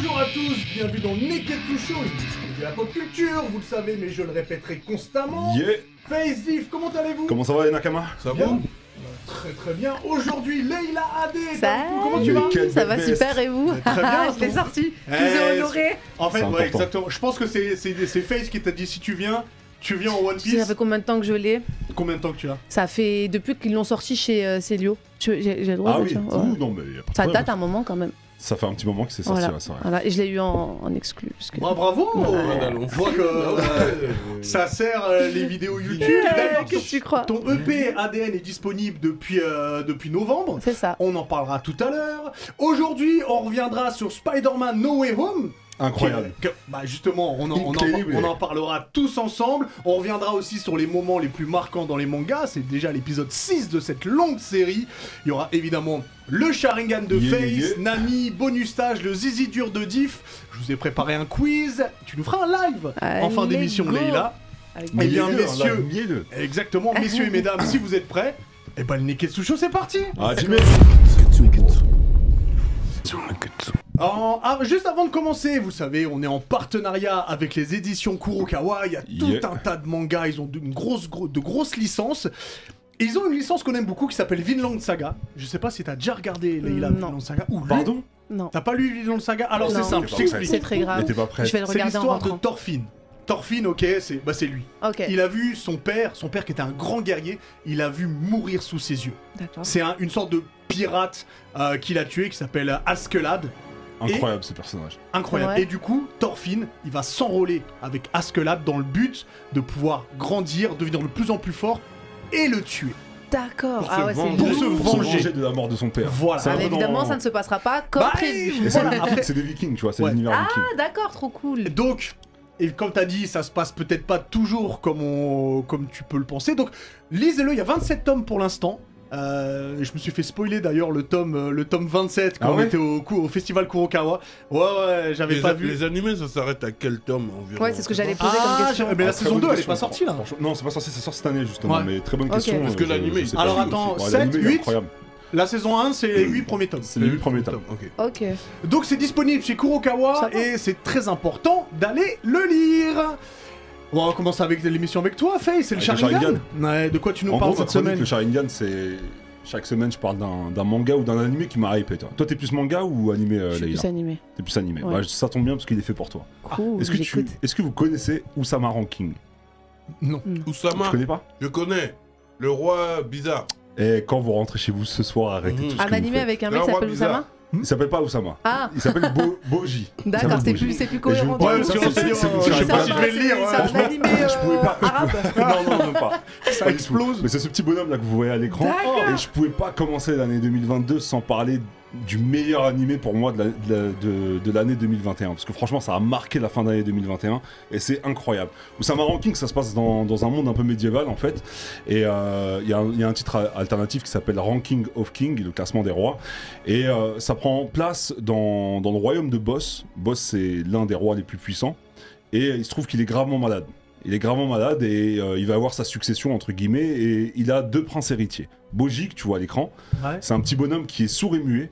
Bonjour à tous, bienvenue dans Neketsu Show, une discussion de la pop culture, vous le savez mais je le répéterai constamment. Yeah. Face Diff, comment allez-vous? Comment ça va les Nakama? Ça Bien. va? Très très bien. Aujourd'hui, Leila AD. Salut. Comment tu vas? Quel Ça va best. super et vous? Très bien. Je l'ai sorti. Eh, Je vous ai honoré. En fait, C'est ouais, important. exactement. Je pense que c'est Face qui t'a dit si tu viens en One Piece. Ça fait combien de temps que je l'ai? Combien de temps que tu as? Ça fait depuis qu'ils l'ont sorti chez Célio. J'ai le droit Ah de oui, dire, ouais. non mais y a pas de Ça problème. date un moment quand même. Ça fait un petit moment que c'est sorti, Voilà. là, c'est vrai. Voilà. Et je l'ai eu en exclu. Parce que... Ah, bravo. Ouais. On voit que ça sert les vidéos YouTube. D'ailleurs, Qu'est-ce que tu crois? ton EP ADN est disponible depuis novembre. C'est ça. On en parlera tout à l'heure. Aujourd'hui, on reviendra sur Spider-Man No Way Home. Incroyable. Bah justement, on Incroyable. en parlera tous ensemble. On reviendra aussi sur les moments les plus marquants dans les mangas. C'est déjà l'épisode 6 de cette longue série. Il y aura évidemment le Sharingan de Yeah, Face, yeah. Nami, bonus stage, le Zizi dur de Diff. Je vous ai préparé un quiz. Tu nous feras un live en fin Allez, d'émission, go. Leila. Avec Eh bien, Mielleux, messieurs. là, mielleux. Exactement, messieurs et mesdames, si vous êtes prêts, et ben le Neketsu Show, c'est parti. Ah, Jimmy. Juste avant de commencer, vous savez, on est en partenariat avec les éditions Kurokawa. Il y a tout Yeah. un tas de mangas. Ils ont de grosses licences. Et ils ont une licence qu'on aime beaucoup qui s'appelle Vinland Saga. Je sais pas si t'as déjà regardé Leila Non. Vinland Saga ou lu. Pardon? Non. T'as pas lu Vinland Saga? Alors c'est Non. simple, je C'est t'explique. C'est très grave. Mais t'es pas prêt. Je vais le C'est regarder en l'histoire de rentrant. Thorfinn. Thorfinn, ok, c'est lui. Ok. Il a vu son père qui était un grand guerrier, il a vu mourir sous ses yeux. D'accord. C'est une sorte de pirate qu'il a tué qui s'appelle Askeladd. Incroyable ce personnage. Incroyable. Ouais. Et du coup, Thorfinn, il va s'enrôler avec Askeladd dans le but de pouvoir grandir, devenir de plus en plus fort et le tuer. D'accord. Pour Ah se ouais, venger. c'est Pour se lourd. Pour se venger. venger de la mort de son père. Voilà. C'est un Ah, mais peu évidemment, dans- ça ne se passera pas comme Bah, prévu. et voilà. Après- C'est des vikings, tu vois, c'est Ouais. l'univers Ah, viking. d'accord, trop cool. Donc, et comme t'as dit, ça se passe peut-être pas toujours comme tu peux le penser. Donc, lisez-le, il y a 27 tomes pour l'instant. Je me suis fait spoiler d'ailleurs le tome 27 quand Ah on ouais était au festival Kurokawa. Ouais, j'avais pas vu. Les animés, ça s'arrête à quel tome environ? Ouais, c'est ce que j'allais poser Ah, comme question. mais la Ah, très saison bonne 2 elle est question, pas sortie là. franchement. Non, c'est pas sorti, ça sort cette année justement. Ouais. Mais très bonne Ok. question. Parce que je- l'animé, je sais il- pas Alors, lui attends, aussi. Ouais, 7, l'animé, il est 8. incroyable. La saison 1 c'est les 8 premiers tomes. C'est les 8 premiers tomes. Ok. Ok. Donc c'est disponible chez Ça Kurokawa va. et c'est très important d'aller le lire. Bon, on va commencer avec l'émission avec toi, Faye, c'est le Avec le Sharingan. Sharingan. Ouais, de quoi tu nous En parles gros, ma cette chronique, semaine? le Sharingan, c'est... Chaque semaine, je parle d'un manga ou d'un animé qui m'a hypé, toi. Toi, t'es plus manga ou animé, Je suis Leila? plus animé. T'es plus animé. Ouais. Bah, ça tombe bien parce qu'il est fait pour toi. Cool, Est-ce que, j'écoute. est-ce que vous connaissez Usama Ranking? Non. Tu Oussama, connais pas? je connais. Le roi bizarre. Et quand vous rentrez chez vous ce soir, arrêtez Mhm. tout ce Un que vous animé faites. avec un Un mec qui roi s'appelle bizarre. Oussama? Il s'appelle pas Usama. Ah, Il s'appelle Boji. Il d'accord, s'appelle c'est Boji. plus Et cohérent. je- Ouais, Ouais, parce que ça, on s'est dit, c'est- je sais c'est- pas si je vais le lire. C'est un animé je pouvais pas. arabe. Non, même pas. Ça Pas du explose. tout. Mais c'est ce petit bonhomme là que vous voyez à l'écran. D'accord. Et je pouvais pas commencer l'année 2022 sans parler du meilleur animé pour moi de l'année 2021. Parce que franchement, ça a marqué la fin d'année 2021 et c'est incroyable. Usama Ranking, ça se passe dans un monde un peu médiéval en fait. Et il y a un titre alternatif qui s'appelle Ranking of King, le classement des rois. Et ça prend place dans le royaume de Boss. Boss, c'est l'un des rois les plus puissants. Et il se trouve qu'il est gravement malade. Il est gravement malade et il va avoir sa succession entre guillemets et il a 2 princes héritiers. Boji, que tu vois à l'écran, Ouais, c'est un petit bonhomme qui est sourd et muet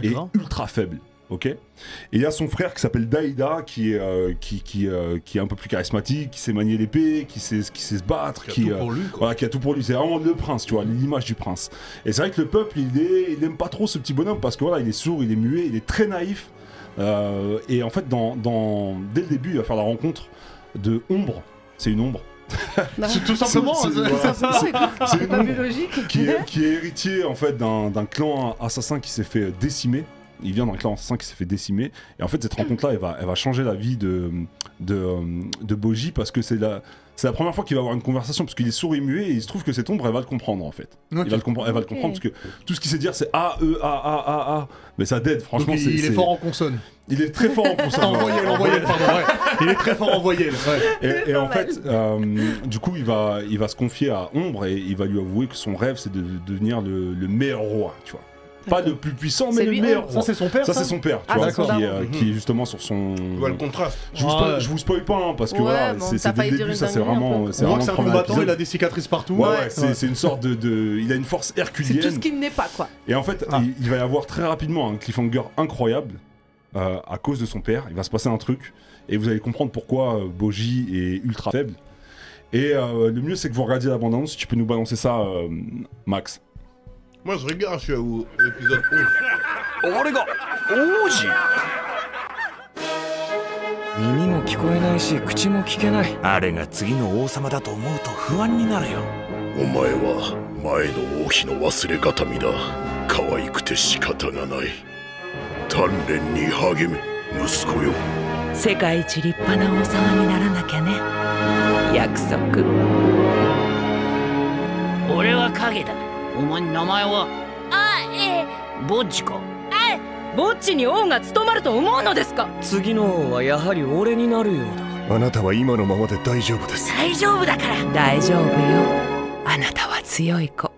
et d'accord. ultra faible, ok. Et il y a son frère qui s'appelle Daïda qui est un peu plus charismatique, qui sait manier l'épée, qui sait se battre, Qui a tout pour lui, quoi. voilà, qui a tout pour lui. C'est vraiment le prince, tu vois, l'image du prince. Et c'est vrai que le peuple, il aime pas trop ce petit bonhomme parce que voilà, il est sourd, il est muet, il est très naïf. Et en fait, dès le début, il va faire la rencontre de Ombre. C'est une ombre. Non. C'est tout simplement. C'est- hein, voilà. C'est C'est une pas ombre plus logique. qui est héritier en fait d'un clan assassin qui s'est fait décimer. Il vient d'un clan assassin qui s'est fait décimer. Et en fait, cette rencontre-là, elle va changer la vie de Boji parce que c'est la première fois qu'il va avoir une conversation parce qu'il est sourd et muet et il se trouve que cette ombre, elle va le comprendre en fait. Ok. Elle va le comprendre parce que tout ce qu'il sait dire, c'est A, E, A, A, A, A. Mais ça dead, franchement. Donc, il est fort en consonne. Il est très fort en consonne. En voyelle, pardon. Ouais. Il est très fort en voyelle. Ouais. Et en Pas mal. fait, du coup, il va se confier à Ombre et il va lui avouer que son rêve, c'est de devenir le meilleur roi, tu vois. Pas le plus puissant, mais C'est le lui, meilleur Ombre. roi. Ça, c'est son père. Ça, c'est son père, tu Ah, vois, d'accord. qui est justement sur son. Tu vois le contraste. Je vous spoil pas, hein, parce que Ouais, voilà, bon, c'est t'as dès failli le dire début, une ça c'est dinguerie un vraiment. peu. On voit que c'est un le premier combattant, épisode. il a des cicatrices partout. Ouais, Ouais. c'est une sorte il a une force C'est herculienne. tout ce qu'il n'est pas, quoi. Et en fait, Ah. il va y avoir très rapidement un cliffhanger incroyable. à cause de son père. Il va se passer un truc et vous allez comprendre pourquoi Boji est ultra faible. Et le mieux, c'est que vous regardiez la bande-annonce. Tu peux nous balancer ça, Max. Moi, je regarde, je suis au épisode 11. 俺が王子耳も聞こえないし口も聞けない。あれが次の王様だと思うと不安になるよ。お前は前の王妃の忘れ形見だ。可愛くて仕方がない。鍛錬に励め息子よ。世界一立派な王様にならなきゃね。約束。俺は影だ。お前名前は？ボッジか。ボッチに王が務まると思うのですか。次の王はやはり俺になるようだ。あなたは今のままで大丈夫です。大丈夫だから。大丈夫よ。あなたは強い子。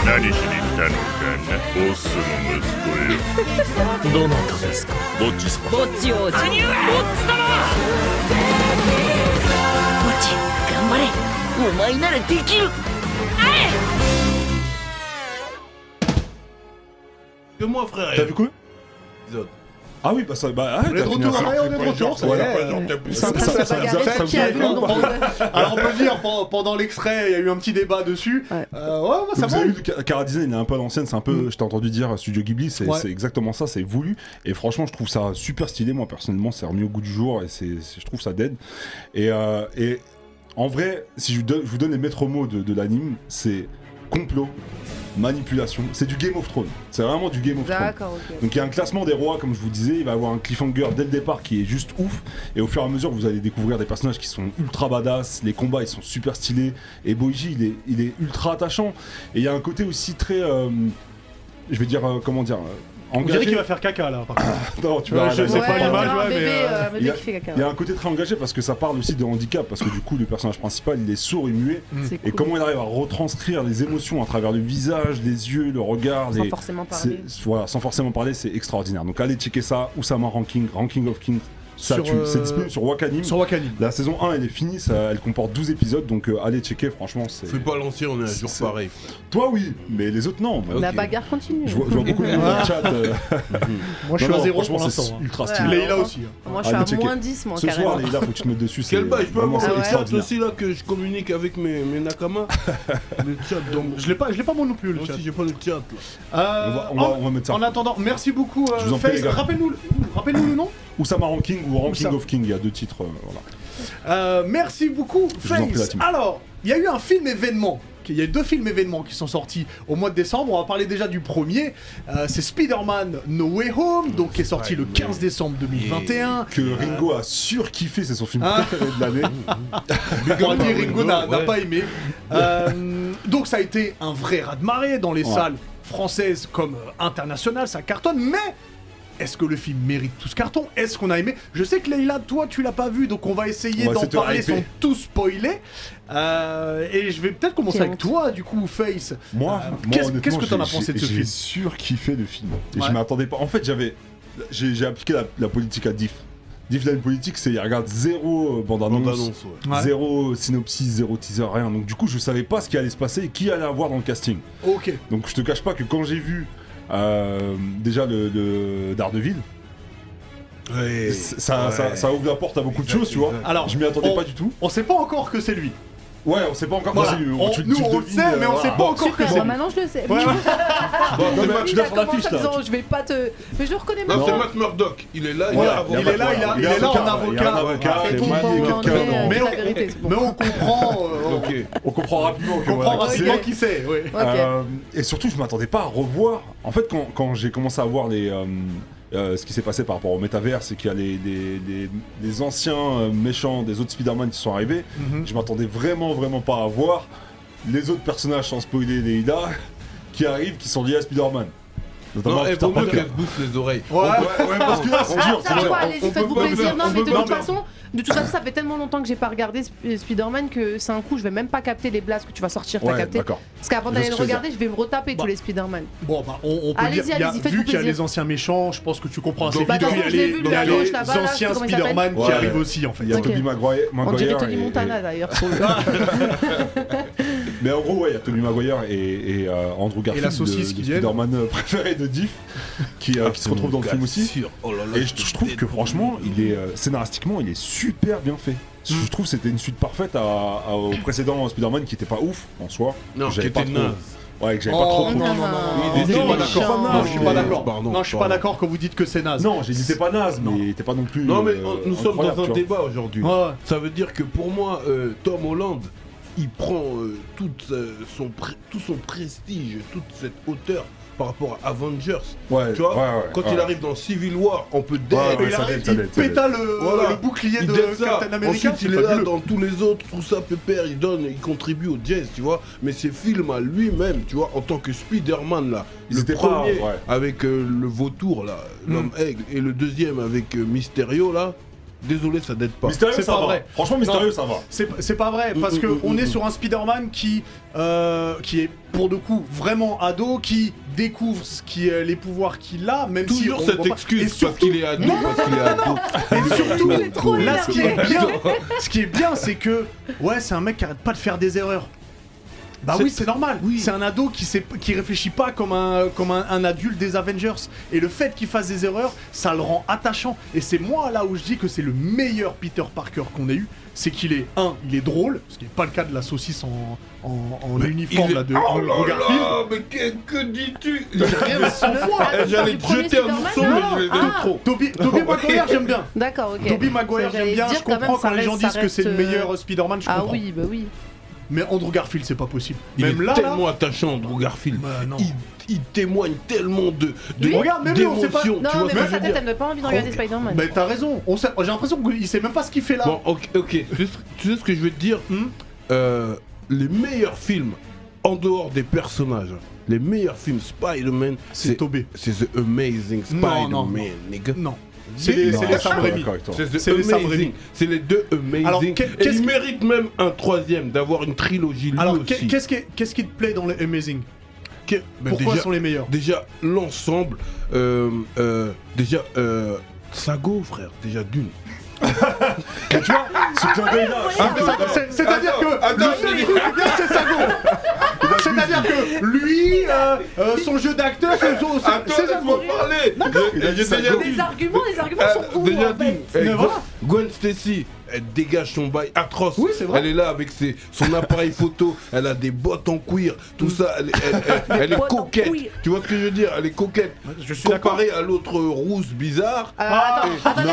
何しに行ったのかな、ボスの息子よ。どなたですか。ボッジ様。ボッチ王子。ボッチ様。ボッチ、頑張れ。お前ならできる。Que moi, frère. T'as vu quoi? Épisode. Ah oui, bah ça. Bah, On est de retour, ouais, on est de retour, ça y est. Ça Qui a vu le nom. Alors on peut le dire, pendant l'extrait, il y a eu un petit débat dessus. Ouais. Ouais, ça vous va. avez vu, Cara Design, il est un peu à l'ancienne, c'est un peu, je t'ai entendu dire Studio Ghibli, c'est exactement ça, c'est voulu. Et franchement, je trouve ça super stylé, moi personnellement, c'est remis au goût du jour et je trouve ça dead. Et en vrai, si je vous donne les maîtres mots de l'anime, c'est complot, manipulation, c'est du Game of Thrones, c'est vraiment du Game of Thrones. D'accord, ok. Donc il y a un classement des rois, comme je vous disais, il va y avoir un cliffhanger dès le départ qui est juste ouf, et au fur et à mesure vous allez découvrir des personnages qui sont ultra badass, les combats ils sont super stylés, et Boji il est ultra attachant, et il y a un côté aussi très, je vais dire, comment dire, On engagé. dirait qu'il va faire caca là, par contre. Non, tu vois, je sais pas l'image, ouais, mais. Un bébé qui fait caca. il y a un côté très engagé parce que ça parle aussi de handicap, parce que du coup le personnage principal il est sourd et muet, C'est et cool. comment il arrive à retranscrire les émotions à travers le visage, les yeux, le regard, Sans forcément parler. voilà, sans forcément parler, c'est extraordinaire. Donc allez checker ça, Oussama Ranking of Kings, ça Sur, tue. C'est disponible sur Wakanim. Sur Wakanim. La saison 1 elle est finie, elle comporte 12 épisodes, donc allez checker, franchement c'est... Fais pas l'ancien, on est un jour c'est- pareil. Toi oui, mais les autres non. La Ok. bagarre continue. Je vois beaucoup de monde dans le chat. Moi je suis Non, à non, 0 pour franchement, l'instant. c'est hein. ultra Ouais, stylé. alors, Leïla aussi. hein. Moi je suis Allez, à checker. moins 10, moi Ce carrément. soir, Leïla, faut que tu te mettes dessus. Quel bail, je peux avoir Ah le ouais. chat extraordinaire. aussi là que je communique avec mes Nakama. Le chat, donc. Je l'ai pas moi non plus le Moi chat. aussi, j'ai pas le chat là. On va mettre ça. En attendant, merci beaucoup Je vous en prie, les Face. gars. Rappelle-nous le nom. Oussama Ranking ou Ranking Oussama. of King, il y a deux titres. Voilà. Merci beaucoup Je vous en prie, la Face. team. Alors, il y a eu un film événement. Il y a 2 films événements qui sont sortis au mois de décembre. On va parler déjà du premier. C'est Spider-Man No Way Home, donc qui est sorti le 15 décembre 2021. Que Ringo a surkiffé, c'est son film Ah. préféré de l'année. On dit Ringo n'a ouais. pas aimé. Donc ça a été un vrai raz-de-marée dans les salles françaises comme internationales, ça cartonne, mais est-ce que le film mérite tout ce carton? Est-ce qu'on a aimé? Je sais que Leïla, toi tu l'as pas vu, donc on va essayer On va d'en essayer de te parler hyper. sans tout spoiler. Et je vais peut-être commencer Quelle avec honte. toi, du coup, Face. Moi, qu'est-ce honnêtement, que t'en as j'ai- pensé de ce j'ai film? surkiffé le film. Et Ouais. je m'attendais pas. En fait, j'ai appliqué la politique à Diff. Diff, là, une politique, c'est il regarde zéro bande-annonce, Bande-annonce, ouais. Ouais. zéro synopsis, zéro teaser, rien. Donc du coup, je savais pas ce qui allait se passer et qui allait avoir dans le casting. Ok. Donc je te cache pas que quand j'ai vu déjà le Daredevil, Ouais. ça ouvre la porte à beaucoup de choses, tu vois. Alors, Je m'y attendais pas du tout. On sait pas encore que c'est lui. Ouais, on sait pas encore Voilà. quand c'est lui. Nous, on le devines, sait, mais on sait pas encore que Super, c'est bah lui. maintenant je le sais. Ouais, ouais. Bon, non, mais tu Il l'as a sur l'affiche commencé en là. disant, je vais pas te. Mais je le reconnais Non, maintenant. c'est Matt Murdock. Il est là, il est Voilà, avant. il est là, il est là en avocat. Il y a un avocat, C'est et bon, moi, on il y a en quelqu'un est, dans- Mais la vérité, c'est bon. Mais on comprend. Ok. On comprend rapidement On que comprend voilà, qui rapidement c'est. qui c'est. Ouais. Ok. Et surtout, je m'attendais pas à revoir. En fait, quand j'ai commencé à voir ce qui s'est passé par rapport au métavers, c'est qu'il y a les anciens méchants des autres Spider-Man qui sont arrivés. Je m'attendais vraiment pas à voir les autres personnages, sans spoiler les Ida, qui arrivent, qui sont liés à Spider-Man. Notamment Non, Peter vaut mieux Parker. qu'elle se bousse les oreilles. Ouais. Ouais, parce que là, c'est dur, c'est Ça, tu dur. vois, allez-y, on faites-vous peut pas plaisir. faire- Non, on mais de peut pas toute faire- façon, De toute façon, ça fait tellement longtemps que j'ai pas regardé Spider-Man que c'est un coup, je vais même pas capter les blasts que tu vas sortir, t'as Ouais, capté. d'accord. Parce qu'avant d'aller le regarder, je vais me retaper Bah. tous les Spider-Man. Bon, bah, on peut Allez-y, dire, il y a- allez-y, faites-vous vu qu'il y a plaisir. les anciens méchants, je pense que tu comprends assez Donc, vite bah, qu'il y a de toute façon, je l'ai vu, il y a le gars à gauche, les là-bas, là, anciens comment il Spider-Man qui s'appelle arrivent aussi, en fait. Il y a Ok. Tobey Maguire. On dirait Tony et- Montana d'ailleurs. sur le- Mais en gros, ouais, il y a Tobey Maguire et Andrew Garfield, la saucisse qui le viennent. Spider-Man préféré de Diff, qui se retrouve dans le film aussi. Oh là là, Et je trouve que franchement, il est scénaristiquement, il est super bien fait. Je trouve que c'était une suite parfaite au précédent Spider-Man qui était pas ouf en soi. Non, J'avais qui pas était trop. naze. Ouais, que j'avais Oh, pas trop. non, non, non, non, Il était non, méchant. je suis pas Non, je suis pas d'accord. pardon, Non, je suis pas pardon. d'accord quand vous dites que c'est naze. Non, j'ai dit t'es pas naze, Non. mais t'es pas non plus. Non, mais nous sommes incroyable, dans un tu vois. débat aujourd'hui. Ouais. Ça veut dire que pour moi, Tom Holland, il prend tout son prestige, toute cette hauteur par rapport à Avengers. Ouais, Tu vois, ouais, quand ouais. il arrive dans Civil War, on peut Ouais, dead. ouais, Il ça arrive, date, ça il date, ça péta date. le bouclier il de donne ça. Captain America. Ensuite, il c'est est là fabuleux. dans tous les autres, tout ça, pépère, il donne, il contribue au jazz, tu vois. Mais ses films à lui-même, tu vois, en tant que Spider-Man, là, Ils le étaient pas- premier ouais. avec le vautour, là, l'homme aigle, et le deuxième avec Mysterio, là, désolé, ça n'aide pas. Mystérieux, C'est ça pas va. vrai. Franchement, Mystérieux, Non. ça va. C'est pas vrai, parce que on est sur un Spider-Man qui est pour le coup vraiment ado, qui découvre les pouvoirs qu'il a, même si Toujours on cette voit pas. Et excuse parce surtout- qu'il est ado, Non, parce qu'il est ado. Et surtout, Il est trop là, ce qui est énervé. bien, c'est que ouais, c'est un mec qui arrête pas de faire des erreurs. Bah C'est- oui, c'est normal. oui. C'est un ado qui réfléchit pas comme un adulte des Avengers. Et le fait qu'il fasse des erreurs, ça le rend attachant. Et c'est moi là où je dis que c'est le meilleur Peter Parker qu'on ait eu. C'est qu'il est, il est drôle, ce qui n'est pas le cas de la saucisse en uniforme là, de Oh Andrew là Garfield. là, mais que dis-tu J'ai rien à 100 fois. J'allais Du te premier jeter un Spider-Man, mousson, mais non. je les aime Ah. trop. Tobey Maguire, j'aime bien. D'accord, ok. Tobey Maguire, J'allais j'aime bien. dire Je quand même, comprends ça quand les gens reste- disent ça que c'est le reste, meilleur Spider-Man, je Ah comprends. oui, bah oui. Mais Andrew Garfield, c'est pas possible. Il Même est là, tellement attachant, Andrew Garfield. Bah, non. Il témoigne tellement de Regarde, même lui, on sait pas- d'émotion. Non, tu vois mais ce moi, que je sa veux tête, dire elle me donne pas envie de regarder Spider-Man. Mais t'as raison. J'ai l'impression qu'il sait même pas ce qu'il fait là. Bon, ok. Tu sais ce que je veux te dire Les meilleurs films, en dehors des personnages, les meilleurs films Spider-Man, C'est Tobey. c'est The Amazing Non, Spider-Man, non, nigga. Non. C'est les Non, Sam je suis pas Raimi. d'accord avec toi. C'est C'est les The Sam Raimi. Amazing. C'est les deux Amazing. Alors, Et qu'est-ce il que- mérite même un troisième, d'avoir une trilogie lui Alors, aussi. qu'est-ce qui te plaît dans les Amazing? Ben Pourquoi déjà, sont les meilleurs? déjà, l'ensemble, Sago, frère, déjà d'une. Mais tu vois, ce clin d'œil-là. C'est-à-dire que le seul truc bien, c'est Sago. C'est-à-dire que lui, son jeu d'acteur, c'est laisse-moi parler. J'ai déjà dit. Les arguments sont où Déjà en dit. fait Eh, Mais voilà. Gwen Stacy, elle dégage son bail atroce. Oui, c'est vrai. Elle est là avec son appareil photo, elle a des bottes en cuir, tout ça, elle est bottes en coquette. cuir. Tu vois ce que je veux dire? Elle est coquette. Je suis d'accord. Comparé à l'autre rousse bizarre. Attendez, non, attendez, non,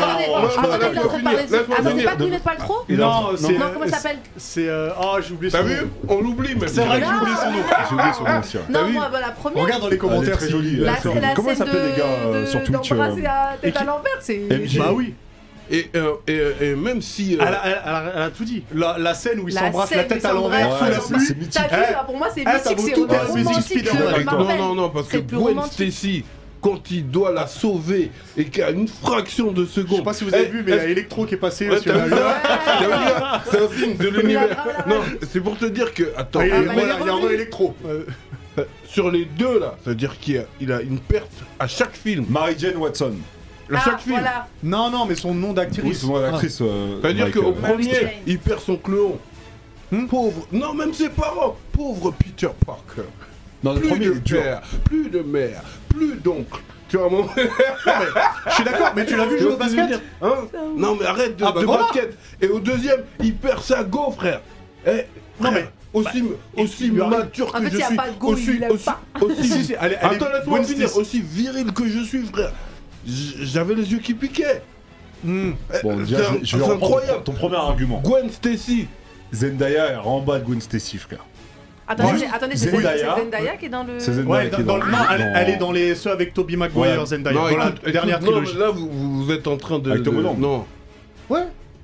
il est en train de parler. laisse-moi Ah, c'est finir. pas Gwyneth Paltrow Non, c'est. Non, comment ça s'appelle C'est. j'ai oublié son T'as nom. vu? On l'oublie même. C'est vrai que j'ai oublié son nom. J'ai oublié son nom aussi. ouais. Non, vu moi, bah, la première. Regarde dans les Elle est commentaires. très si- jolie. La Comment scène ils s'appelaient les gars sur Twitch d'embrasser à tête et à qui- l'envers, c'est. MJ. Bah oui. Et même si. Elle a tout dit. La scène où ils La s'embrassent la scène tête où à ils l'envers s'embrassent, sous la ouais, pluie. c'est mythique. T'as vu, Eh, là, pour moi, c'est ça mythique, vaut c'est tout à romantique, Spider-Man. c'est Marvel. Non, parce que C'est plus Gwen romantique. Stacy, quand il doit la sauver et qu'à une fraction de seconde. Je sais pas si vous avez vu, mais il y a Electro qui est passé. Ouais, sur t'as la vu lune. ça T'as vu ça C'est un signe de l'univers. grave, Non, c'est pour te dire que. Attends, Ah, il y a bah, il est il y a un revenu. Electro. sur les deux là, c'est-à-dire qu'il a une perte à chaque film. Mary Jane Watson. À Ah, chaque film. voilà. Non, mais son nom Oui, d'actrice. c'est moi l'actrice. C'est-à-dire Mike, qu'au Mary Jane. premier, il perd son cléon. Pauvre. Non, même ses parents. Pauvre Peter Parker. Non, le Plus premier, de il est dur. père, plus de mère, plus d'oncle. Tu vois, à un moment. Je suis d'accord, mais tu l'as vu Tu jouer vois au ce que je veux basket? dire, hein Non, mais arrête de Ah, bah voilà. basket. Et au deuxième, il perd sa go, frère. Eh, Non, frère, mais- aussi il lui arrive. mature En que fait, je y a suis. pas de go, aussi, il l'aime aussi, pas. aussi- Si, si, elle est- Attends, laisse-moi Gwen finir. Stacy. Aussi viril que je suis, frère. J'avais les yeux qui piquaient. Bon, C'est déjà, je vais c'est reprendre incroyable. ton premier argument. Gwen Stacy. Zendaya est en bas de Gwen Stacy, frère. Attendez, Ouais. attendez, c'est Zendaya. Zendaya qui est dans le. C'est Zendaya Ouais, qui est non, dans- elle est dans les ceux avec Tobey Maguire, Ouais. Zendaya, Non, dans la écoute, dernière écoute, non, trilogie. mais là, vous êtes en train de. Avec Tom de- Holland. Non. Ouais.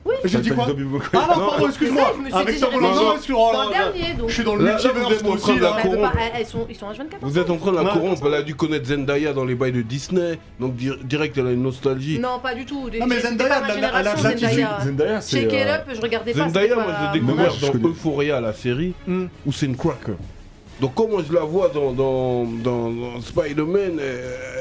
Oui, J'ai dit quoi? Ah non, pardon, excuse-moi. Je me suis Avec dit, Tom j'ai Holland, raison. non, excuse-moi. Dans le dernier, donc. Je suis dans le Là, vous multiverse êtes en moi train aussi de la là. Elle peut corrompre. pas- ils sont H24. Vous êtes en train de la Ouais. corrompre, elle a dû connaître Zendaya dans les bails de Disney, donc direct elle a une nostalgie. Non, pas du tout. Non, mais C'était Zendaya, pas ma elle a de génération, l'attitude. Zendaya, c'est. Shake It Up, je regardais pas. Zendaya, c'était moi pas je l'ai mon découvert âge. je dans connais. Euphoria, la série, Hmm. où c'est une cracker. Donc comment je la vois dans Spider-Man,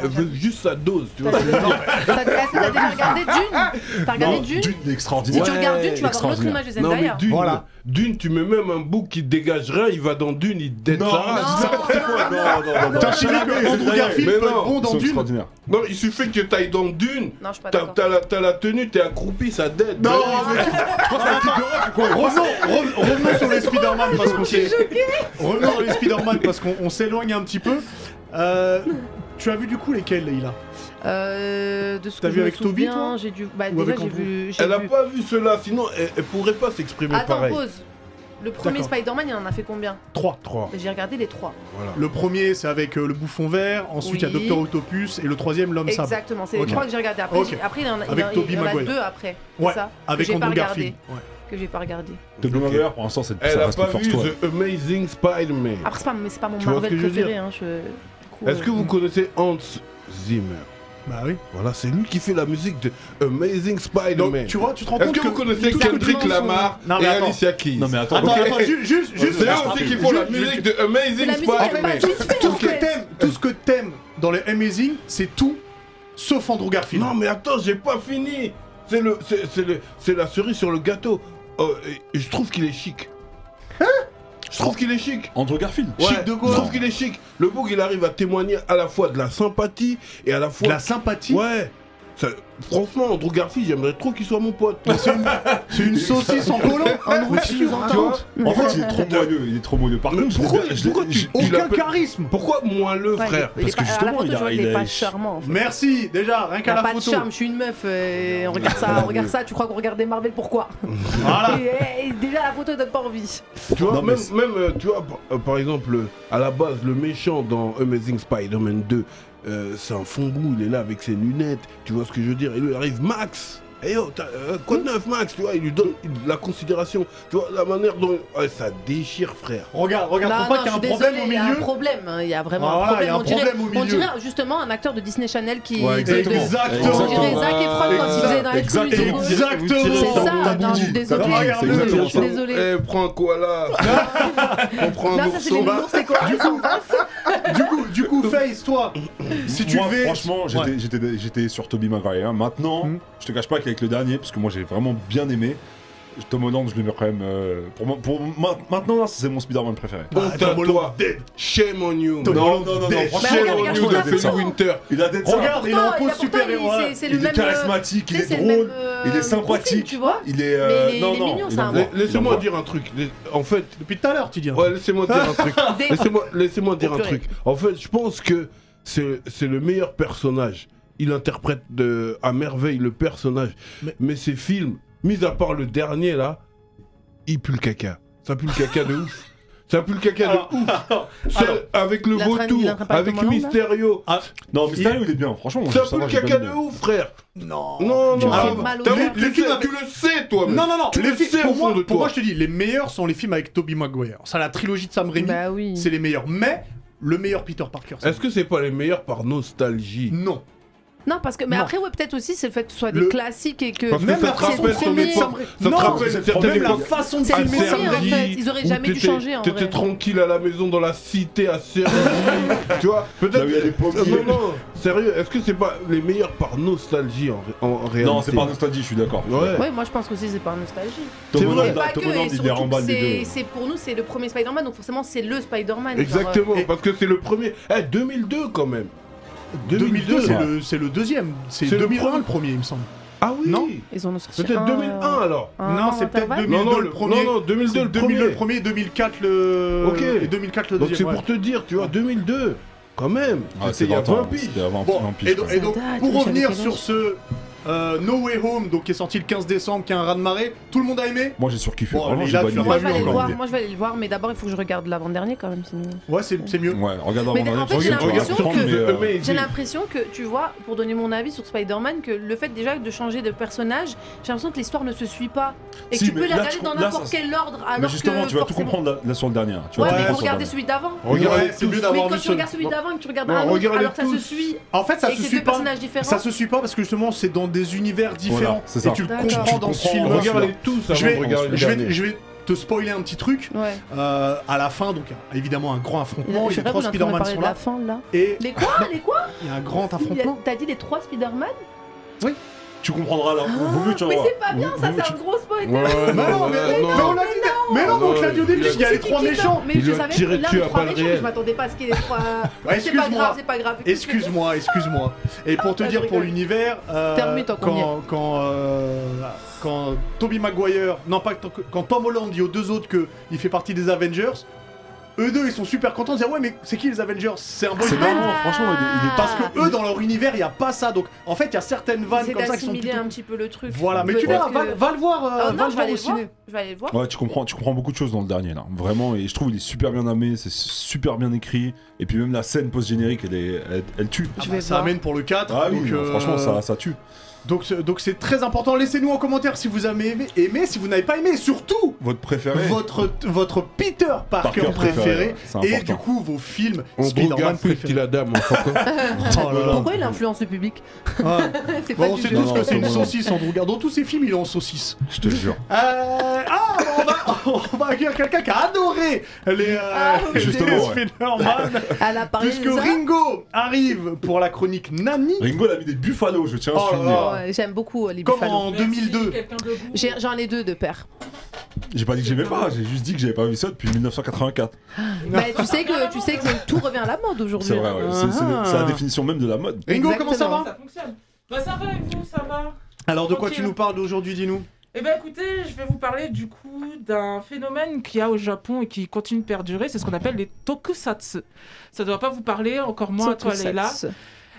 elle veut juste sa dose, tu vois. T'as déjà regardé Dune? T'as regardé Dune? Dune Si extraordinaire. tu regardes Dune, tu vas avoir une autre extraordinaire. image de Non mais Zendaya. Dune, Voilà. Dune, tu mets même un bouc qui dégage rien, il va dans Dune, il dead Non, sa race. c'est n'importe quoi. Non. Putain, je sais bien que Andrew Garfield Mais peut être non, bon dans Dune. extraordinaire. Non, il suffit que t'ailles dans Dune, Non, je suis pas d'accord. t'as la tenue, t'es accroupi, ça dead. Non, Mais- revenons sur les Spider-Man parce qu'on s'est. Revenons sur les Spider-Man parce qu'on s'éloigne un petit peu. Tu as vu du coup lesquels, Leïla? De ce T'as que vu je me avec Toby, souviens, toi? j'ai dû. Bah, Ou déjà, avec j'ai Andrew? vu. Elle a pas vu cela, sinon elle pourrait pas s'exprimer Attends, pareil. pause. Le premier D'accord. Spider-Man, il en a fait combien? 3. 3. J'ai regardé les 3. Voilà. Le premier, c'est avec le bouffon vert. Ensuite, il y a Oui. Dr. Octopus. Et le troisième, l'homme sabre. Exactement, c'est les Ok. 3 que j'ai regardé. Après, Ok. après il y en a, Avec Tobey il y en a Maguire. 2 après. c'est Ouais, ça, avec que j'ai pas Andrew regardé. Garfield. Ouais. Que j'ai pas regardé. Tobey Maguire, pour l'instant, ça Elle a reste pas le vu force toi. The Amazing Spider-Man. Après, c'est pas mon Tu vois ce Marvel que je veux préféré. dire Hein, du coup, Est-ce que vous connaissez Hans Zimmer? Bah oui. Voilà, c'est lui qui fait la musique de Amazing Spider-Man. Donc, tu vois, tu te rends Est-ce compte que vous connaissez tout ce que Kendrick tu lances, Lamar Non, mais et attends. Alicia Keys? Non, mais attends. Attends, Ok. attends, juste. C'est eux aussi qui font la juste- musique de C'est Amazing la musique qu'elle Spider-Man. passe vite fait, en fait. Tout ce que t'aimes dans les Amazing, c'est tout sauf Andrew Garfield. Non mais attends, j'ai pas fini. C'est la cerise sur le gâteau. Et je trouve qu'il est chic. Je trouve qu'il est chic. Andrew Garfield. Ouais, Chic de quoi? je trouve qu'il est chic. Le bouc, il arrive à témoigner à la fois de la sympathie et à la fois... De la sympathie. Ouais. Franchement, Andrew Garfield, j'aimerais trop qu'il soit mon pote. C'est une saucisse en collant. Un Mais tu nous Tu vois entends? En fait, il est trop moelleux. Il est trop moelleux. Par contre, pourquoi je l'ai- tu Aucun l'appelles- charisme. Pourquoi moins le Ouais, frère il est Parce que pas- à justement, la photo, il a- je vois qu'il il est a- pas charmant. En fait. Merci, déjà, rien Il qu'à a la pas de photo. charme, je suis une meuf, on regarde ça, on regarde ça, tu crois qu'on regarde des Marvel, pourquoi? Voilà. Et déjà la photo donne pas envie. Tu vois, Non, mais tu vois, par exemple, à la base, le méchant dans Amazing Spider-Man 2, c'est un fongou, il est là avec ses lunettes, tu vois ce que je veux dire, et lui il arrive, Max, hey yo, quoi de neuf Max, tu vois, il lui donne la considération, tu vois, la manière dont... Ouais, ça déchire, frère. Regarde, Non, trouve pas qu'il y a je un suis problème désolée, au il y a un milieu. problème, hein, il y a vraiment Voilà, un problème. il y a un problème au On milieu. dirait justement un acteur de Disney Channel qui... Ouais, exactement. Exactement. On dirait Zac Efron quand il faisait dans High School Exactement. Musical. Exactement. C'est ça, T'as non, tout je suis dit. désolée, T'as tout dit, je c'est suis désolée. Eh, prends un koala. On prend un Non, ça c'est les ourson. nounours, c'est quoi? Du coup, Face, toi, si tu Moi, devais. franchement, Ouais. j'étais sur Tobey Maguire. Maintenant, je te cache pas qu'avec le dernier, parce que moi j'ai vraiment bien aimé, Tom Holland, je le mets quand même. Maintenant, là, c'est mon Spider-Man préféré. Honte à Tom Holland toi. dead. Shame on you. Tom Holland dead. franchement, Shame regarde, on regarde, you de regarde, Phil regarde. Winter. Il a d'être ça. Regarde, il est en Pourtant, pose pourtant, super-héros. il- c'est le Il est même, charismatique, tu il sais, est c'est le drôle, même, il est profil, sympathique. tu vois. Il est. Mais il est non, mignon, il c'est un envoie. bon. Laissez-moi Il dire un truc. En fait, Depuis tout à l'heure, tu dis. ouais, laissez-moi dire un truc. Laissez-moi dire un Au pluriel. truc. En fait, je pense que c'est le meilleur personnage. Il interprète à merveille le personnage. Mais ces films, mis à part le dernier là, il pue le caca. Ça pue le caca de ouf. Ça pue le caca de ouf. Celle avec le Il est en train de- il est en vautour, train de parler avec de Tom Holland, là Mysterio. Non, Mysterio, il est bien, franchement. moi, Ça ça pue va, le j'ai caca bien de aimé. ouf, frère. Non. Non, Tu non. me fais Ah, mal au t'as cœur. vu, tu le sais, toi. Non, Tu les le films, sais au fond de pour moi, toi. je te dis, les meilleurs sont les films avec Tobey Maguire. Ça, la trilogie de Sam Raimi, Bah oui. c'est les meilleurs. Mais le meilleur Peter Parker, c'est Est-ce que c'est pas les meilleurs par nostalgie? non. Non, parce que. Mais Non. après, ouais, peut-être aussi, c'est le fait que ce soit des Le- classiques et que. Parce que Même ça la te façon de rappelle ton filmer époque. Sam Raimi. Ça te Non, rappelle une certaine même la époque. façon de C'est filmer le Sam premier, en Raimi. fait. Ils auraient jamais dû changer, en T'étais vrai. tranquille à la maison dans la cité à Sergi. Tu vois, peut-être. Là où il y a des pommiers. Non, sérieux, est-ce que c'est pas les meilleurs par nostalgie en réalité? Non, c'est pas nostalgie, je suis d'accord. Ouais. Ouais, moi je pense aussi c'est pas nostalgie. C'est Tom vrai. Et Holland, pas Tom que, Holland, et il les surtout remballe que les deux. c'est pour nous c'est le premier Spider-Man, donc forcément c'est le Spider-Man. genre, Exactement, Et- parce que c'est le premier. 2002 quand même. 2002, ouais. c'est le deuxième. C'est C'est le 2001 le premier, il me semble. Ah oui. Non. Ils en ont sorti Peut-être un, 2001 alors. Non, c'est peut-être intervalle. 2002 Non, le premier. Non, 2002 C'est le 2002 le premier. premier, 2004 le. Ok. Et 2004 le Donc c'est deuxième. pour te dire, tu vois, 2002. Quand même. Ah, C'était il y a 20 piges. C'était avant Bon, 20 piges. et donc Ça date, pour mais revenir j'avais quel sur âge ce No Way Home, donc qui est sorti le 15 décembre, qui est un raz-de-marée. Tout le monde a aimé? Moi j'ai surkiffé. Bon, Vraiment, mais j'ai là, pas tu aimé. l'as pas Moi je vais aller le encore, voir, mais- moi je vais aller le voir, mais d'abord il faut que je regarde l'avant-dernier quand même sinon. Ouais, c'est mieux. Ouais, regarde Mais avant en fait, j'ai l'impression regarde, que- mais, J'ai l'impression que, tu vois, pour donner mon avis sur Spider-Man, que le fait déjà de changer de personnage, j'ai l'impression que l'histoire ne se suit pas. Et Si, que tu peux mais les là, regarder dans là, n'importe ça- quel ordre. Alors mais justement, que tu vas tout forcément- comprendre là sur le dernier. Tu vas Ouais, tout mais il faut comprendre sur le regarder dernier. celui d'avant. Regarde Ouais, c'est mieux Oui, d'avoir quand vu tu regardes celui d'avant et que tu regardes Non, un autre, regardez alors que ça se tous. suit. En fait, ça Et se que c'est suit deux pas. personnages différents. Ça se suit pas parce que justement, c'est dans des univers différents. Voilà, c'est ça. Et tu le D'accord. comprends Tu dans ce comprends, film. regarde, Regardez tous Je avant vais, de regarder le je vais, dernier. je vais te spoiler un petit truc. Ouais. À la fin, donc il y a évidemment un grand affrontement. Je Les sais pas, trois vous êtes en train de Spider-Man parler sont de la là. fin là. Et Les quoi? Les quoi? il y a un grand affrontement. T'as dit les 3 Spider-Man? Tu comprendras là. Vaut mieux que tu Mais vas c'est pas bien, Vaut ça mieux que c'est un gros spoil. Ouais, Mais non, mais on l'a dit. Mais non, on l'a dit au début. Il y a les trois méchants. Mais Il je lui a savais tiré que là, dessus les à 3 balles méchants, mais réelles. je m'attendais pas à ce qu'il y ait les 3. Ouais, C'est pas excuse-moi. grave, c'est pas grave. Excuse-moi. Et pour te Ah, je dire, pour rigole. l'univers, Termine, toi, combien quand Tobey Maguire, non pas quand Tom Holland dit aux deux autres qu'il fait partie des Avengers, eux deux ils sont super contents de dire ouais mais c'est qui les Avengers? C'est un boy C'est band. marrant, franchement, il est Parce que eux dans leur univers il n'y a pas ça, donc en fait il y a certaines vannes C'est comme ça qui sont d'assimiler plutôt... un petit peu le truc. Voilà, mais tu Peut-être verras, que- va le voir, Ah, va non, le je vais voir aller au le voir. ciné. Je vais aller le voir. Ouais, tu comprends beaucoup de choses dans le dernier là. Vraiment, et je trouve il est super bien amené, c'est super bien écrit. Et puis même la scène post-générique, elle tue. Ah Je bah, vais ça voir. amène pour le 4. Ah oui, donc, franchement, ça tue. Donc c'est très important. Laissez-nous en commentaire si vous avez aimé, si vous n'avez pas aimé, et surtout Votre préféré votre Peter Parker préféré, ouais, c'est et important. du coup vos films On Spider-Man regarde préférés. Petit la dame, encore. Oh là là. Pourquoi il influence le public? Ah. C'est Bon, pas on du sait jeu. tous que c'est une non. saucisse, Andrew. Dans tous ces films, il est en saucisse. Je te jure. On va accueillir quelqu'un qui a adoré les oui. Justement, ouais. Spider-Man. À la Puisque Parisa. Ringo arrive pour la chronique Nani, Ringo, il a mis des buffalos, je tiens à Oh là souligner. là. Ouais, j'aime beaucoup les comme Buffalo. en 2002. J'en ai 2 de paire. J'ai pas dit que j'aimais pas, j'ai juste dit que j'avais pas vu ça depuis 1984. Bah, tu sais que tout revient à la mode aujourd'hui. C'est vrai, ouais. C'est la définition même de la mode. Ringo, comment ça Exactement. va Ça fonctionne. Bah ça va et vous, ça va? Alors de quoi Tranquille. tu nous parles d'aujourd'hui, dis-nous? Eh ben écoutez, je vais vous parler du coup d'un phénomène qu'il y a au Japon et qui continue de perdurer, c'est ce qu'on appelle les tokusatsu. Ça doit pas vous parler, encore moins à toi Leïla.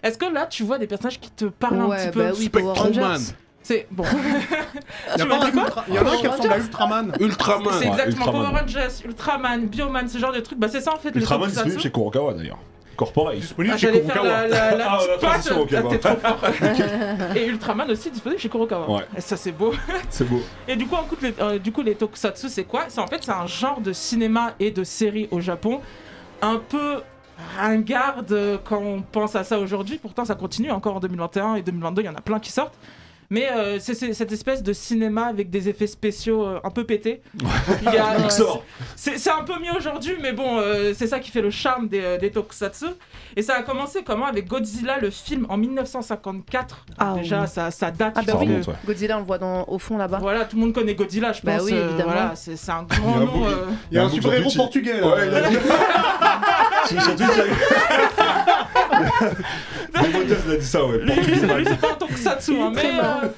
Est-ce que là tu vois des personnages qui te parlent un Ouais, petit peu? bah oui, Power Spectroman. Rangers. C'est bon. Il y Tu m'as dit quoi? en a un qui ressemble à Ultraman. Ultraman. C'est exactement Ultraman. Power Rangers, Ultraman, Bioman, ce genre de trucs. Bah c'est ça en fait les Ultraman tokusatsu. disponible chez Kurokawa d'ailleurs. Corporate. Disponible Ah, chez j'allais faire Kurokawa. la Ah, petite la patte, transition, ok, ah, bah. t'es trop fort. Et Ultraman aussi disponible chez Kurokawa. Ouais. Et ça c'est beau. C'est beau. Et du coup, les tokusatsu, c'est quoi? C'est en fait c'est un genre de cinéma et de série au Japon, un peu ringarde quand on pense à ça aujourd'hui. Pourtant, ça continue encore en 2021 et 2022. Il y en a plein qui sortent. Mais c'est cette espèce de cinéma avec des effets spéciaux un peu pétés. Il y a- Pixar. c'est un peu mieux aujourd'hui, mais bon, c'est ça qui fait le charme des tokusatsu. Et ça a commencé comment? Avec Godzilla, le film en 1954. Ah, Déjà, oui. ça date. Ah je bah pense oui, que- remonte, ouais. Godzilla on le voit au fond là-bas. voilà, tout le monde connaît Godzilla, je pense. Bah oui, évidemment. Voilà, c'est un Il y a grand un nom. bout- Il y a un bout super héros sur portugais Twitch. là. Ouais, il a Sur Twitch, il a dit ça, ouais. Lui, Portugais, lui, c'est pas un tokusatsu, hein, mais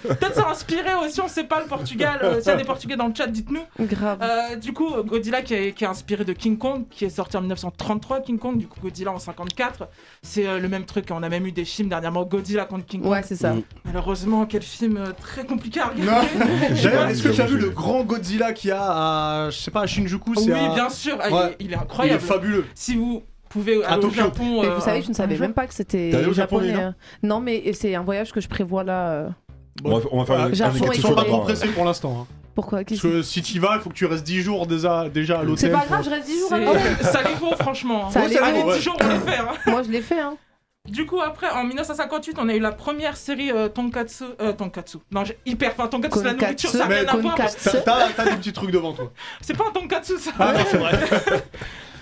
peut-être ça a inspiré aussi, on sait pas le Portugal. S'il y a des Portugais dans le chat, dites-nous. Grave. Du coup, Godzilla qui est inspiré de King Kong, qui est sorti en 1933, King Kong, du coup Godzilla en 54. C'est le même truc, on a même eu des films dernièrement, Godzilla contre King Kong. Ouais, c'est ça. Malheureusement, quel film très compliqué à Non. regarder. D'ailleurs, est-ce que tu as vu J'ai- le grand Godzilla qu'il y a à, je sais pas, à Shinjuku? Oui, C'est à- bien sûr, ah, Ouais. il est Il est incroyable. fabuleux. Si vous pouvez aller au Tokyo. Japon... Mais vous savez, je ne savais un jour. même pas que c'était T'es allé au Japon, japonais. Léna Non, mais c'est un voyage que je prévois là. On va faire Ah, J'ai un un fond négatif Ils sont sur pas le trop temps, pressés pour l'instant. Hein. Pourquoi Parce que si tu y vas, il faut que tu restes 10 jours déjà à l'hôtel. C'est pas pour- grave, je reste 10 jours à Ça les vaut, franchement. Ça les vaut, Allez, ouais. 10 jours, on les fait. Hein. Moi, je l'ai fait, hein. Du coup, après, en 1958, on a eu la première série Tonkatsu. Tonkatsu. Non, j'ai hyper faim. Tonkatsu, c'est la nourriture, ça n'a rien à voir. Konkatsu. T'as des petits trucs devant toi. C'est pas un Tonkatsu, ça. Ah non, c'est vrai.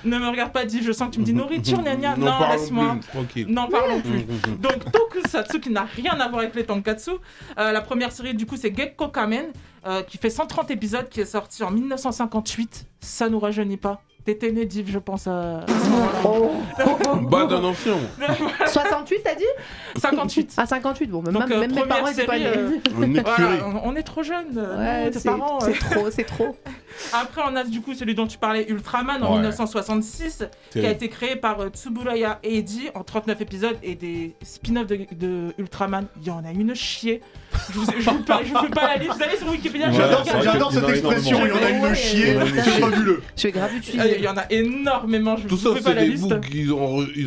Ne me regarde pas, dis, je sens que tu me dis nourriture, gna gna. Non, parlons laisse-moi. plus, tranquille. Non, parlons plus. Donc, Tokusatsu, qui n'a rien à voir avec les Tonkatsu. La première série, du coup, c'est Gekko Kamen, qui fait 130 épisodes, qui est sorti en 1958. Ça nous rajeunit pas. T'étais né, Div, je pense, à ce moment-là. Bas d'un ancien. 68, t'as dit 58. Ah, 58, bon, même, Donc, même mes première parents étaient pas série, nés. On est curé. Voilà, on est trop jeunes. Ouais, nous, tes parents. c'est trop, c'est trop. Après, on a du coup celui dont tu parlais, Ultraman, en 1966, qui a été créé par Tsuburaya Eiji en 39 épisodes et des spin-offs de Ultraman. Il y en a une chier. Je vous fais pas la liste, vous allez sur Wikipédia. J'adore cette expression, il y en a une chier, c'est fabuleux. Je vais grave utiliser. Il y en a énormément, je Tout vous ça, fais pas c'est la des liste. boucs, ils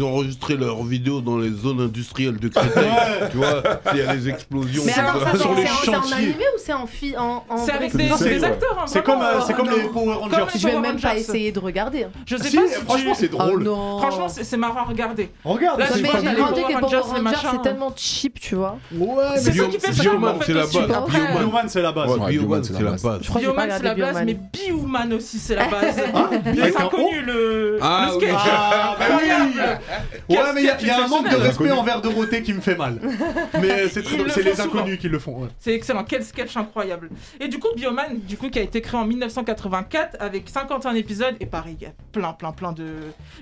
ont enregistré leurs vidéos dans les zones industrielles de Créteil. Tu vois, il y a des explosions. Mais attends, ça, sur les c'est en chantiers. animé ou c'est en C'est vrai avec des acteurs, hein, C'est comme vraiment, les Power Rangers. comme les Je vais Power même pas Rangers. essayer de regarder. Je sais Si, pas si franchement, c'est drôle. Oh non. Franchement, c'est marrant à regarder. Regarde, Là, c'est Mais pas j'ai les fabuleux. entendu que les Power Power Rangers, les Rangers, machins. c'est tellement cheap, tu vois. Ouais, C'est mais ça qui fait ça, Bioman, en fait, c'est la aussi. base. Après, Bioman. Bioman, c'est la base. Ouais, Bioman, c'est c'est la la base. Je crois que j'ai pas Bioman, c'est regardé la base, Bioman. mais Bioman aussi, c'est la base. Avec Les un inconnus, le Ah, sketch. Ah, bah oui. Incroyable. Ouais, mais il y a Quel un manque de exceptionnel. respect envers Dorothée qui me fait mal. Mais c'est Ils le c'est les font souvent. inconnus qui le font. Ouais. C'est excellent, quel sketch incroyable. Et du coup, Bioman, qui a été créé en 1984 avec 51 épisodes, et pareil, il y a plein de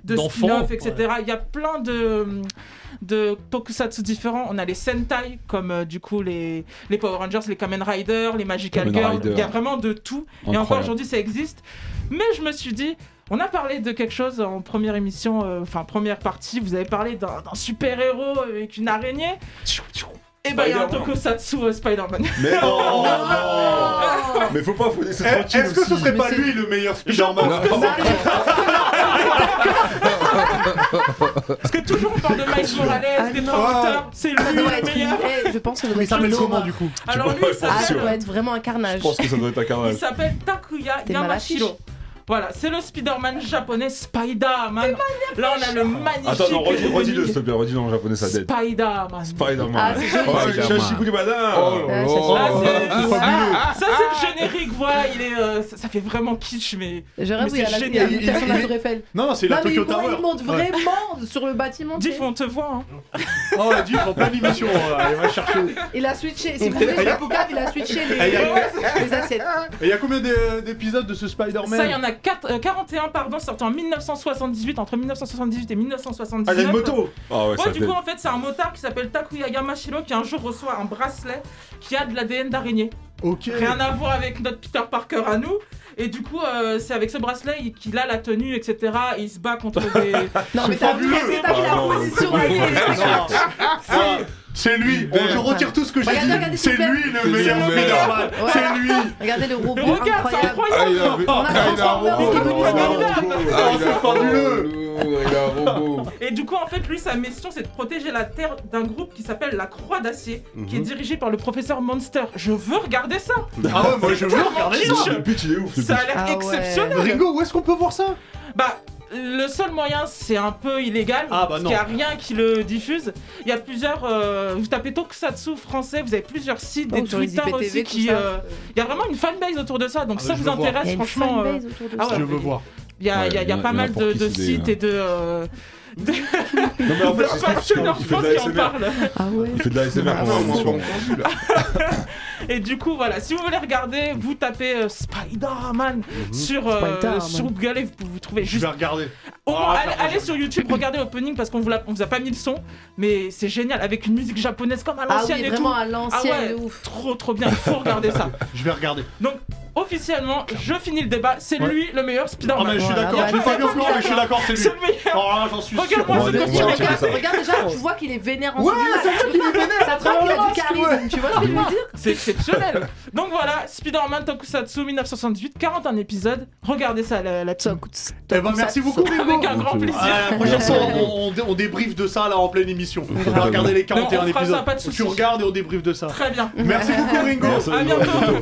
D'enfants, spin-offs, etc. Il y a plein de tokusatsu différents. On a les Sentai, comme du coup les Power Rangers, les Kamen Rider, les Magical Kamen Girls. Rider. Il y a vraiment de tout. Et encore Incroyable. aujourd'hui, ça existe. Mais je me suis dit, on a parlé de quelque chose en première émission, première partie. Vous avez parlé d'un super-héros avec une araignée. Et bah, il y a un tokusatsu Spider-Man. Mais non, mais faut laisser tranquille Est-ce que ce aussi. serait pas Mais lui le meilleur Spider-Man Parce que toujours on parle de Miles Morales, des non. traducteurs, c'est lui Ça doit le être meilleur. Je pense que ça doit Mais être ça s'appelle une comment Nova. du coup Alors lui, Ouais, il Ah, ça s'appelle- doit être vraiment un carnage. Je pense que ça doit être un il carnage. s'appelle Takuya T'es mal Yamashiro. Voilà, c'est le Spider-Man japonais Spider-Man. Là, on a le magnifique. Attends, non, redis-le, s'il te opening. plaît, redis-le en japonais, ça dead. Spider-Man. Spider-Man. Ah, c'est joli. Ouais, Shashiburi Bada. Oh là Ah, là. Ça, c'est le générique, voilà, ça fait vraiment kitsch, mais J'aurais Mais vu, il y a c'est la génial. imitation de la Tour Eiffel. Non, c'est la Non, mais Tokyo il Tower. monte vraiment sur le bâtiment. tu Diff, sais. on te voit. Hein. Oh, Diff, en pleine émission. Allez, va chercher. Il a switché. Si vous voulez, le Poucave, il a switché les assiettes. Et il y a combien d'épisodes de ce Spider-Man Ça, il y en a 41, pardon, sorti en 1978, entre 1978 et 1979. Ah, il y a une moto. Ah ouais, Ouais, ça du dead. coup, en fait, c'est un motard qui s'appelle Takuya Yamashiro qui un jour reçoit un bracelet qui a de l'ADN d'araignée. Ok. Rien à voir avec notre Peter Parker à nous. Et du coup, c'est avec ce bracelet qu'il a la tenue, etc. Et il se bat contre des. Non, mais t'as vu, t'as vu la non, position c'est elle est- Non. Ah, c'est lui. Bon, je retire tout ce que j'ai Regardez, dit. regardez, C'est s'il vous plaît. lui le meilleur le Spider-Man. Ouais. C'est lui. Regardez le robot Regarde, c'est incroyable. incroyable! il a On a Transformers qui est venu se mêler au truc. c'est fabuleux. Il a un robot. Et du coup, en fait, lui, sa mission, c'est de protéger la Terre d'un groupe qui s'appelle la Croix d'Acier, qui est dirigé par le professeur Monster. Je veux regarder ça! Ah ouais, moi je veux regarder ça. kitsch. Le pitch, il est ouf. le Ça a pitch. l'air Ah ouais. exceptionnel! Ringo, où est-ce qu'on peut voir ça? Bah, le seul moyen, c'est un peu illégal, Ah, bah parce non. qu'il n'y a rien qui le diffuse. Il y a plusieurs. Vous tapez Tokusatsu français, vous avez plusieurs sites, des Oh, sur les Twitter IPTV, aussi tout qui. ça. Il y a vraiment une fanbase autour de ça, donc Ah, si ça bah, je vous veux voir. Il y a intéresse, une franchement. fanbase autour de ah ça. ouais. Je veux voir. Il y a, Ouais, il y a il y en a pas mal pour de qui c'est des, sites et de. Non, mais en fait, c'est passionnants, il je fait pense de la qu'il en ASMR. parle. Ah ouais. Il fait de la ASMR pendant l'émission. Et du coup, voilà, si vous voulez regarder, vous tapez Spider-Man sur Spider-Man. Google et vous trouvez Je juste. vais regarder. Au moins, Ah, allez, ça, allez sur YouTube, regardez l'opening parce qu'on vous a pas mis le son, mais c'est génial avec une musique japonaise comme à Ah l'ancienne oui, et tout. vraiment à Ah l'ancienne, ouais, de ouf. trop bien, il faut regarder ça. Je vais regarder. Donc, officiellement, je finis le débat, c'est Ouais. lui le meilleur Ah, Spider-Man. mais je suis Voilà, d'accord. Je l'ai pas vu au plan, mais je suis d'accord, c'est lui. C'est le meilleur. Oh là, j'en suis sûr. Regarde-moi On va ce aller- costume. on va checker ça. Regarde déjà, tu vois qu'il est vénère en Ouais, dessous. c'est vrai qu'il est vénère. Ça te voit qu'il a du charisme, tu vois ce que je veux dire? C'est exceptionnel. Donc voilà, Spider-Man Tokusatsu 1968, 41 épisodes. Regardez ça, la team. Eh ben, merci beaucoup, Ringo. Avec un grand plaisir. La prochaine fois, on débriefe de ça là en pleine émission. On va regarder les 41 on fera ça, épisodes. pas de soucis. Tu regardes et on débriefe de ça. Très bien. Merci beaucoup, Ringo. Merci, À Ringo.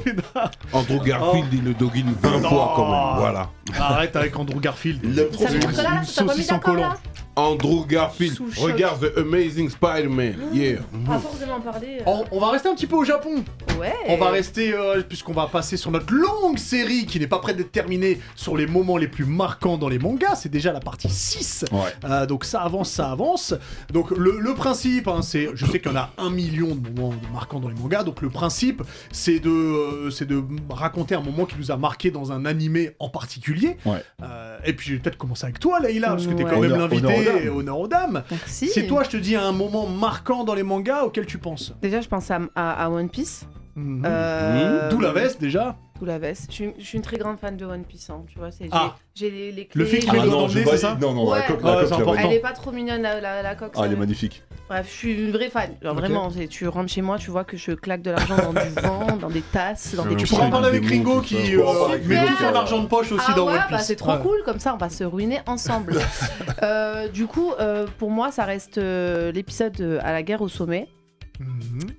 bientôt. Andrew Garfield, il le doguine 20 Non. fois quand même. Voilà. Arrête avec Andrew Garfield. Il l'aime trop. Ça veut dire que là, Une tu t'as pas mis saucisse en d'accord collant. là? Andrew Garfield. Sous choc. Regarde The Amazing Spider-Man. Yeah. À force de m'en parler. On va rester un petit peu au Japon. Ouais. On va rester, puisqu'on va passer sur notre longue série qui n'est pas prête d'être terminée, sur les moments les plus marquants dans les mangas. C'est déjà la partie 6. Ouais. Donc ça avance, ça avance. Donc le principe, hein, c'est, je sais qu'il y en a 1 million de moments marquants dans les mangas. Donc le principe, c'est de raconter un moment qui nous a marqué dans un animé en particulier. Ouais. Et puis je vais peut-être commencer avec toi, Leïla, parce que t'es Ouais. quand même Honneur aux l'invité. dames. Honneur aux dames. Merci. C'est toi, je te dis, un moment marquant dans les mangas auquel tu penses. Déjà, je pense à One Piece. Mhm. Euh, D'où la veste déjà. Sous la veste. Je suis une très grande fan de One Piece, hein, tu vois. J'ai les clés. Le fait qu'il Ah met le doigt non, dans le nez, c'est ça? Non, Ouais. la coque, Ouais, la c'est coque, important. Elle est pas trop mignonne, la coque. Ah, elle est magnifique. Bref, je suis une vraie fan. Genre Ok. vraiment, tu rentres chez moi, tu vois que je claque de l'argent dans du vent, dans des tasses, dans des Tu Ouais, pourras en c'est parler avec des Ringo mots, qui tout ça. Super. met tout son argent de poche aussi Ah dans ouais, One Piece. bah c'est trop Ouais. cool, comme ça on va se ruiner ensemble. Du coup, pour moi, ça reste l'épisode à la guerre au sommet.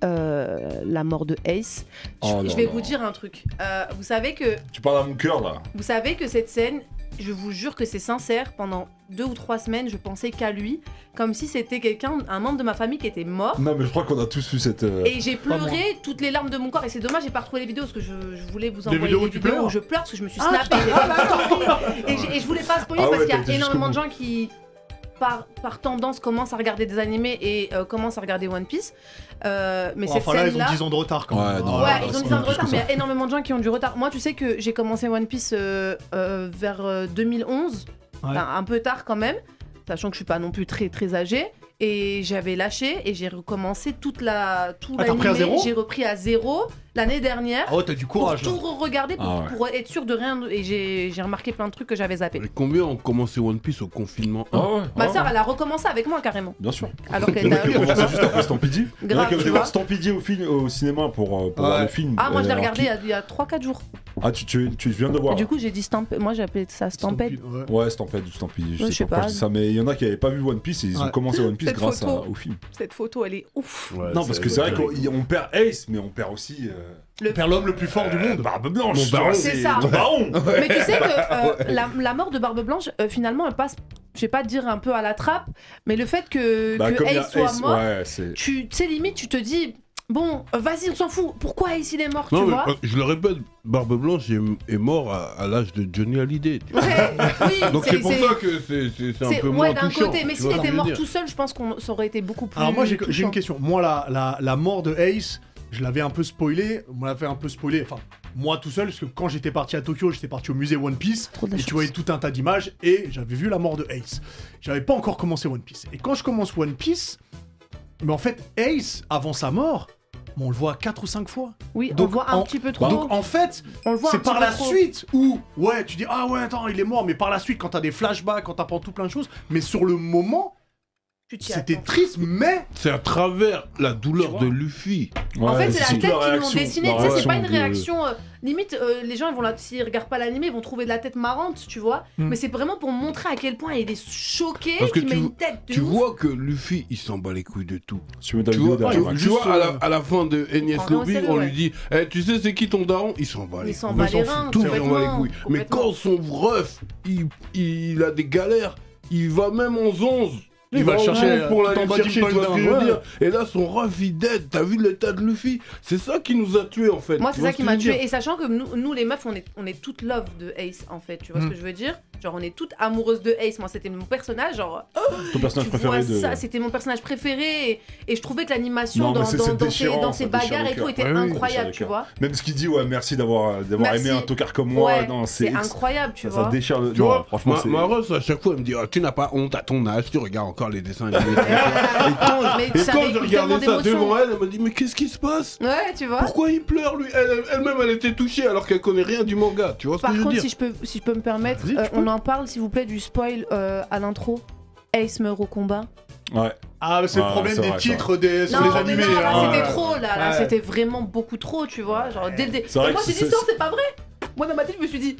La mort de Ace. Oh je non, vais non. vous dire un truc. Vous savez que Tu parles à mon cœur là. cette scène, je vous jure que c'est sincère. Pendant 2 ou 3 semaines, je pensais qu'à lui, comme si c'était un membre de ma famille qui était mort. Non, mais je crois qu'on a tous eu cette. Et j'ai Pas pleuré toutes les larmes de mon corps. Et c'est dommage, j'ai pas retrouvé les vidéos parce que je voulais vous Des envoyer vidéos où des tu vidéos pleures où je pleure parce que je me suis Ah, snappé. j'ai pas story. Et je voulais pas spoiler Ah ouais, parce qu'il t'as y été a jusqu'au énormément de bout. gens qui, par tendance, commencent à regarder des animés et commencent à regarder One Piece. Mais cette Enfin là, ils ont scène-là. 10 ans de retard quand Ouais, même. non, Ouais, Ah, ils ont c'est 10 ans de plus retard, que mais il ça. y a énormément de gens qui ont du retard. Moi, tu sais que j'ai commencé One Piece vers 2011, Ouais. Enfin, un peu tard quand même, sachant que je suis pas non plus très très âgée. Et j'avais lâché et j'ai recommencé tout t'as repris à l'animé. zéro J'ai repris à 0 l'année dernière. Ah ouais, t'as du Pour courage. tout là. regarder, Ah ouais. pour être sûr de rien. Et j'ai remarqué plein de trucs que j'avais zappé. Et combien ont commencé One Piece au confinement Ah ouais. Ma ah sœur, ouais. elle a recommencé avec moi carrément. Bien sûr. Alors Il qu'elle y en a était qui ont commencé juste après Stampede. Il y en a grave, qui ont tu été voir vois. Stampede au cinéma pour voir le film. Ah, moi je l'ai Alors regardé qui- il y a 3-4 jours. Ah, tu viens de voir. Et du coup, j'ai dit moi j'ai appelé ça Stampede. Ouais. Ouais, Stampede ou Stampede, je Ouais, sais pas pourquoi je dis ça, mais il y en a qui avaient pas vu One Piece et ils ont Ouais. commencé One Piece Cette grâce photo. au film. Cette photo, elle est ouf. Ouais, Non, parce que c'est vrai qu'on perd Ace, mais on perd aussi. On perd l'homme le plus fort du monde. Barbe Blanche. Mon baron. C'est ça. Ton baron. Mais tu sais que la mort de Barbe Blanche, finalement, elle passe, je vais pas te dire un peu à la trappe, mais le fait que Comme il y a Ace soit mort, ouais, c'est. tu sais, limite, tu te dis, bon, vas-y, on s'en fout. Pourquoi Ace il est mort, Non, tu mais vois je le répète, Barbe Blanche est mort à l'âge de Johnny Hallyday. tu vois. Ouais, oui, Donc c'est pour ça que c'est un peu moins ouais, d'un touchant. côté, mais tu s'il vois ce que était je veux mort dire. tout seul, je pense qu'on ça aurait été beaucoup plus. Alors moi j'ai touchant. une question. Moi la mort de Ace, je l'avais un peu spoilé. On l'avait un peu spoilé. Enfin moi tout seul parce que quand j'étais parti à Tokyo, j'étais parti au musée One Piece Trop de la et chance. tu voyais tout un tas d'images et j'avais vu la mort de Ace. J'avais pas encore commencé One Piece. Et quand je commence One Piece, mais en fait Ace avant sa mort, on le voit 4 ou 5 fois. Oui, on Donc, le voit un petit peu trop. Donc en fait, On le voit un c'est petit par peu la trop. suite où, ouais, tu dis, ah ouais, attends, il est mort, mais par la suite, quand t'as des flashbacks, quand t'apprends tout plein de choses, mais sur le moment, Tu t'y c'était attends. triste, mais C'est à travers la douleur de Luffy. En fait, c'est la surtout tête qu'ils m'ont réaction- dessinée. la Tu sais, c'est pas une de- réaction. Limite, les gens, s'ils regardent pas l'animé, ils vont trouver de la tête marrante, tu vois. Mais c'est vraiment pour montrer à quel point il est choqué, Parce que qu'il met tu- une tête de Tu ouf. vois que Luffy, il s'en bat les couilles de tout. Tu mets ta Tu vidéo vois, derrière. juste, à la fin de Enies prend rien au Lobby, sérieux, on ouais. lui dit Tu sais, c'est qui ton daron Il s'en bat les Il s'en couilles. bat s'en les fout. reins, Tout, il s'en bat les complètement, couilles. Mais complètement. quand son ref, il a des galères, il va même en 11. Il va le en chercher, 11 pour tout aller en bas chercher, du tu vois ce que je podium, veux dire. Et là, son ref, il dead. T'as vu l'état de Luffy C'est ça qui nous a tués, en fait. Moi, Tu c'est vois ça ce qui que m'a je veux tué. dire Et sachant que nous, les meufs, on est toutes love de Ace, en fait. Tu vois ce que je veux dire Genre, on est toutes amoureuses de Ace. Moi, c'était mon personnage. Genre, Ton personnage tu vois préféré de. ça, c'était mon personnage préféré. Et je trouvais que l'animation Non, mais dans, c'est dans, dans déchirant, ces ça déchire bagarres le et tout cœur. était Ouais, oui, incroyable, déchire le tu cœur. vois. Même ce qu'il dit, ouais, merci d'avoir Merci. aimé un tocard comme moi. Ouais, Non, c'est incroyable, tu ça vois. déchire le. Tu Non, vois, franchement, c'est. ma ref, à chaque fois, elle me dit Tu n'as pas honte à ton âge, tu regardes encore les dessins animés. Mais Et ça quand véhicule je regardais tellement ça d'émotions. devant elle, elle m'a dit Mais qu'est-ce qui se passe Ouais, tu vois. Pourquoi il pleure lui Elle-même, elle était touchée alors qu'elle connaît rien du manga. Tu vois ce Par que je veux contre, dire si je peux me permettre, Vas-y, tu on en parle, s'il vous plaît, du spoil à l'intro. Ace meurt au combat. Ouais. ah, c'est le Ouais, problème c'est des vrai, titres sur Non, les mais animés. non, là, hein. c'était trop, là, Ouais. c'était vraiment beaucoup trop, tu vois. Genre, dès le C'est vrai Et moi, que j'ai dit, c'est- non, c'est pas vrai. Moi, dans ma tête, je me suis dit,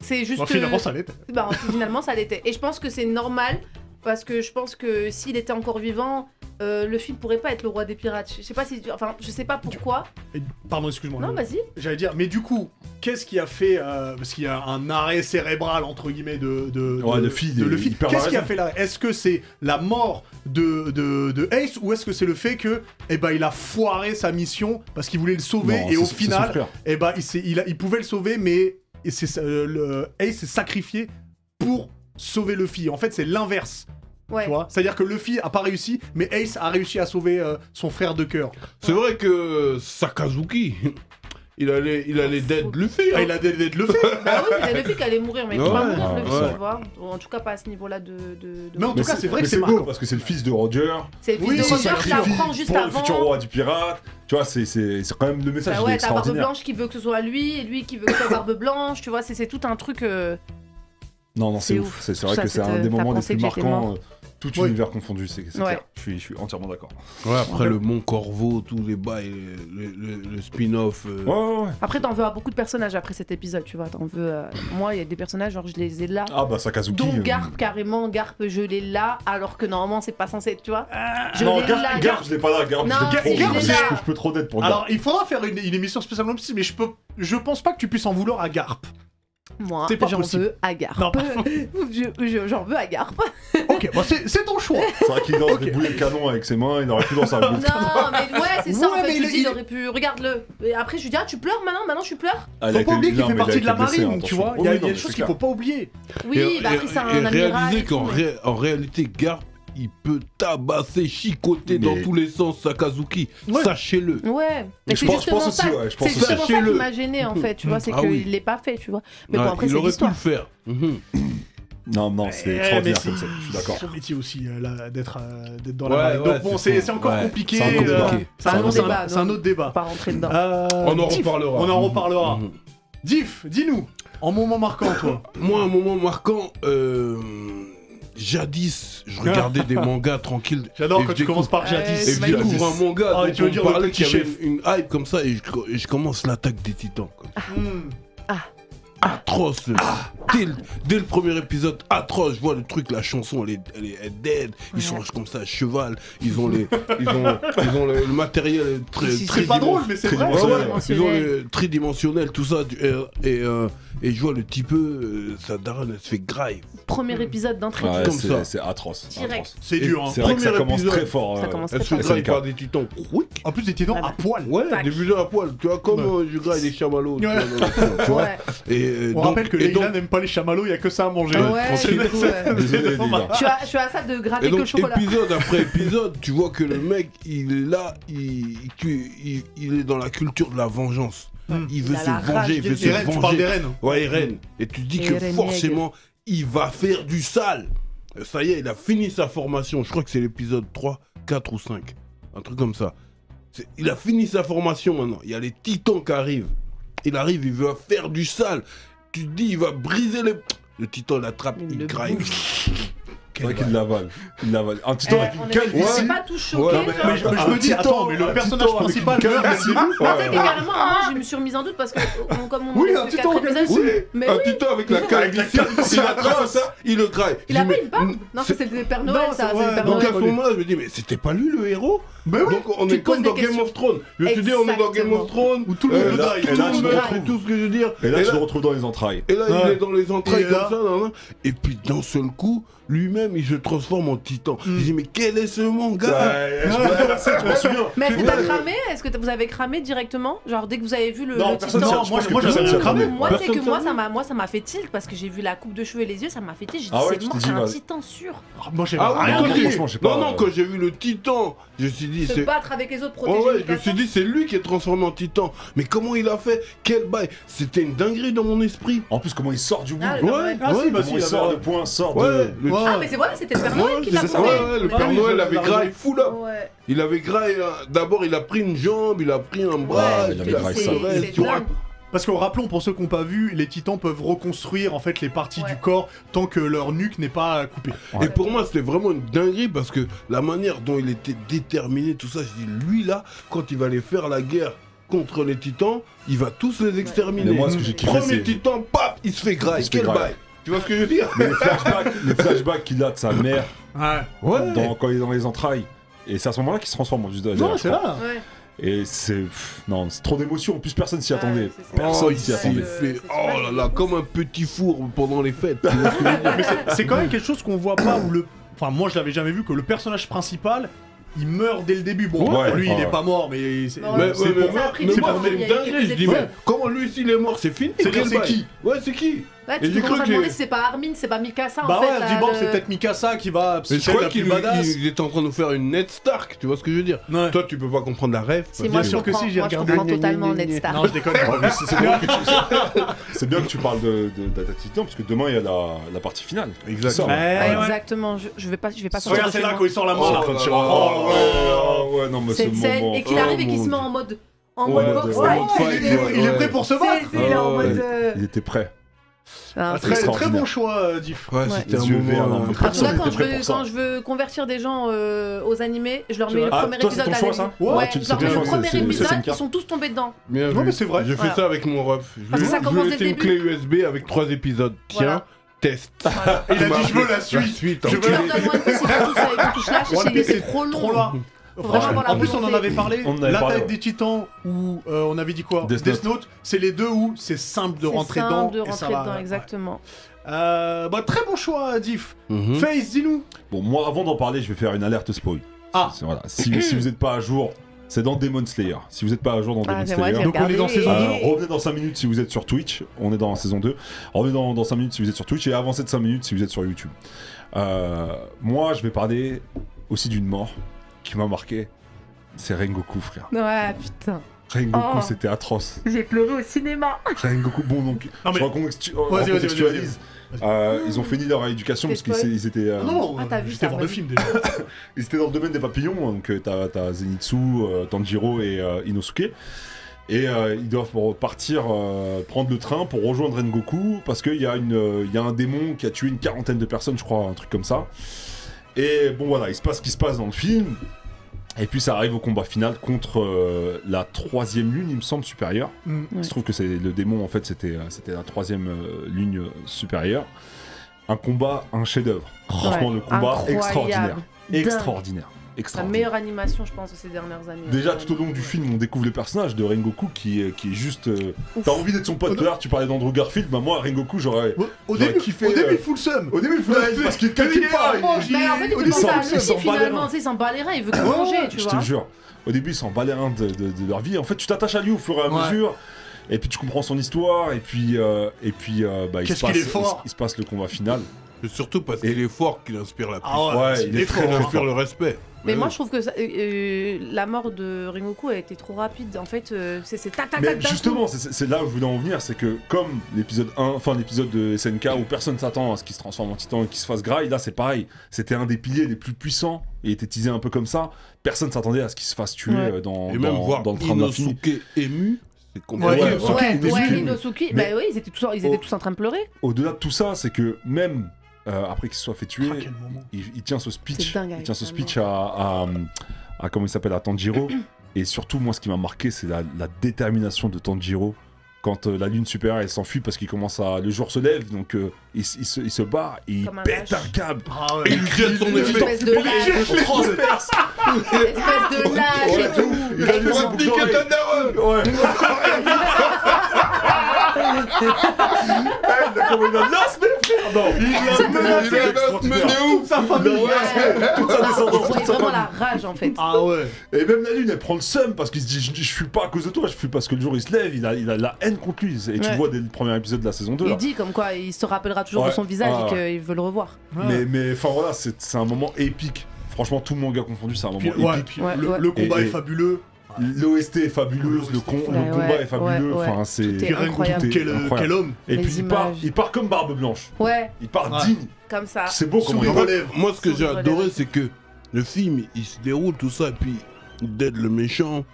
c'est juste. Bon, finalement, ça l'était. Bah, finalement, ça l'était. Et je pense que c'est normal, parce que je pense que s'il était encore vivant, le film pourrait pas être le roi des pirates. Je sais pas si. Enfin, je sais pas pourquoi. Et- Pardon, excuse-moi. Non, vas-y. J'allais dire, mais du coup, qu'est-ce qui a fait, parce qu'il y a un arrêt cérébral entre guillemets de Ouais, Luffy, de il Luffy. perd la Qu'est-ce qui a raison. fait l'arrêt? Est-ce que c'est la mort de Ace ou est-ce que c'est le fait que, eh ben, il a foiré sa mission parce qu'il voulait le sauver Non, et au c'est son final, frère. eh ben, il pouvait le sauver, mais Ace s'est sacrifié pour sauver Luffy. En fait, c'est l'inverse. Ouais. Tu vois, c'est-à-dire que Luffy a pas réussi, mais Ace a réussi à sauver son frère de cœur. C'est vrai que Sakazuki, il allait dead Luffy. Ah, il a dead Luffy. Bah oui, c'est Luffy qui allait mourir, mais il peut pas Ouais, mourir Luffy, ouais. tu vois. En tout cas, pas à ce niveau-là de. Mais en tout cas, c'est vrai que c'est beau marquant. parce que c'est le fils de Roger. C'est le Oui, fils de c'est Roger qui ça, apprend juste pour le avant. futur roi du pirate. Tu vois, c'est quand même le message Bah il est ouais, t'as Barbe extraordinaire. Blanche qui veut que ce soit lui, et lui qui veut que ce soit Barbe Blanche, tu vois, c'est tout un truc. Non, c'est C'est ouf. ouf. C'est vrai Ça, que c'est un c'était- des t'as moments les pensé plus que j'étais marquants. mort. Tout Oui. univers confondu, c'est Ouais. clair. Je suis entièrement d'accord. Ouais, après le Mont Corvo, tous les bails, le spin-off. Ouais. Après, t'en veux à beaucoup de personnages après cet épisode, tu vois. T'en veux. Moi, il y a des personnages, genre, je les ai là. Ah bah Sakazuki. Dont Garp, carrément, Garp, je l'ai là, alors que normalement, c'est pas censé être, tu vois. Je Non, l'ai là. Garp, je l'ai pas là. Garp, Non, je l'ai si, trop. je l'ai là. Je peux trop d'être pour Garp. Alors, il faudra faire une émission spéciale One Piece, mais je pense pas que tu puisses en vouloir à Garp. Moi, C'est pas j'en possible. veux à Garp. Non, J'en veux à Garp. Ok, bah c'est ton choix. C'est vrai qu'il lance des boulets de canon avec ses mains, il aurait pu dans sa bouche. Non, mais ouais, c'est ça, Ouais, en fait. mais Je il- dis, il aurait pu. Regarde-le. Et après, je lui dis, ah, tu pleures maintenant je pleure. Ah, il a Faut été- pas oublier qu'il non, fait mais il a partie de la été blessé, marine, tu attention. vois. Il Oui, y a non, des mais choses c'est qu'il clair. faut pas oublier. Oui, bah après, c'est un et amiral. réaliser et tout, qu'en mais- en réalité, Garp, il peut tabasser, chicoter dans Mais- tous les sens Sakazuki. Ouais. Sachez-le. Ouais, mais je c'est pense justement aussi, ça. ouais, je pense C'est aussi. justement ça qui Sachez-le. m'a gêné en fait, tu vois, c'est Ah qu'il oui. l'ait pas fait, tu vois. Mais Ouais, bon, après, il c'est aurait pu l'histoire. le faire. Non, c'est Eh, extraordinaire mais comme ça, je suis d'accord. son métier aussi, là, d'être dans Ouais, la marine. ouais, Donc bon, c'est c'est encore ouais. compliqué. C'est un autre débat. C'est un C'est un autre débat, c'est un non. autre débat. Pas rentrer dedans. On en Diff, reparlera. On en reparlera. Mhm. Diff, dis-nous, en moment marquant, toi. Moi, un moment marquant, jadis, je regardais des mangas tranquilles. J'adore Et quand je tu commences par découvre- jadis. Et je découvre un manga Ah, et dont tu veux on dire le parlait petit qu'il y avait chef. une hype comme ça et je commence l'attaque des titans. Quoi. Hmm. Atroce. Dès le premier épisode, atroce. Je vois le truc, la chanson, elle est dead. Ils sont comme ça à cheval. Ils ont le matériel très C'est pas drôle, mais c'est vrai. Ouais, ouais, Tridimensionnel. ils ont le tridimensionnel, tout ça. Et je vois le type, sa daronne, elle se fait graille. Premier épisode d'entrée. Ouais, comme ça. c'est atroce. Direct. atroce. C'est dur, hein. C'est vrai que ça Premier commence épisode. très fort. Ça commence Elle très se fort. c'est graille le cas. par des titans. Oui. En plus, des titans à poil. Ouais, Tac. des visages à poil. Tu vois, comme je graille des chamallows. tu Ouais. vois, tu vois. Ouais. Et, On donc- rappelle que et Leïla donc- n'aime pas les chamallows, il y a que ça à manger. Ouais, tranquille. du coup, ouais. Désolé, Lila. Je suis à ça de gratter Et que le donc, chocolat. épisode après épisode, tu vois que le mec, il est là, il est dans la culture de la vengeance. Il veut Il a se la rage venger, il de veut vivre. se Eren, tu parles venger. d'Eren. Ouais, Eren. Et tu te dis que Eren forcément, il va faire du sale. Ça y est, il a fini sa formation. Je crois que c'est l'épisode 3, 4 ou 5. Un truc comme ça. Il a fini sa formation maintenant. Il y a les titans qui arrivent. Il arrive, il veut faire du sale. Tu te dis, il va briser les... Le titan l'attrape, Il il le graille. C'est vrai qu'il l'avale. Il l'avale. Un titan avec On une est calvitie. pas tous choqués. Ouais, genre. Mais je me dis, attends, mais le personnage principal meurt dès le début. Tu sais que carrément, moi, je me suis remise en doute parce que, comme on Oui, m'a un expliqué titan après en l'épisode, Oui, mais un oui. titan avec la calvitie, il attrape ça, il le graille. Il a Je dis, pas mais- une barbe. Non, ça c'est le Père Noël, Non, ça, c'est c'est le vrai. Père Donc à Noël. ce moment-là, je me dis, mais c'était pas lui le héros? Mais oui. Donc on Tu est te poses comme des dans Game questions. of Thrones. Je me suis dit, on est dans Game of Thrones. Où tout le monde là, meurt. et Tout là, le tu monde le meurt, retrouves. tout ce que je veux dire. Et là, Et tu le retrouves dans les entrailles. Et là, il Ouais. est dans les entrailles Et comme là- ça, nan, nan. Et puis d'un seul coup, lui-même, il se transforme en titan. Je dis, mais quel est ce manga? Je m'en souviens. Mais est-ce que t'as cramé? Est-ce que vous avez cramé directement? Genre dès que vous avez vu le Non, titan? personne Non, s'y- moi, je pense que moi, personne j'avais s'y cramé. attendait. Moi, c'est Personne que moi, savait. ça m'a fait tilt parce que j'ai vu la coupe de cheveux et les yeux, ça m'a fait tilt. J'ai dit, Ah ouais, c'est tu mort, t'es c'est dit, un vas-y. titan sûr. Moi, j'ai Ah rien ouais, non, compris. franchement, je sais pas. non, quand j'ai vu le titan, je me suis dit, Se c'est... battre avec les autres, Ouais, protéger ouais, les je me suis cassins. dit, c'est lui qui est transformé en titan. Mais comment il a fait? Quel bail? C'était une dinguerie dans mon esprit. En plus, comment il sort du bout. Ah, Ouais, ouais. Ah, si, ouais, bah, Comment si, il il sort avait- de points, sort ouais, de. le- Ah, mais c'est vrai, c'était le Père Noël Ouais, qui l'a c'est ça, sauvé. ouais, le Ouais, Père oui, Noël je- avait la graille raison. full up. Ouais. Il avait graille. D'abord, il a pris une jambe, il a pris un bras. Ouais, et il puis avait graille après, ça. le reste, c'est tu vois. dingue. Parce que rappelons, pour ceux qui n'ont pas vu, les titans peuvent reconstruire en fait les parties Ouais. du corps tant que leur nuque n'est pas coupée. Et pour moi, c'était vraiment une dinguerie parce que la manière dont il était déterminé, tout ça, je dis, lui là, quand il va aller faire la guerre contre les titans, il va tous les exterminer. Mais moi, ce que j'ai kiffé, Premier c'est. titan, paf, il se fait graille. Il se fait Quel graille. bail? Tu vois ce que je veux dire? Mais les flashbacks qu'il a de sa mère Ouais. quand il est dans les entrailles. Et c'est à ce moment-là qu'il se transforme en Judas. Non, c'est là. Ouais. Et c'est. Non, c'est trop d'émotions. En plus, personne s'y attendait. Ouais, c'est ça. Personne Oh, il s'y s'est attendait. fait, c'est oh là là, super. comme un petit four pendant les fêtes. Tu vois ce que je veux dire? Mais c'est quand même quelque chose qu'on voit pas où le. Enfin, moi je l'avais jamais vu que le personnage principal il meurt dès le début. Bon, Ouais, lui il ouais. est pas mort, mais c'est Non, Mais, c'est ouais, pour- mais ça a pris mais du moi, temps, c'est il y une a eu dinguerie. quelques Je dis, mais épisodes. comment lui, s'il est mort, c'est fini? C'est-à-dire, Quel c'est bail? qui? Ouais, c'est qui? Ouais, Et tu j'ai commences cru à que- demander si c'est pas Armin, c'est pas Mikasa Bah en ouais, fait. je là, dis bon, le- c'est peut-être Mikasa qui va. Mais je C'est crois la plus qu'il badass. il était en train de nous faire une Ned Stark, tu vois ce que je veux dire. Ouais. Toi, tu peux pas comprendre la ref. Si, parce moi que- je sûr que comprends, si, j'ai moi, je regardé. comprends totalement Ned Stark. Non, je déconne. Ouais, mais c'est bien que tu parles d'Attack Titan parce que demain il y a la partie finale. Exactement. Ouais, Ouais, ouais. Exactement, je vais pas sortir Regarde, de c'est chez là moi. quand il sort la main là. Ouais, non, mais C'est ce scène moment. et qu'il arrive et qu'il se met en mode Ouais, boxe. ouais, là, Il est prêt pour se battre. il est en Ouais. mode. Il était prêt. Ah, Très extraordinaire. bon choix, Diff. Ouais, Ouais. c'était un Les yeux verts, moment. non, mais En tout personne cas, n'était prêt pour ça. quand je veux convertir des gens aux animés, je leur C'est mets vrai. le Ah, premier toi, c'est épisode ton choix, d'anime. ça Ouais, tu- je c'est leur bien mets le choisi, premier c'est épisode, SNK. ils sont tous tombés dedans. Bien Non, vu. mais c'est vrai. J'ai fait Voilà. ça avec mon ref. Je Parce que lui ça je commence lui ai dès laissé le une début. clé USB avec 3 épisodes. Tiens, Voilà. test. Il a dit je veux la La suite. suite. Je Tu veux leur enculé. donnes One Piece, ils vont tous lâcher, One Piece, c'est c'est trop long. trop là. Faut vraiment avoir la En plus, on en volonté. avait parlé. On en avait parlé, L'attaque ouais. des Titans où on avait dit quoi Death Death Note. C'est les deux où c'est simple de C'est rentrer simple dedans. de et ça rentrer va, dedans, ouais. exactement. Bah, très bon choix, Diff. Mhm. Face, dis-nous. Bon, moi, avant d'en parler, je vais faire une alerte spoil. Ah. Voilà. Si vous n'êtes pas à jour, c'est dans Demon Slayer. Si vous n'êtes pas à jour dans Demon C'est moi, Slayer, j'ai Donc, on est dans regardé. saison revenez dans 5 minutes si vous êtes sur Twitch. On est dans la saison 2. Revenez dans 5 minutes si vous êtes sur Twitch et avancez de 5 minutes si vous êtes sur YouTube. Moi, je vais parler aussi d'une mort qui m'a marqué. C'est Rengoku, frère. Ouais, putain. Rengoku, Oh. c'était atroce. J'ai pleuré au cinéma. Rengoku, bon, donc, Non, mais- je Vas-y, recontextualise. Ils ont fini leur éducation parce qu'ils spoil. étaient. Ah non, Ah, t'as vu j'étais ça, voir le vas-y. film déjà. Ils étaient dans le domaine des papillons, donc t'as Zenitsu, Tanjiro et Inosuke. Et ils doivent partir prendre le train pour rejoindre Rengoku parce qu'il y a un démon qui a tué une 40aine de personnes, je crois, un truc comme ça. Et bon voilà, il se passe ce qui se passe dans le film. Et puis ça arrive au combat final contre la 3ème lune, il me semble, supérieure. Mm. Il se trouve que c'est le démon, en fait, c'était la 3ème lune supérieure. Un combat, un chef-d'œuvre. Franchement, Ouais, le combat incroyable. extraordinaire. Dingue. Extraordinaire. La Extraordinaire. meilleure animation, je pense, de ces dernières années. Déjà, tout au long du film, on découvre le personnage de Rengoku qui est juste. Ouf. T'as envie d'être son pote. Tout à l'heure, tu parlais d'Andrew Garfield. Bah, moi, Rengoku, j'aurais. Au J'aurais début, kiffé, au début, euh, il fout le seum. Au début, il faut parce qu'il calcule pas. Bah, en fait, il Au fait début, penser à il Luffy s'en bat les finalement, reins. tu sais, il s'en bat les reins, il veut que Ouais, manger, tu Je vois. te jure. Au début, ils s'en bat les reins de leur vie. En fait, tu t'attaches à lui au fur et à Ouais. mesure. Et puis, tu comprends son histoire. Et puis, bah, Qu'est-ce qu'il est fort. il se passe le combat final. Et surtout parce qu'il est fort qu'il inspire la puissance. Ah Ouais, il est Il inspire le respect. Mais Ouais. moi, je trouve que la mort de Rengoku a été trop rapide. En fait, c'est tac, tac, Mais tac, tac. justement, c'est là où je voulais en venir, c'est que comme l'épisode 1, enfin l'épisode de SNK où personne s'attend à ce qu'il se transforme en titan et qu'il se fasse graille, là c'est pareil. C'était un des piliers les plus puissants et était teasé un peu comme ça. Personne s'attendait à ce qu'il se fasse tuer Ouais. dans Et même voir le train de la fille. Inosuke ému, c'est Ouais, compliqué. ouais, ça. Ouais, Inosuke. ouais, Inosuke, Mais- bah oui, ils étaient tous en train de pleurer. Au-delà de tout ça, c'est que même après qu'il se soit fait tuer, Ah, quel moment. il tient ce speech, C'est dingue, il tient ce vraiment. speech à comment il s'appelle, à Tanjiro. Et surtout, moi, ce qui m'a marqué, c'est la détermination de Tanjiro. Quand la lune supérieure elle s'enfuit parce qu'il commence à. Le jour se lève, donc il se bat et il Comme un pète lâche. un câble. Ah ouais. Et il jette son épée. Espèce de lâche, Il transperce. espèce de lâche et tout. Il a une va boucle niquer d'oreille. ta daronne. Ouais. Il a comme une menace, mes frères. Non, il a menacé. Mais où Sa famille. Toute sa descendance, On toute voyait sa vraiment famille. la rage en fait. Ah ouais. Et même la lune, elle prend le seum parce qu'il se dit je fuis pas à cause de toi, je fuis parce que le jour il se lève, il a la haine contre lui. Et tu Ouais. vois dès le premier épisode de la saison 2 là. Il dit comme quoi il se rappellera toujours de Ouais. son visage Ah, et qu'il veut le revoir. Mais enfin voilà, c'est un moment épique. Franchement, tout le manga confondu, c'est un moment Puis, ouais, épique. puis Ouais, le, ouais. le combat Et- est fabuleux. L'OST est fabuleuse, le Ouais, combat ouais, est fabuleux. ouais, Enfin, ouais. c'est. Tout est Puis Rengoku, incroyable. quel Incroyable. homme. Et Les puis images. il part comme Barbe Blanche. Ouais, Il part Ouais. digne. comme ça. C'est beau comment il Sourire va. aux lèvres. Moi, ce que j'ai Sourire aux adoré, lèvres. c'est que le film, il se déroule tout ça, et puis il dead le méchant.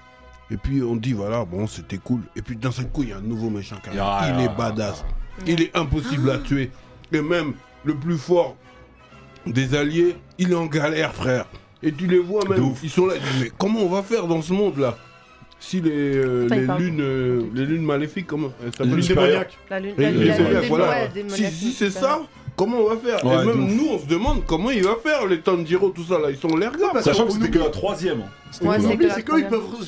Et puis on dit, voilà, bon, c'était cool. Et puis d'un seul coup, il y a un nouveau méchant qui arrive. Ah, Il est ah, badass. Il est impossible à tuer. Et même le plus fort des alliés, il est en galère, frère. Et tu les vois De même, ouf. ils sont là, ils disent, mais comment on va faire dans ce monde-là si les il parle. lunes maléfiques, comment elles s'appellent Lune supérieure. démoniaque. La lune, Et la les lune, démoniaques, ouais, voilà. démoniaque, Si c'est super. ça, comment on va faire? Ouais, Et de même ouf. nous, on se demande comment il va faire les Tanjiro, tout ça là. Ils sont l'air gars. Parce Sachant qu'on que c'était oublie- que la troisième. C'était Ouais, cool, c'est hein. que la C'est qu'eux,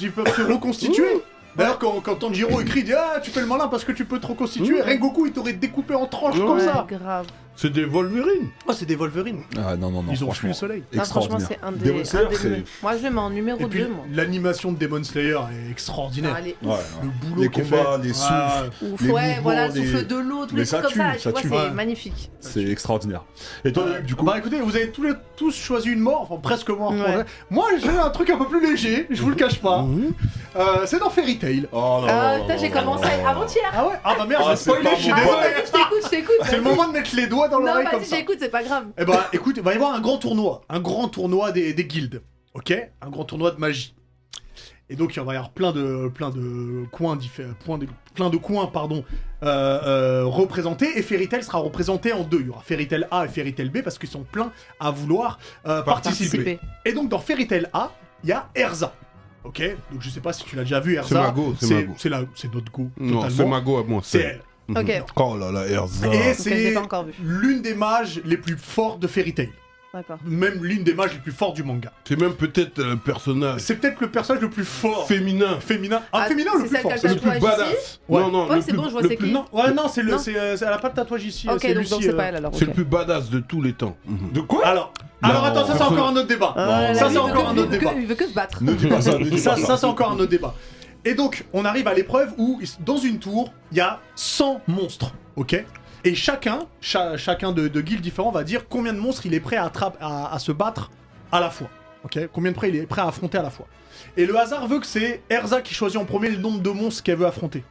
ils peuvent se reconstituer. Ouh. D'ailleurs, quand Tanjiro écrit, il dit ah, tu fais le malin parce que tu peux te reconstituer. Rengoku, il t'aurait découpé en tranches comme Ouais, ça. grave. C'est des Wolverine. Oh, c'est des Wolverine. Ah non, Ils ont fui franchement. le soleil. Non, franchement, Extraordinaire. c'est un Demon des. Slayer, un des c'est- meilleurs. Moi, je le mets en numéro Et puis 2, moi. l'animation de Demon Slayer est extraordinaire. Ah, elle est Ouais, ouais. Le boulot Les qui est combats, fait. les souffles, ouf. les Ouais, mouvements, voilà, le les- souffle de l'eau, tous mais les ça trucs comme ça, tue, tu ça vois, tue. c'est Ouais. magnifique. c'est extraordinaire. Et toi, Loïc, du coup Bah écoutez, vous avez tous choisi une mort, enfin presque mort. Ouais. Moi j'ai un truc un peu plus léger, je vous le cache pas. C'est dans Fairy Tail. Oh là là Putain, là j'ai là commencé là là. avant-hier. Ah ouais Ah bah merde, Ah, j'ai c'est spoilé, pas je suis bon. Ah, désolé. vas-y, je t'écoute. C'est le moment de mettre les doigts dans Non, l'oreille comme vas-y, ça. j'écoute, c'est pas grave. Eh bah écoute, il va y avoir un grand tournoi des guildes, ok? Un grand tournoi de magie. Et donc il va y avoir plein de coins représentés, et Fairy Tail sera représenté en deux. Il y aura Fairy Tail A et Fairy Tail B parce qu'ils sont pleins à vouloir participer. Et donc dans Fairy Tail A, il y a Erza. Ok, donc je sais pas si tu l'as déjà vu, Erza. C'est Mago, c'est Mago. C'est notre go. Non, c'est totalement. Mago à moi. C'est elle. Ok. Oh là là, Erza. Et Ok, je c'est l'ai pas encore vu. l'une des mages les plus fortes de Fairy Tail. D'accord. Même l'une des mages les plus fortes du manga. C'est même peut-être le personnage C'est peut-être le personnage le plus fort. féminin. Féminin. Ah, Ah, féminin le c'est plus celle fort. qui a c'est le le Le plus tatouage badass. ici Non, non, Ouais, le c'est plus- bon, je vois le c'est plus- qui. Non, ouais, non, Non. elle a pas de tatouage ici. Ok, c'est donc Lucie. c'est pas elle alors. C'est ok. le plus badass de tous les temps. De quoi Alors Non, attends, ça c'est personne- encore un autre débat. Ah, Ça là, c'est lui, encore un autre débat. Il veut que se battre. Ne dis pas ça, ne dis pas Ça c'est encore un autre débat. Et donc, on arrive à l'épreuve où, dans une tour, il y a 100 monstres, ok? Et chacun de guildes différents va dire combien de monstres il est prêt à se battre à la fois, ok? Combien de près il est prêt à affronter à la fois. Et le hasard veut que c'est Erza qui choisit en premier le nombre de monstres qu'elle veut affronter.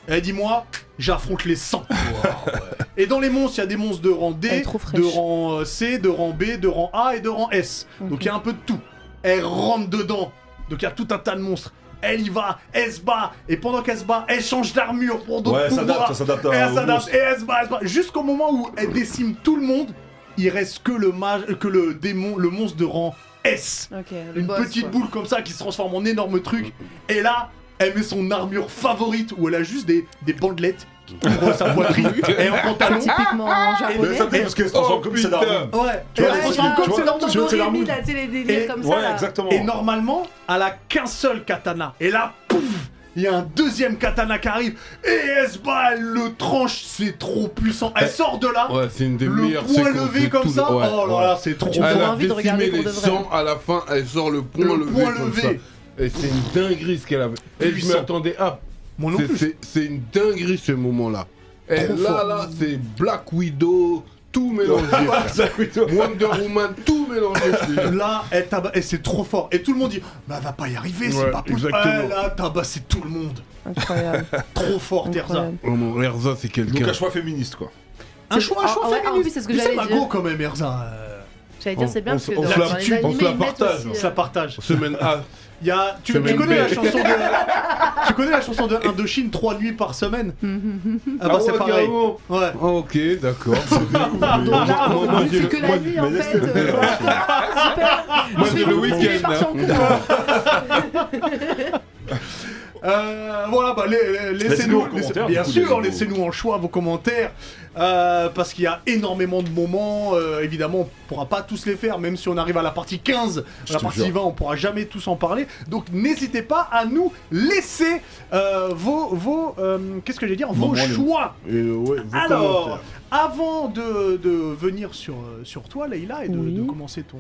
Elle dit moi, j'affronte les 100. Et dans les monstres, il y a des monstres de rang Elle est D, trop fraîche. de rang C, de rang B, de rang A et de rang S. Donc il y a un peu de tout. Elle rentre dedans. Donc il y a tout un tas de monstres. Elle y va, elle se bat, et pendant qu'elle se bat, elle change d'armure pour d'autres Ouais, pouvoirs. ça s'adapte Et elle au s'adapte, monstre. et elle se bat, jusqu'au moment où elle décime tout le monde. Il reste que le démon, le monstre de rang S. Ok, le Une boss, petite quoi. boule comme ça qui se transforme en énorme truc. Et là, elle met son armure favorite où elle a juste des bandelettes qui couvrent sa poitrine et un pantalon. Typiquement Mais japonais. ça me fait parce qu'elle se transforme comme c'est putain. l'arme. Ouais, Tu et vois, elle se tu transforme vois, comme c'est tu leur vois, c'est la Doremi, là, tu sais, les délires Et- comme ça. Ouais, là. exactement. Et normalement, elle a qu'un seul katana. Et là, pouf, il y a un deuxième katana qui arrive. Et elle se bat, elle le tranche. C'est trop puissant. Elle sort de là. Ouais, c'est une des Le meilleures point séquences levé de comme tout ça. le- ouais, Oh là ouais. là, c'est trop Tu me fort. donnes Elle a envie de regarder décimé pour les de vrai. 100, à la fin, elle sort le point Le levé point comme levé. ça. Et c'est une dinguerie ce qu'elle avait. Et je Puissant. m'attendais à. Moi non plus. C'est une dinguerie ce moment-là. Et Trop là, fort. là, c'est Black Widow, tout mélangé. Wonder Woman, tout mélangé. je te jure. Là, elle tabasse, et c'est trop fort. Et tout le monde dit, bah elle va pas y arriver, c'est Ouais, pas possible. exactement. Elle a tabassé tout le monde. Incroyable. Trop fort, Terza. Incroyable. Oh mon Erza, c'est Donc quelqu'un. un choix féministe quoi. Un choix Ah, ouais, en féministe. plus, c'est ce que Tu sais, j'allais Mago dire. quand même, Erza. J'allais dire, c'est bien On parce que se- on dans se la- dans les on se la animés, ils mettent partage. aussi, On se la partage. Semaine A. Il y a, tu Semaine connais la B. chanson de, tu connais la chanson de Indochine 3 nuits par semaine. Ah bah Ah c'est ouais, pareil. carrément. Ouais. Ah, ok, d'accord. Donc là, Moi, c'est j'ai- que moi, la nuit en mais fait. laisse-le faire. Super. Moi, Je j'ai vais le vous- week-end, je vais partir en cours. Voilà, bah Laissez-nous laissez-nous, en commentaire, bien du coup, sûr, les- laissez-nous en choix vos commentaires, parce qu'il y a énormément de moments, évidemment, on pourra pas tous les faire, même si on arrive à la partie 15, Je la te partie jure. 20, on pourra jamais tous en parler, donc n'hésitez pas à nous laisser vos qu'est-ce que j'allais dire, vos Moments, les- choix. Et ouais, vos Alors, commentaires. avant de venir sur toi, Leïla, et de Oui. commencer ton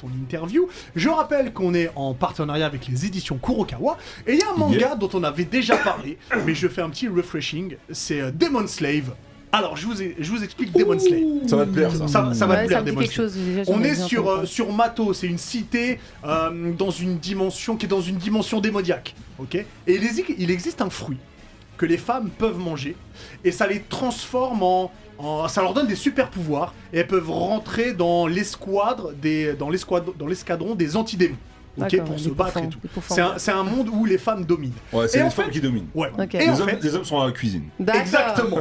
interview, je rappelle qu'on est en partenariat avec les éditions Kurokawa, et il y a un manga dont on avait déjà parlé, mais je fais un petit refreshing, c'est Demon Slave. Alors, je vous explique Demon Slave. Ça va te plaire ça. Ça va te Ouais, plaire, ça me dit Demon quelque Slave. chose. déjà, On j'aimerais est bien sur, comprendre. sur Mato, c'est une cité dans une dimension qui est dans une dimension démoniaque, ok. Et il existe un fruit que les femmes peuvent manger, et ça les transforme ça leur donne des super pouvoirs, et elles peuvent rentrer dans l'escadron des antidémons, ok, D'accord, pour des se battre et pourfends, tout. des pourfends. C'est un monde où les femmes dominent. Ouais, c'est Et en les femmes fait- qui dominent. Ouais. Ok. Et en Les hommes, fait, les hommes sont à la cuisine. D'accord. exactement.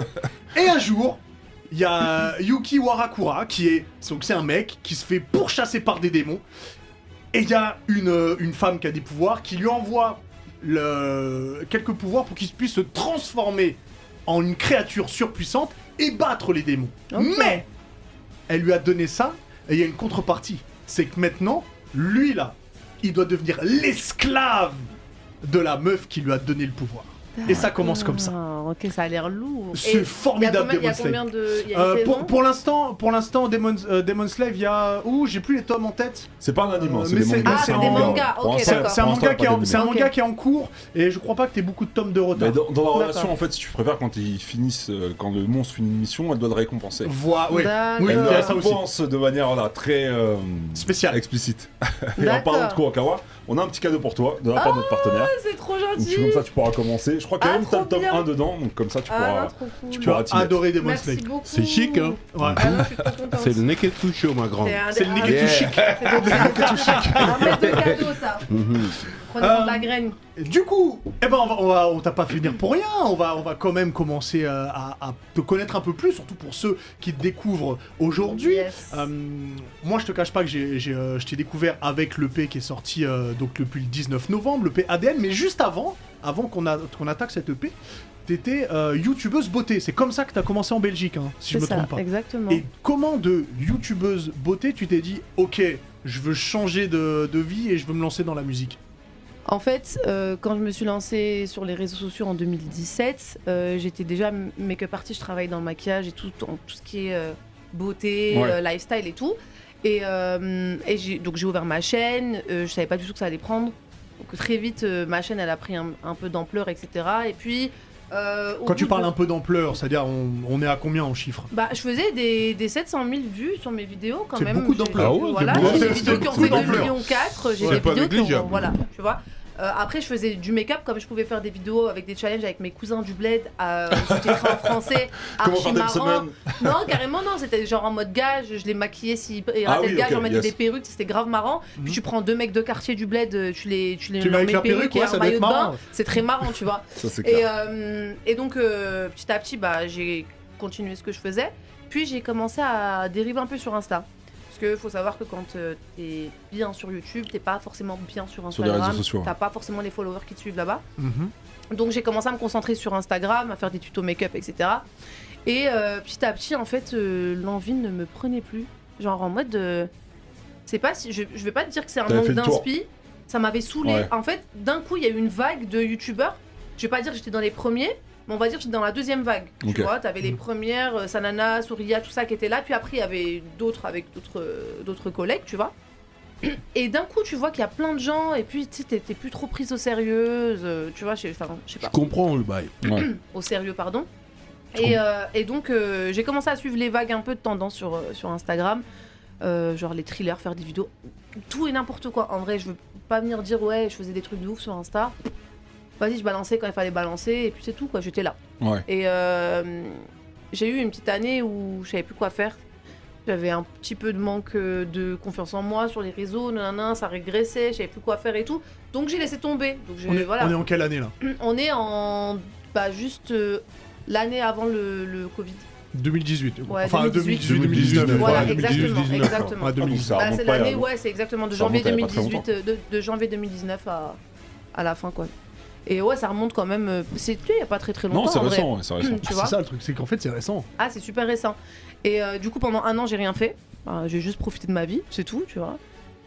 Et un jour, il y a Yuki Warakura donc c'est un mec qui se fait pourchasser par des démons. Et il y a une femme qui a des pouvoirs qui lui envoie quelques pouvoirs pour qu'il puisse se transformer en une créature surpuissante et battre les démons. Ok. Mais elle lui a donné ça et il y a une contrepartie. C'est que maintenant, lui là, il doit devenir l'esclave de la meuf qui lui a donné le pouvoir. Et ça commence comme ça. Ah, D'accord, ok, ça a l'air lourd. C'est formidable, Il y a Demon combien Slave. de. Il y a une saison Pour l'instant, Demon Slave, il y a. Ouh, j'ai plus les tomes en tête. C'est pas un anime, c'est mais des c'est- mangas. Ah, c'est en- des mangas, Pour ok, l'instant, d'accord. C'est un pour manga l'instant, qui est en- pas c'est un Ok. manga qui est en cours et je crois pas que t'aies beaucoup de tomes de retard. Mais dans la relation, D'accord. en fait, si tu préfères, quand ils finissent, quand le monstre finit une mission, elle doit le récompenser. Oui, D'accord. oui, Elle il y a ça le aussi. récompense de manière voilà, très Spécial. explicite. Et en D'accord. parlant de Kurokawa, on a un petit cadeau pour toi de la part de notre partenaire. C'est trop Donc gentil. comme ça, tu pourras commencer. Je crois que Ah, même t'as le trop tome bien. 1 dedans, donc comme ça, tu Ah, pourras. non, trop cool. tu Tu pourras as t'y mettre. adoré Demon Merci Slave. beaucoup. C'est chic, hein. Ouais. Ah non, je suis trop contente. C'est le Neketsu Show, ma grande. C'est le Neketsu Yeah. chic. Un mètre de cadeau, ça. Mhm. Prenez de la graine. Du coup, eh ben on t'a pas fait venir pour rien. On va quand même commencer à te connaître un peu plus, surtout pour ceux qui te découvrent aujourd'hui. Yes. Moi, je te cache pas que je t'ai découvert avec l'EP qui est sorti donc depuis le 19 novembre, l'EP ADN. Mais juste avant qu'on attaque cette EP, t'étais youtubeuse beauté. C'est comme ça que t'as commencé en Belgique, hein, si je me C'est ça, trompe pas. exactement. Et comment de youtubeuse beauté tu t'es dit, ok, je veux changer de vie et je veux me lancer dans la musique? En fait, quand je me suis lancée sur les réseaux sociaux en 2017, j'étais déjà make-up artist, je travaille dans le maquillage et tout ce qui est beauté, Ouais. lifestyle et tout. Et donc j'ai ouvert ma chaîne, je savais pas du tout que ça allait prendre. Donc très vite, ma chaîne elle a pris un peu d'ampleur, etc. Et puis... Quand tu parles un peu d'ampleur, c'est-à-dire on est à combien en chiffres? Bah, je faisais des 700 000 vues sur mes vidéos quand C'est même. beaucoup d'ampleur. Ah ouais, Voilà, c'est j'ai beaucoup. des vidéos qui ont C'est fait beaucoup 2,4 d'ampleur. millions, j'ai C'est des pas vidéos qui ont... négligeable. Voilà, tu vois. Après, je faisais du make-up, comme je pouvais faire des vidéos avec des challenges avec mes cousins du bled, sous-titrés en français, Comment archi faire des marrant. semaines? Non, carrément non, c'était genre en mode gage, je les maquillais s'ils Ah rataient oui, le gage, ok, j'en mettais yes. des perruques, c'était grave marrant. Puis tu prends 2 mecs de quartier du bled, tu les Tu leur mets avec mets la perruque perruque, et ouais, un ça doit maillot être de bain, marrant. c'est très marrant, tu vois. Ça, c'est clair. Et donc, petit à petit, bah, j'ai continué ce que je faisais. Puis j'ai commencé à dériver un peu sur Insta. Parce qu'il faut savoir que quand t'es bien sur YouTube, t'es pas forcément bien sur Sur les Instagram. réseaux sociaux, ouais. T'as pas forcément les followers qui te suivent là-bas. Mhm. Donc j'ai commencé à me concentrer sur Instagram, à faire des tutos make-up, etc. Et petit à petit, en fait, l'envie ne me prenait plus. Genre en mode... c'est pas si... je vais pas te dire que c'est un T'avais manque fait le tour. d'inspi. Ça m'avait saoulé. Ouais. En fait, d'un coup, il y a eu une vague de youtubeurs. Je vais pas dire que j'étais dans les premiers, mais on va dire que j'étais dans la deuxième vague. Ok. Tu vois, t'avais les premières, Sanana, Souria, tout ça qui était là. Puis après, il y avait d'autres avec d'autres collègues, tu vois. Et d'un coup, tu vois qu'il y a plein de gens, et puis tu sais, t'es plus trop prise au sérieux, tu vois, je sais pas, Je comprends le bail. Ouais. au sérieux, pardon. Et donc, j'ai commencé à suivre les vagues un peu de tendance sur Instagram, genre les thrillers, faire des vidéos, tout et n'importe quoi. En vrai, je veux pas venir dire ouais, je faisais des trucs de ouf sur Insta. Vas-y, je balançais quand il fallait balancer, et puis c'est tout, quoi, j'étais là. Ouais. Et j'ai eu une petite année où je savais plus quoi faire. J'avais un petit peu de manque de confiance en moi sur les réseaux, nanana, ça régressait, je savais plus quoi faire et tout. Donc j'ai laissé tomber. Donc On est voilà. en quelle année là? On est en juste l'année avant le Covid. 2018. Ouais, Enfin 2018. 2019. Voilà, ouais, exactement, 2019. exactement. Ouais, Ah, donc 2019. ça Bah, remonte c'est pas, l'année, hein. ouais, c'est exactement de Ça janvier remonte à il y a pas très 2018, de janvier 2019 à la fin, quoi. Et ouais, ça remonte quand même. C'est il y a pas très longtemps. Non, c'est en vrai. récent, ouais, c'est récent. Tu C'est vois. ça le truc, c'est qu'en fait c'est récent. Ah, c'est super récent. Et du coup, pendant un an, j'ai rien fait. J'ai juste profité de ma vie, c'est tout, tu vois.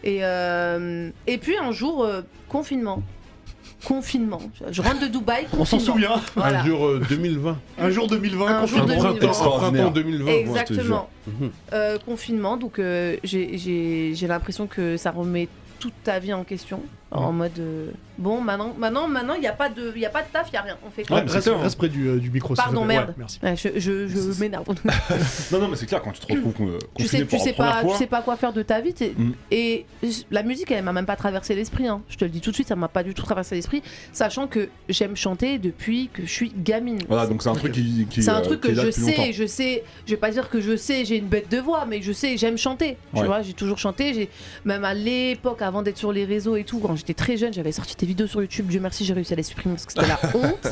Et puis un jour, confinement. Confinement. Je rentre de Dubaï, confinement. On s'en souvient. Voilà. Un jour 2020. Un jour 2020. Un jour Un 2020. printemps, Extraordinaire. printemps 2020. moi, je te Exactement. jure. Mhm. Confinement, donc j'ai l'impression que ça remet toute ta vie en question. En mode, bon, maintenant, il n'y a pas de taf, il n'y a rien. On fait quoi? Ouais, mais c'est clair, hein. Reste près du micro. s'il Pardon, te plaît. merde. Ouais, merci. Ouais, je m'énerve. Non, mais c'est clair, quand tu te retrouves tu confiné pour la première tu fois. sais pas quoi faire de ta vie. Mm. Et la musique, elle m'a même pas traversé l'esprit. Hein. Je te le dis tout de suite, ça m'a pas du tout traversé l'esprit. Sachant que j'aime chanter depuis que je suis gamine. Voilà, donc c'est un truc qui C'est un truc qui est que là je depuis sais, longtemps. je vais pas dire que je sais, j'ai une bête de voix, mais je sais, j'aime chanter. Tu Ouais. vois, j'ai toujours chanté, même à l'époque, avant d'être sur les réseaux et tout, quand j'étais très jeune, j'avais sorti des vidéos sur YouTube. Dieu merci, j'ai réussi à les supprimer parce que c'était la honte.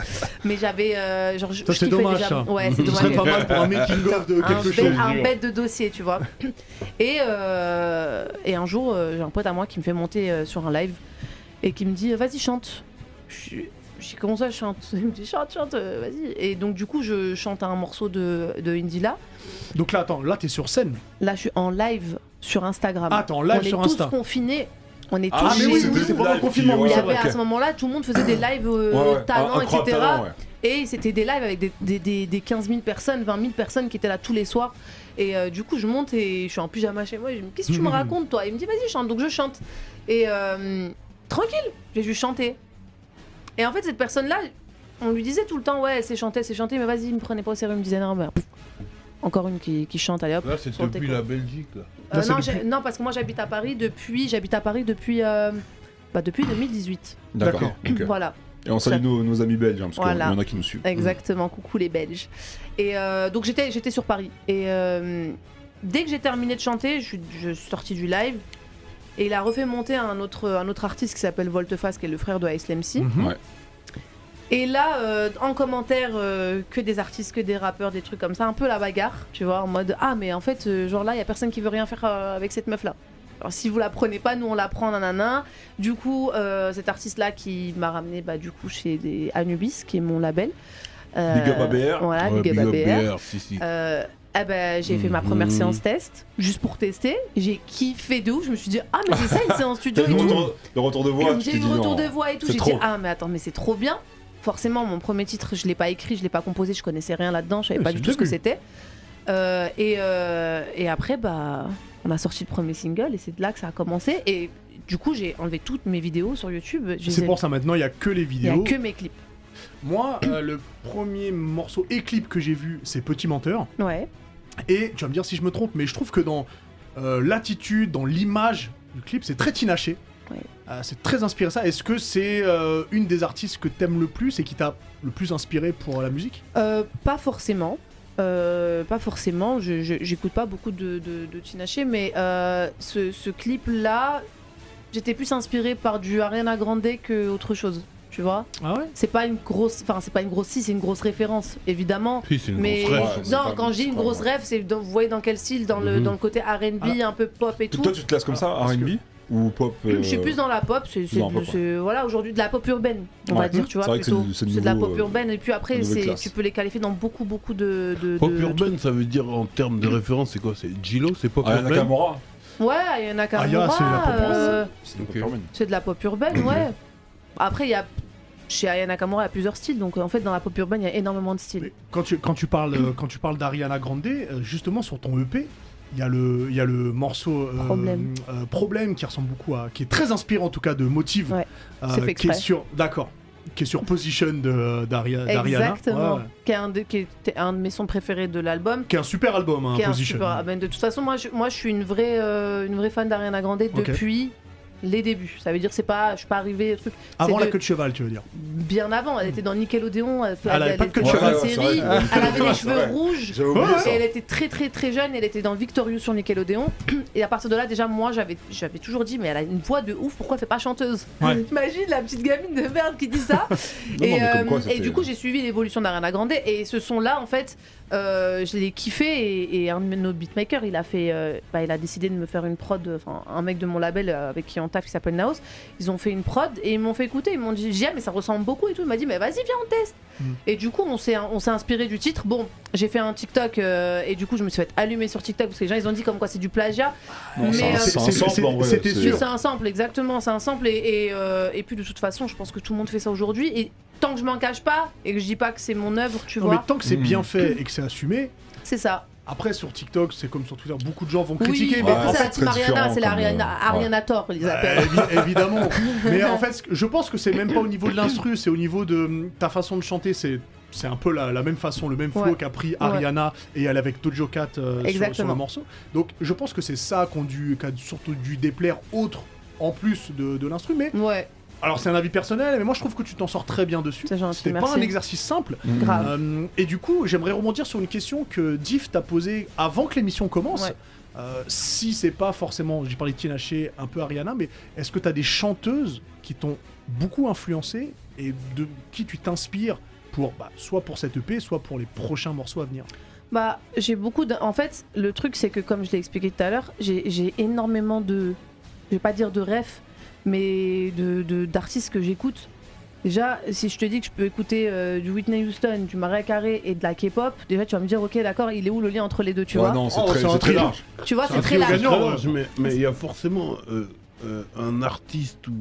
Mais j'avais, genre, je Ça c'est kiffais dommage déjà. ça. Ouais, c'est Ce serait dommage. pas mal pour un making of de quelque chose. Un bête de dossier, tu vois. Et un jour, j'ai un pote à moi qui me fait monter sur un live et qui me dit vas-y, chante. J'ai comment ça, je chante? Il me dit chante, vas-y. Et donc, du coup, je chante un morceau de Indila. Donc là, attends, là t'es sur scène. Là, je suis en live sur Instagram. Ah, t'es en live sur On est Insta. tous confinés. On est Ah, tous mais oui, chez nous. c'est pendant le confinement, Il oui, y c'est avait vrai. à ce moment-là, tout le monde faisait des lives talents, etc. Et c'était des lives avec des 15 000 personnes, 20 000 personnes qui étaient là tous les soirs. Et du coup, je monte et je suis en pyjama chez moi. Et je me dis, qu'est-ce que tu me racontes, toi? Il me dit, vas-y, chante. Donc je chante. Et tranquille, j'ai juste chanté. Et en fait, cette personne-là, on lui disait tout le temps, ouais, c'est chanter, mais vas-y, il me prenait pas au sérieux. Il me disait, non, mais encore une qui chante, allez hop. Là, c'est chantez, depuis quoi. la Belgique, là. Non, parce que moi j'habite à Paris depuis 2018. D'accord. ok. Voilà. Et on salue nos amis belges, hein, parce qu'il Voilà. y en a qui nous suivent. Exactement, coucou les Belges. Et donc j'étais sur Paris. Et dès que j'ai terminé de chanter, je suis sortie du live. Et il a refait monter un autre artiste qui s'appelle Volteface, qui est le frère de Ice MC. Ouais. Et là, en commentaire, que des artistes, que des rappeurs, des trucs comme ça, un peu la bagarre, tu vois, en mode ah, mais en fait, genre là, il y a personne qui veut rien faire avec cette meuf là. Alors si vous la prenez pas, nous on la prend, nanana. Du coup, cet artiste-là qui m'a ramené du coup chez Anubis, qui est mon label. Big up ABR. Voilà, Ouais, Big Up ABR. si. J'ai fait ma première séance test, juste pour tester. J'ai kiffé de ouf. Je me suis dit, ah, mais c'est ça une séance studio et tout. Le retour de voix, tu J'ai t'es eu dit le retour non, de voix et tout. c'est J'ai trop. dit, ah, mais attends, mais c'est trop bien. Forcément, mon premier titre, je l'ai pas écrit, je l'ai pas composé, je connaissais rien là-dedans, je savais pas c'est du le tout ce que début. c'était. Et après, on a sorti le premier single et c'est de là que ça a commencé. Et du coup, j'ai enlevé toutes mes vidéos sur YouTube. C'est pour ça maintenant, il y a que les Il y a vidéos. que mes clips. Moi, le premier morceau et clip que j'ai vu, c'est Petit Menteur. Ouais. Et tu vas me dire si je me trompe, mais je trouve que dans l'attitude, dans l'image du clip, c'est très tinaché. Ouais. C'est très inspiré ça. Est-ce que c'est une des artistes que t'aimes le plus et qui t'a le plus inspiré pour la musique? Pas forcément. Pas forcément. J'écoute pas beaucoup de Tinashe, mais ce clip-là, j'étais plus inspirée par du Ariana Grande que autre chose. Tu vois? Ah ouais? C'est pas une grosse, c'est une grosse référence, évidemment. Puis c'est une Mais grosse rêve. Ouais, c'est non, pas- quand je dis c'est une pas grosse vrai. rêve, c'est vous voyez dans quel style, dans le côté R&B, un peu pop et tout. Toi, tu te classes comme ça, parce R&B ou pop Je suis plus dans la pop, dans la pop, voilà, aujourd'hui de la pop urbaine, on Ouais. va dire, tu vois, C'est vrai que plutôt. c'est le C'est de la nouveau, pop urbaine, et puis après, la nouvelle classe. tu peux les qualifier dans beaucoup de Pop de urbaine, ça veut dire en termes de référence, c'est quoi? C'est Gilo, c'est pop Ayana urbaine? Nakamura. Ouais, il y en a Ah, yeah, c'est de la pop urbaine. C'est le pop Ok. urbaine. c'est de la pop urbaine, ouais. Après, il y a chez Aya Nakamura, il y a plusieurs styles, donc en fait, dans la pop urbaine, il y a énormément de styles. Mais quand tu parles d'Ariana Grande, justement sur ton EP, il y a le morceau Problème qui ressemble beaucoup à, qui est très inspirant en tout cas de Motive, Ouais, c'est fait qui est exprès. qui est sur Position d'Ariana, Exactement. ouais, Qui était un de mes sons préférés de l'album. qui est un super album, hein, Qui est un Position. super- ben, de toute façon, moi je suis une vraie fan d'Ariana Grande Ok. depuis les débuts. Ça veut dire je suis pas arrivée truc. Avant c'est la de- queue de cheval, tu veux dire? Bien avant, elle était dans Nickelodeon. Elle avait pas de queue de était dans cheval. une Ouais, c'est série. vrai, Elle avait les c'est cheveux vrai. rouges. J'avais oublié ça. Et elle était très très très jeune, elle était dans Victorious sur Nickelodeon. Et à partir de là, déjà, moi j'avais toujours dit, mais elle a une voix de ouf, pourquoi elle fait pas chanteuse? Ouais. Imagine la petite gamine de merde qui dit ça. mais comme quoi, Et c'était- du coup, j'ai suivi l'évolution d'Ariana Grande. Et ce son-là, en fait, je l'ai kiffé. Et un de nos beatmakers, il a décidé de me faire une prod, enfin, un mec de mon label avec qui on taffe qui s'appelle Naos. Ils ont fait une prod et ils m'ont fait écouter. Ils m'ont dit, Gia, mais ça ressemble beaucoup et tout. Il m'a dit, mais vas-y, viens, on teste. Et du coup, on s'est inspiré du titre. Bon, j'ai fait un TikTok et du coup, je me suis fait allumer sur TikTok parce que les gens ils ont dit comme quoi c'est du plagiat. Non, c'est Mais, un- c'est un sample, en vrai, c'était c'est- Mais c'est un sample, exactement, c'est un sample. Et puis de toute façon, je pense que tout le monde fait ça aujourd'hui. Et tant que je m'en cache pas et que je dis pas que c'est mon œuvre, tu Non, mais vois, tant que c'est bien fait et que c'est assumé. c'est ça. Après, sur TikTok, c'est comme sur Twitter, beaucoup de gens vont Oui, critiquer, mais mais après, en c'est la fait, team très Ariana, différent c'est la comme, Ariana Thor, ils appellent. évidemment. Mais en fait, je pense que c'est même pas au niveau de l'instru, c'est au niveau de ta façon de chanter. C'est un peu la même façon, le même flow Ouais. qu'a pris Ariana et elle avec Doja Cat sur le Exactement. morceau. Donc je pense que c'est ça qui a surtout dû déplaire autre en plus de l'instru. Mais Ouais, alors c'est un avis personnel, mais moi je trouve que tu t'en sors très bien dessus. c'est gentil, C'était pas merci. un exercice simple. Grave. Et du coup, j'aimerais rebondir sur une question que Diff t'a posée avant que l'émission commence. Ouais. Si c'est pas forcément, j'ai parlé de Tinashe, un peu Ariana, mais est-ce que t'as des chanteuses qui t'ont beaucoup influencé et de qui tu t'inspires pour, soit pour cette EP, soit pour les prochains morceaux à venir? Bah, j'ai beaucoup de... En fait, le truc, c'est que comme je l'ai expliqué tout à l'heure, j'ai énormément de... Je vais pas dire de refs, mais d'artistes que j'écoute. Déjà, si je te dis que je peux écouter du Whitney Houston, du Mariah Carey et de la K-pop, déjà tu vas me dire, ok, d'accord, il est où le lien entre les deux, tu Ouais, vois? non, c'est Oh, très, c'est un c'est très trio. large. Tu vois, c'est c'est un très trio large. gagnant. Très large, mais il y a forcément un artiste ou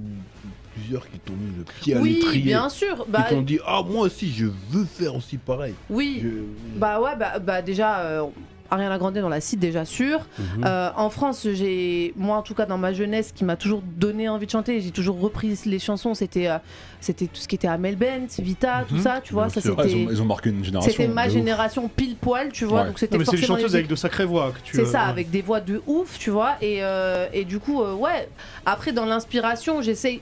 plusieurs qui t'ont mis le pied à Oui, l'étrier, bien sûr. qui t'ont dit ah moi aussi je veux faire aussi pareil. Oui. Je- Bah ouais, bah déjà, Ariana Grande on la cite déjà sûr. En France, moi en tout cas dans ma jeunesse, qui m'a toujours donné envie de chanter, j'ai toujours repris les chansons, c'était tout ce qui était Amel Bent, Vita, tout ça, tu vois, Bien ça sûr. c'était... Ils ont marqué une génération. C'était ma de ouf. génération pile poil, tu vois, Ouais. donc c'était Non, mais c'est des forcément chanteuses avec de sacrées voix que tu. c'est ça, avec des voix de ouf, tu vois, et du coup, ouais. Après, dans l'inspiration, j'essaye.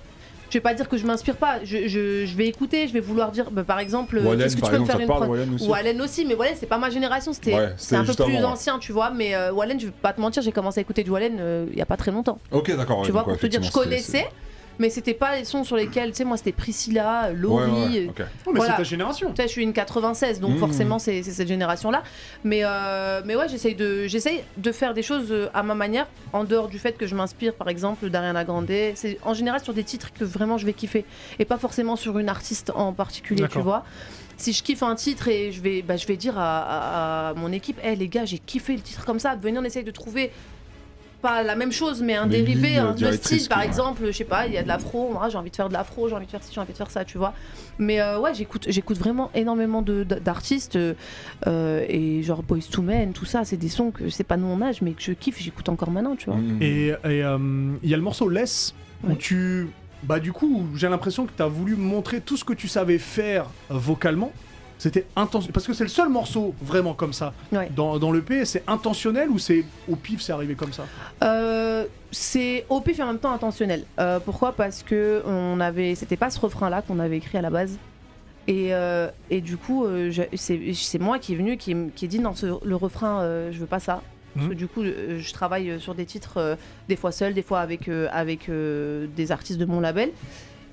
Je vais pas dire que je m'inspire pas, je vais écouter, je vais vouloir dire, bah, par exemple, Wallen, qu'est-ce que tu par peux me exemple, faire ça une te parle, prod Wallen aussi Wallen aussi, mais Wallen c'est pas ma génération, Ouais, c'est un peu juste plus avant, ouais. ancien, tu vois, mais Wallen, je vais pas te mentir, j'ai commencé à écouter du Wallen il y a pas très longtemps. Ok, d'accord. ouais, Tu vois, donc, ouais, pour te dire, je effectivement, connaissais, mais c'était pas les sons sur lesquels, tu sais, moi c'était Priscilla, Laurie. Ouais, ok. Oh, mais Voilà. c'est ta génération. Tu sais, je suis une 96, donc Mmh. forcément c'est cette génération-là. Mais ouais, j'essaye de faire des choses à ma manière, en dehors du fait que je m'inspire, par exemple, d'Ariana Grande. C'est en général sur des titres que vraiment je vais kiffer, et pas forcément sur une artiste en particulier, tu D'accord. vois. Si je kiffe un titre et je vais dire à mon équipe, hey, les gars, j'ai kiffé le titre comme ça, venez on essaye de trouver pas la même chose, mais un Mais une dérivé, ligne un directrice, style, par quoi. exemple, je sais pas, il y a de l'afro, moi j'ai envie de faire de l'afro, j'ai envie de faire ci, j'ai envie de faire ça, tu vois. Mais ouais, j'écoute vraiment énormément d'artistes, et genre Boyz II Men, tout ça, c'est des sons que c'est pas de mon âge, mais que je kiffe, j'écoute encore maintenant, tu vois. Mm. Et il y a le morceau Less où Ouais. tu. Bah, du coup, j'ai l'impression que tu as voulu montrer tout ce que tu savais faire vocalement. C'était intentionnel. Parce que c'est le seul morceau vraiment comme ça. Ouais. Dans l'EP, c'est intentionnel ou c'est au pif, c'est arrivé comme ça? C'est au pif et en même temps intentionnel. Pourquoi? Parce que c'était pas ce refrain-là qu'on avait écrit à la base. Et du coup, c'est moi qui est venu, qui ai dit non, le refrain, je veux pas ça. Parce que du coup, je travaille sur des titres, des fois seul, des fois avec des artistes de mon label.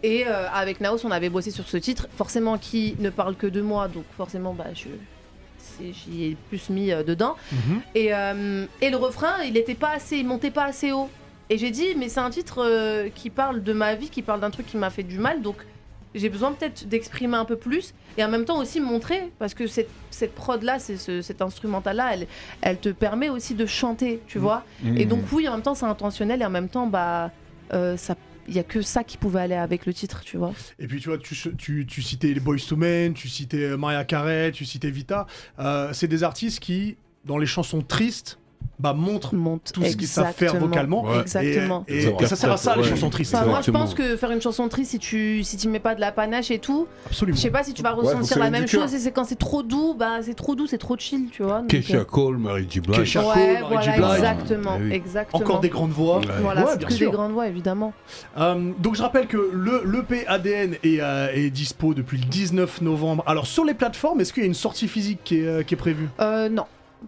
Et avec Naos, on avait bossé sur ce titre, forcément qui ne parle que de moi, donc forcément, bah, j'y ai plus mis dedans. Et le refrain, il montait pas assez haut. Et j'ai dit, mais c'est un titre qui parle de ma vie, qui parle d'un truc qui m'a fait du mal, donc j'ai besoin peut-être d'exprimer un peu plus et en même temps aussi montrer, parce que cette prod-là, cet instrumental-là, elle te permet aussi de chanter, tu vois. Et donc oui, en même temps, c'est intentionnel et en même temps, bah, il y a que ça qui pouvait aller avec le titre, tu vois. Et puis tu vois, tu citais les Boyz II Men, tu citais Mariah Carey, tu citais Vita. C'est des artistes qui, dans les chansons tristes, bah, montrent tout ce qu'ils savent faire vocalement. Ouais. Exactement. Et ça sert à ça, les Ouais. chansons tristes. Enfin, moi, je Exactement. pense que faire une chanson triste, si tu mets pas de la panache et tout, Absolument. je sais pas si tu vas faut que ressentir ça la vienne même du cœur. chose. Et c'est quand c'est trop doux, bah c'est trop doux, c'est trop chill, tu vois. donc, Kesha Cole, Mary J. Blige. Kesha Cole, ouais, Mary J. voilà, Blige. exactement, Eh oui. exactement. Encore des grandes voix. Ouais. Voilà, Ouais, c'est bien que sûr. des grandes voix, évidemment. Donc je rappelle que l'EP ADN est dispo depuis le 19 novembre. Alors sur les plateformes, est-ce qu'il y a une sortie physique qui est prévue? Non,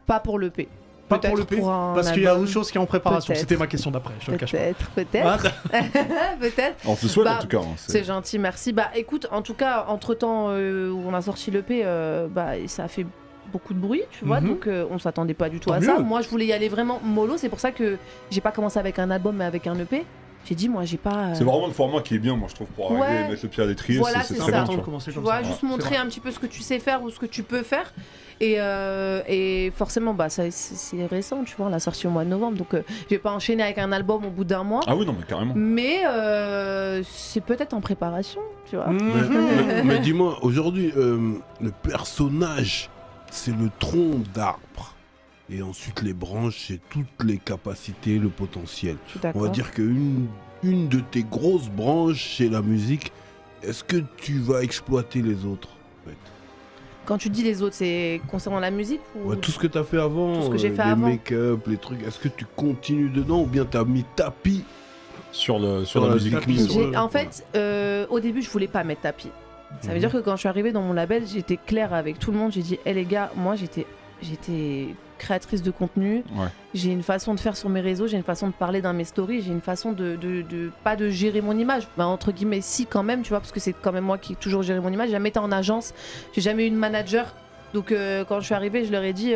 pas pour l'EP. Pas pour Peut-être l'EP? pour un Parce qu'il y a album. autre chose qui est en préparation. Peut-être. C'était ma question d'après, je te le cache pas. Peut-être. Ah, Peut-être. On te le souhaite Bah, en tout cas. hein, C'est gentil, merci. Bah écoute, en tout cas, entre-temps où on a sorti l'EP, bah, ça a fait beaucoup de bruit, tu vois, Mhm. donc on s'attendait pas du tout Tant à ça. mieux. Moi, je voulais y aller vraiment mollo, c'est pour ça que j'ai pas commencé avec un album, mais avec un EP. J'ai dit, moi, j'ai pas... C'est vraiment le format qui est bien, moi je trouve, pour arriver Ouais. et mettre le pied à l'étrier. Voilà, c'est c'est très ça. bien. important tu de vois. commencer Tu comme vois, ça. juste C'est montrer vrai. un petit peu ce que tu sais faire ou ce que tu peux faire. Et forcément, bah, c'est récent, tu vois, on l'a sorti au mois de novembre, donc je vais pas enchaîner avec un album au bout d'un mois. Ah oui, non, mais carrément. Mais c'est peut-être en préparation, tu vois. Mais dis-moi, aujourd'hui, le personnage, c'est le tronc d'arbre. Et ensuite, les branches, c'est toutes les capacités, le potentiel. Je suis On d'accord. va dire qu'une de tes grosses branches, c'est la musique. Est-ce que tu vas exploiter les autres en fait? Quand tu dis les autres, c'est concernant la musique ou... Ouais, tout ce que tu as fait avant, Tout ce que j'ai fait les avant. make-up, les trucs, est-ce que tu continues dedans ou bien tu as mis tapis Sur la la musique. tapis mise. sur le- En fait, au début, je voulais pas mettre tapis. Ça veut Mhm. dire que quand je suis arrivée dans mon label, j'étais claire avec tout le monde. J'ai dit, hé les gars, moi j'étais créatrice de contenu. Ouais. J'ai une façon de faire sur mes réseaux, j'ai une façon de parler dans mes stories, j'ai une façon de pas de gérer mon image. Bah, entre guillemets, si quand même, tu vois, parce que c'est quand même moi qui ai toujours géré mon image. J'ai jamais été en agence, j'ai jamais eu de manager. Donc quand je suis arrivée, je leur ai dit.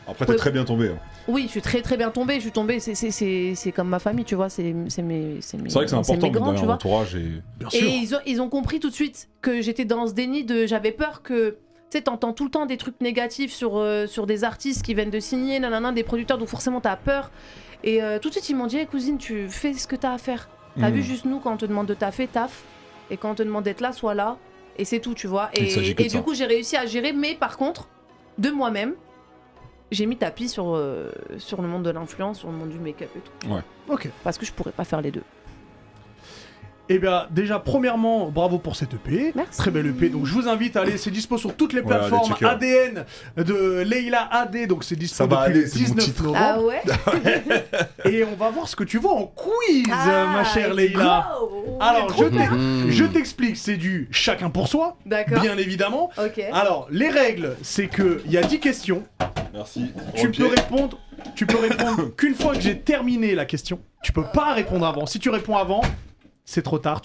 Après, t'es très bien tombé. hein. Oui, je suis très très bien tombée. Je suis tombée, c'est comme ma famille, tu vois. C'est mes C'est vrai que c'est important mes grands, d'avoir tu un vois. entourage et. Bien sûr. Et ils ont compris tout de suite que j'étais dans ce déni de. J'avais peur que. Tu sais, t'entends tout le temps des trucs négatifs sur des artistes qui viennent de signer, nanana, des producteurs, donc forcément t'as peur. Et tout de suite, ils m'ont dit, hey, cousine, tu fais ce que t'as à faire. T'as vu, juste nous, quand on te demande de taffer, taf. Et quand on te demande d'être là, sois là. Et c'est tout, tu vois. Et du coup, j'ai réussi à gérer, mais par contre, de moi-même, j'ai mis tapis sur le monde de l'influence, sur le monde du make-up et tout. Ouais. Ok. Parce que je pourrais pas faire les deux. Eh bien, déjà, premièrement, bravo pour cette EP. Merci. Très belle EP. Donc, je vous invite à aller. C'est dispo sur toutes les Ouais, allez plateformes. checker. ADN de Leila AD. Donc, c'est dispo Ça va depuis aller, le c'est mon 19 titre. novembre. Ah ouais. Et on va voir ce que tu vois en quiz, Ah, ma chère Leila. go. Alors, Trop bien. je t'explique. C'est du chacun pour soi, D'accord. bien évidemment. Ok. Alors, les règles, c'est qu'il y a 10 questions. Merci. Tu peux répondre qu'une fois que j'ai terminé la question. Tu peux pas répondre avant. Si tu réponds avant, c'est trop tard.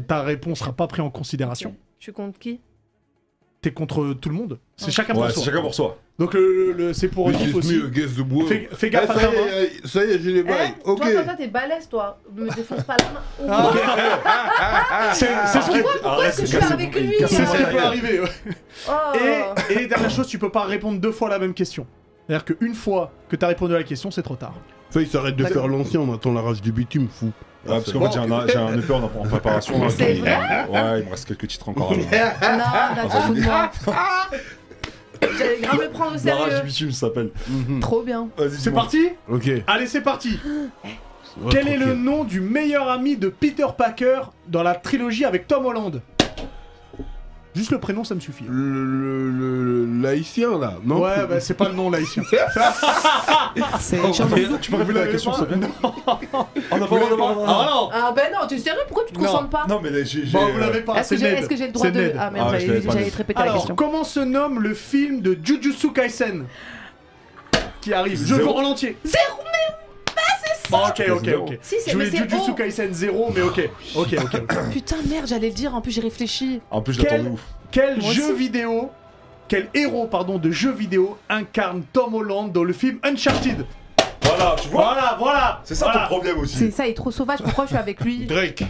Ta réponse sera pas prise en considération. Ok. Tu comptes qui? T'es contre tout le monde. C'est Ok. chacun pour Ouais, soi. c'est chacun pour soi. Donc c'est pour Which Otif is aussi. me against the world. Fais gaffe à ta main. Ça y est, j'ai les bails. Eh, Ok. toi, t'es balèze, toi. Me défonce pas la main. C'est ce qui Pourquoi est-ce que je suis avec lui c'est ce qui peut arriver. Ouais. Oh. Et dernière chose, tu peux pas répondre 2 fois la même question. C'est-à-dire qu'une fois que t'as répondu à la question, c'est trop tard. Faye, s'arrête de D'accord. faire l'ancien, on attend la rage du bitume, fou. Ouais, parce qu'en fait, j'ai un EP en préparation. Là, C'est qui- vrai Ouais, il me reste quelques titres encore. Non, là, tu te fous de moi. J'allais grave le prendre au La rage du sérieux. bitume ça s'appelle. Trop bien. Vas-y, C'est dis-moi. parti. Ok. Allez, c'est parti. Ouais, Quel est le tranquille. nom du meilleur ami de Peter Parker dans la trilogie avec Tom Holland? Juste le prénom, ça me suffit. L'haïtien, là, non? Ouais, bah c'est pas le nom là ici. C'est Tu peux répéter la question, s'il te plaît? On n'a pas le droit d'avoir. Ah non. Ah ben non, tu es sérieux? Pourquoi tu te Non. concentres pas? Non, mais là, j'ai. Bon, vous l'avez pas. Est-ce C'est que j'ai Ned. le droit C'est de... Ned. Ah merde, Ah, je l'avais pas j'allais Ned. te répéter la Alors, question. comment se nomme le film de Jujutsu Kaisen qui arrive? Je Zéro. veux en entier. Zéro, mais Bon, ok. Si, c'est Je voulais mais c'est Jujutsu O. Kaisen 0, mais ok. Putain, merde, j'allais le dire, en plus j'ai réfléchi. En plus, je l'attends Quel- de ouf. Quel Moi jeu aussi. vidéo, quel héros, pardon, de jeu vidéo incarne Tom Holland dans le film Uncharted? Voilà, tu vois? Voilà. C'est ça Voilà. ton problème C'est aussi. ça, il est trop sauvage, pourquoi je suis avec lui? Drake.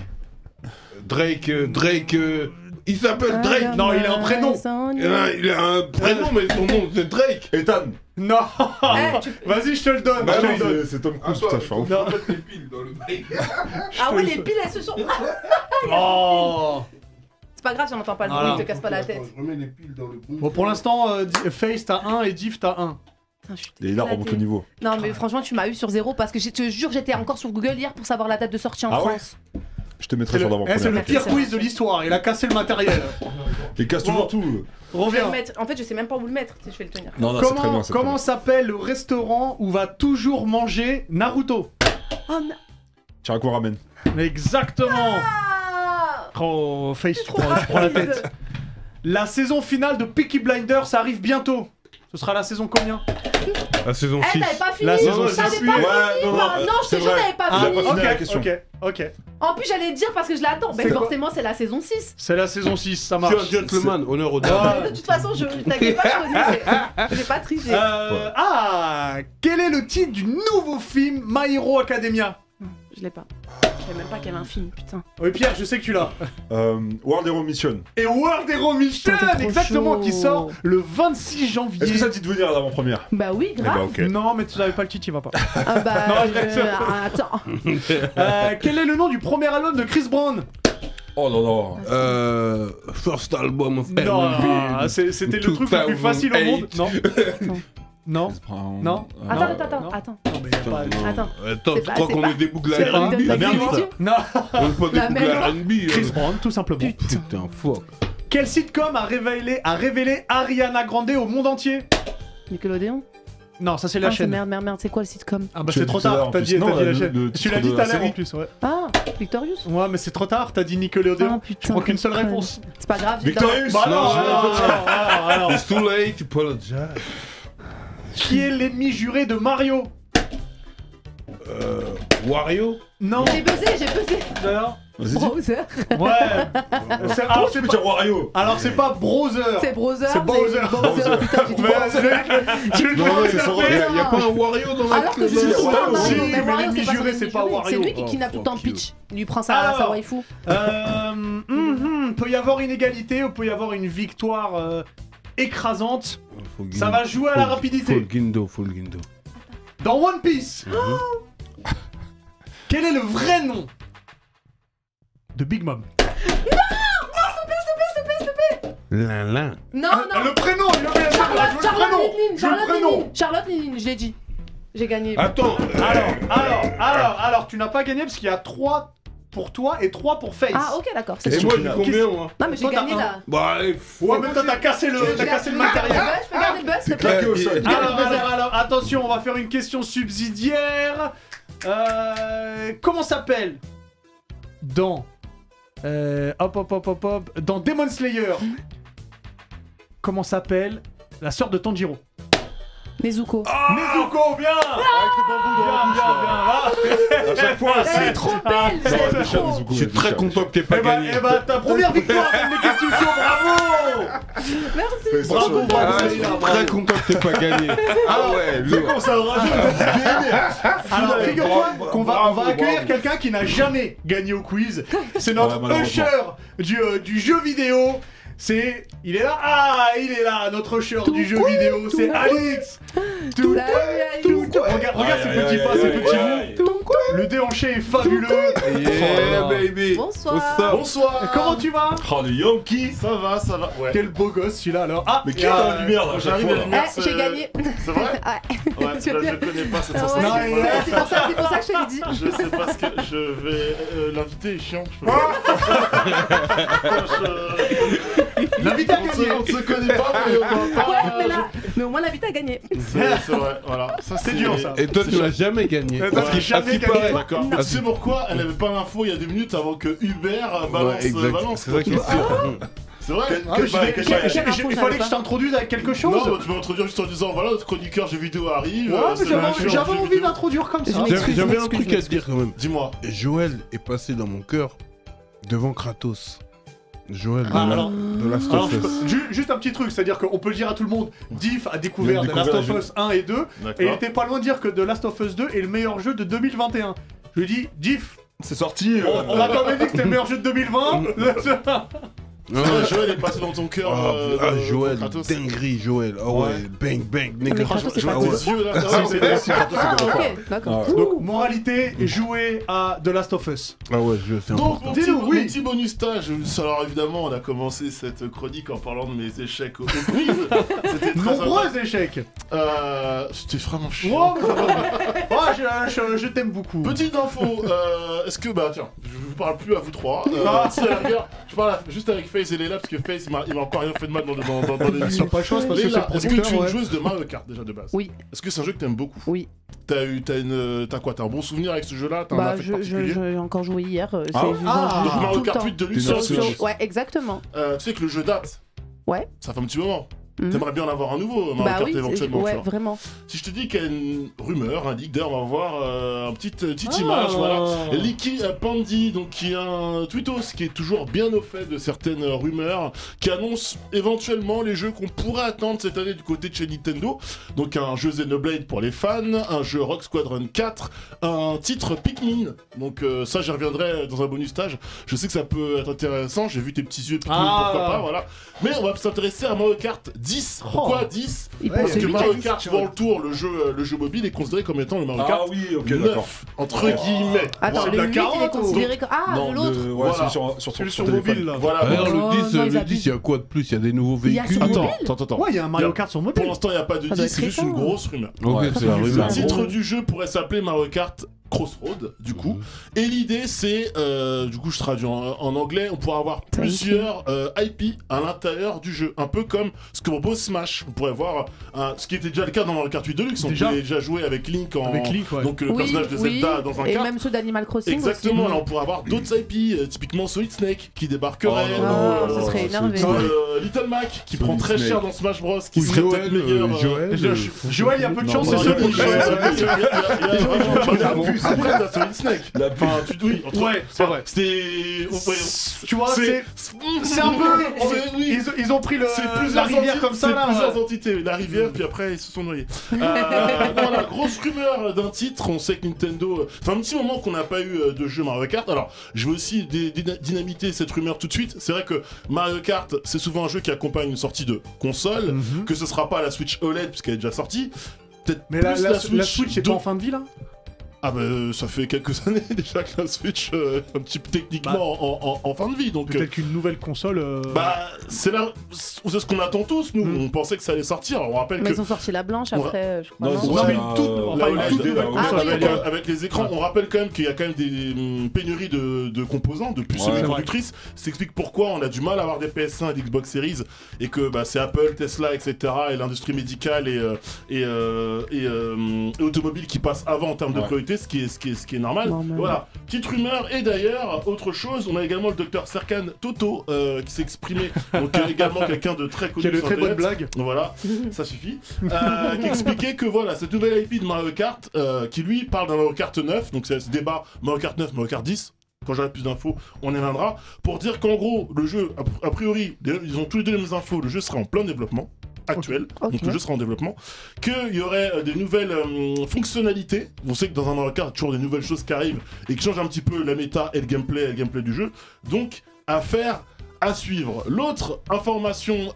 Il s'appelle Drake. Non, il a un prénom. Il a un prénom, mais son nom, c'est Drake. Ethan. Non. Vas-y, je te le donne. Bah je te non, le donne. c'est Tom Cruise, putain, je suis un ouf. Non. les piles dans le bail. Ah ouais, les piles, elles se sont... Oh. C'est pas grave si on n'entend pas le Voilà. bruit, te casse pas la tête. Je remets les piles dans le bruit. Bon, pour l'instant, Face t'as 1 et Div t'as 1. Putain, je suis Et là, remonte le niveau. Non mais franchement tu m'as eu sur 0 parce que je te jure j'étais encore sur Google hier pour savoir la date de sortie en Ah ouais France. Je te mettrai sur C'est l'avant-première. le pire C'est quiz de l'histoire. Il a cassé le matériel. Il casse toujours tout. Je vais Reviens. le mettre. En fait je sais même pas où le mettre si je vais le tenir. Non, non, c'est très Comment, bien. c'est très comment bien. s'appelle le restaurant où va toujours manger Naruto? Oh non. Chiraco ramène. Exactement. Ah Oh, Face, C'est tu trop prends la rapide. tête. La saison finale de Peaky Blinders, ça arrive bientôt. Ce sera la saison combien? La saison Eh 6. t'avais pas fini. La saison T'avais six. pas Ouais, fini. non, Non, je te c'est jure vrai. t'avais pas Il a fini. pas fini la question. ok. En plus j'allais le dire parce que je l'attends. Mais C'est quoi forcément c'est la saison 6. C'est la saison 6, ça Je suis marche. un gentleman, honneur aux Ah. dames. De toute façon je t'inquiète pas je connais. J'ai pas triché. Quel est le titre du nouveau film My Hero Academia? Je l'ai pas. Je savais même pas qu'il y avait un film putain. Oui, Pierre, je sais que tu l'as. World Hero Mission. Et World Hero Mission, Putain, t'es trop exactement, chaud. qui sort le 26 janvier. Est-ce que ça te dit de venir à l'avant-première? Bah oui Eh grave. bah, ok. Non, mais tu savais pas le titre, il va pas. Ah bah attends. Quel est le nom du premier album de Chris Brown? Oh là là. First album of Non, c'était le truc le plus facile au monde. Non. Non. Non. Attends. Non, mais y a pas- Attends. Attends, C'est tu pas- crois c'est qu'on pas- est des boucles c'est pas- R&B? La merde, Non. On est pas des La boucles même- R&B. Chris Brown, tout simplement. Putain, fuck. Quel sitcom a révélé Ariana Grande au monde entier? Nickelodeon. Non, ça c'est la Ah, chaîne. Merde, c'est quoi le sitcom? Ah bah Tu c'est l'as trop dit tout à l'heure, tard, en t'as plus. dit Non, la le chaîne. Tu titre l'as dit de tout la à l'heure série. en plus, ouais. Ah, Victorious. Ouais, mais c'est trop tard, t'as dit Nickelodeon. Ah, putain, Je prends qu'une seule quelle réponse. C'est pas grave. Victorious. Bah non, Non, alors. It's too late, apologize. Qui est l'ennemi juré de Mario? Wario? Non. J'ai buzzé. Non. Vas-y, dis. Browser. Ouais. Alors Tu c'est peux pas. dire Wario. Alors c'est pas Browser. C'est Browser. C'est Bowser. Putain, j'ai dit Mais Browser. je le Non, vois, c'est ça son fait- Il y a pas un Wario dans la Alors que je Si, suis Wario, pas si, Mario, mais Wario, l'ennemi c'est pas juré, son c'est ennemi pas juré. Wario. C'est lui qui Oh, kidnappe tout le temps fuck you. Peach. Il lui prend sa Alors. waifu. Peut y avoir une égalité ou peut y avoir une victoire écrasante. Fulgindo. Ça va jouer à la rapidité. Fulgindo. Dans One Piece, quel est le vrai nom de Big Mom? Lin. Non, Le prénom, il a bien Charlotte Liline, je l'ai dit. J'ai gagné. Attends. Alors, tu n'as pas gagné parce qu'il y a 3 pour toi et 3 pour Face. Ah, ok, d'accord. Et moi, j'ai combien, moi? Non, mais j'ai Toi, t'as gagné un. là. Bah, Ouais, mais toi, t'as cassé le matériel. Je peux garder le buzz, s'il te claqué plaît. au sol. Alors, attention, on va faire une question subsidiaire. Comment s'appelle dans dans Demon Slayer? Comment s'appelle la sœur de Tanjiro? Nezuko. Nezuko, bien. À chaque fois, Elle est trop belle, j'aime trop. je suis très content que t'aies pas gagné. Eh bah, ta première victoire dans les questions, bravo. Merci. Bravo, Je suis très content que t'aies pas gagné. Ah ouais, C'est con, ça aura Alors, figure-toi qu'on va accueillir quelqu'un qui n'a jamais gagné au quiz. C'est notre malheureusement. usher du jeu vidéo. Il est là. Ah, il est là, notre usher du jeu vidéo. C'est Alix. Regarde ces petits pas, ces petits mots. Le déhanché est fabuleux. Yeah, baby. Bonsoir. Bonsoir. Comment tu vas? Oh, les Yankees. Ça va, ouais. Quel beau gosse celui-là alors. Ah, Mais qui est dans la lumière là, à chaque J'arrive fois à la là. lumière. J'ai gagné. C'est vrai? Ouais. Ouais, Tu veux là, bien je connais pas cette Ah ouais, sensation. c'est pour ça que je te l'ai dit. Je sais pas ce que je vais. L'invité est chiant. Je peux l'invité a gagné. On se connaît pas, mais on va pas. Ouais, mais au moins l'invité a gagné. C'est vrai, voilà. Ça, C'est dur ça. Et toi, tu l'as jamais gagné. Parce qu'il Ouais. jamais gagné. D'accord. Tu sais pourquoi elle avait pas l'info il y a 2 minutes avant que Hubert balance. C'est ça qui est sûr. C'est vrai. Il fallait que je t'introduise avec quelque chose. Non, tu m'as introduire juste en disant voilà, notre chroniqueur jeux vidéo arrive. Ouais, mais j'avais envie d'introduire comme ça. J'avais un truc à te dire quand même. Dis-moi. Joël est passé dans mon cœur devant Kratos. Joël de Last Alors, of Us. juste un petit truc, c'est-à-dire qu'on peut le dire à tout le monde, Diff a découvert Il a The Last découvert of Us 1 et 2, et il était pas loin de dire que The Last of Us 2 est le meilleur jeu de 2021. Je lui dis, Diff, C'est sorti. on a quand même dit que c'était le meilleur jeu de 2020. Joël est passé dans ton cœur. Joël, Kratos. dinguerie, Joël. Ah ouais, bang, bang, mais nigga. Kratos, c'est Je pas vois ouais. tes yeux là. Ah, ok, d'accord. Donc, moralité, jouer à The Last of Us. Ah ouais, c'est Donc, important. Dis-nous, oui. mon petit bonus stage. Alors, évidemment, on a commencé cette chronique en parlant de mes échecs au quiz. C'était très sympa. Nombreux échecs. C'était vraiment chiant. Je t'aime beaucoup. Petite info, est-ce que, bah tiens, je vous parle plus à vous trois. Si à la rigueur, je parle juste avec FaZe et Léla, parce que FaZe il m'a encore rien fait de mal dans l'émission. Pas de chance parce que c'est Léla, le est-ce que tu es producteur, une ouais. joueuse de Mario Kart déjà de base? Oui. Est-ce que c'est un jeu que t'aimes beaucoup? Oui. T'as quoi? T'as un bon souvenir avec ce jeu-là? T'as un Bah, affect particulier? j'ai encore joué hier. Ah, c'est donc tout Mario le Kart temps. 8 de T'es luxe une sur Switch. Switch. Ouais, exactement. Tu sais que le jeu date. Ouais. Ça fait un petit moment. Mhm. T'aimerais bien en avoir un nouveau Mario Bah Kart oui, éventuellement. tu ouais, vois. vraiment. Si je te dis qu'il y a une rumeur, un leak, d'ailleurs on va voir une petite image, voilà. Licky Pandy, donc qui est un tweetos qui est toujours bien au fait de certaines rumeurs, qui annonce éventuellement les jeux qu'on pourrait attendre cette année du côté de chez Nintendo. Donc un jeu Xenoblade pour les fans, un jeu Rock Squadron 4, un titre Pikmin. Donc ça j'y reviendrai dans un bonus stage. Je sais que ça peut être intéressant, j'ai vu tes petits yeux Pikmin, pourquoi pas, voilà. Mais on va s'intéresser à Mario Kart 10. Pourquoi 10? Parce que Mario Kart World Tour, le jeu mobile, est considéré comme étant le Mario Kart Ah oui, ok, d'accord. 9, entre guillemets. Attends, de la le 8 il est 40, considéré comme. Ah, Non, l'autre. ouais, Voilà. c'est Sur téléphone. mobile là. Voilà. D'ailleurs, Oh, le 10, non, ils le abusent. 10, il y a quoi de plus? Il y a des nouveaux Il y a véhicules. sur Attends. Ouais, il y a un Mario Il y a- Kart sur Pour mobile. l'instant, il n'y a pas de Ça doit 10, être c'est juste une récent. grosse rumeur. Ok, Ouais. c'est la Le rumeur. titre du jeu pourrait s'appeler Mario Kart Crossroad, du coup. Et l'idée, c'est, du coup, je traduis en anglais, on pourra avoir plusieurs IP à l'intérieur du jeu. Un peu comme ce que propose Smash. On pourrait voir ce qui était déjà le cas dans Mario Kart 8 Deluxe. On Déjà. pouvait déjà jouer avec Link, Avec Link, ouais. donc le Oui, personnage de oui. Zelda dans un Et kart. même ceux d'Animal Crossing. Exactement, aussi. là on pourrait avoir d'autres IP, typiquement Solid Snake qui débarquerait. Oh, Ah, ou, ça serait énervé. Little Mac qui Solid prend très Snake. cher dans Smash Bros, qui Ou serait peut-être Joël, meilleur. Joël. Joël, il y a peu de chance, Non, c'est non, celui il y a- qui Il y a vraiment- abuse. après t'as Solid Snake. Enfin, oui, Ouais, c'est vrai. C'était. Tu vois, c'est un peu. Ils ont pris la rivière comme ça là. C'est plusieurs entités. La rivière, puis après ils se sont noyés. Voilà, grosse rumeur d'un titre. On sait que Nintendo. Enfin, un petit moment qu'on n'a pas eu de jeu Mario Kart. Alors, je veux aussi dynamiter cette rumeur tout de suite. C'est vrai que Mario Kart, c'est souvent un jeu qui accompagne une sortie de console, que ce sera pas la Switch OLED puisqu'elle est déjà sortie. Peut-être mais plus la Switch est pas en fin de vie là? Ah bah ça fait quelques années déjà que la Switch un petit peu techniquement en fin de vie, donc peut-être qu'une nouvelle console bah c'est ce qu'on attend tous nous. On pensait que ça allait sortir. Alors, on rappelle mais que ils ont sorti la blanche après je crois. Non, mais une toute nouvelle console avec les écrans. On rappelle quand même qu'il y a quand même des pénuries de composants, de puces semi-conductrices. Ça explique pourquoi on a du mal à avoir des PS5 et des Xbox Series et que bah, c'est Apple, Tesla, etc. et l'industrie médicale et automobile qui passent avant en termes de priorité. Ce qui est normal. Voilà, petite rumeur. Et d'ailleurs, autre chose, on a également le docteur Serkan Toto qui s'est exprimé, donc également quelqu'un de très connu. Qui a de très bonnes blagues. Voilà, ça suffit. Qui expliquait que voilà, cette nouvelle IP de Mario Kart, qui lui parle d'un Mario Kart 9, donc c'est ce débat Mario Kart 9, Mario Kart 10. Quand j'aurai plus d'infos, on y viendra. Pour dire qu'en gros, le jeu, a priori, ils ont tous les deux les mêmes infos, le jeu sera en plein développement. Actuel, donc le jeu sera en développement, qu'il y aurait des nouvelles fonctionnalités. On sait que dans un Mario Kart, il y a toujours des nouvelles choses qui arrivent et qui changent un petit peu la méta et le gameplay du jeu. Donc, à suivre. L'autre information,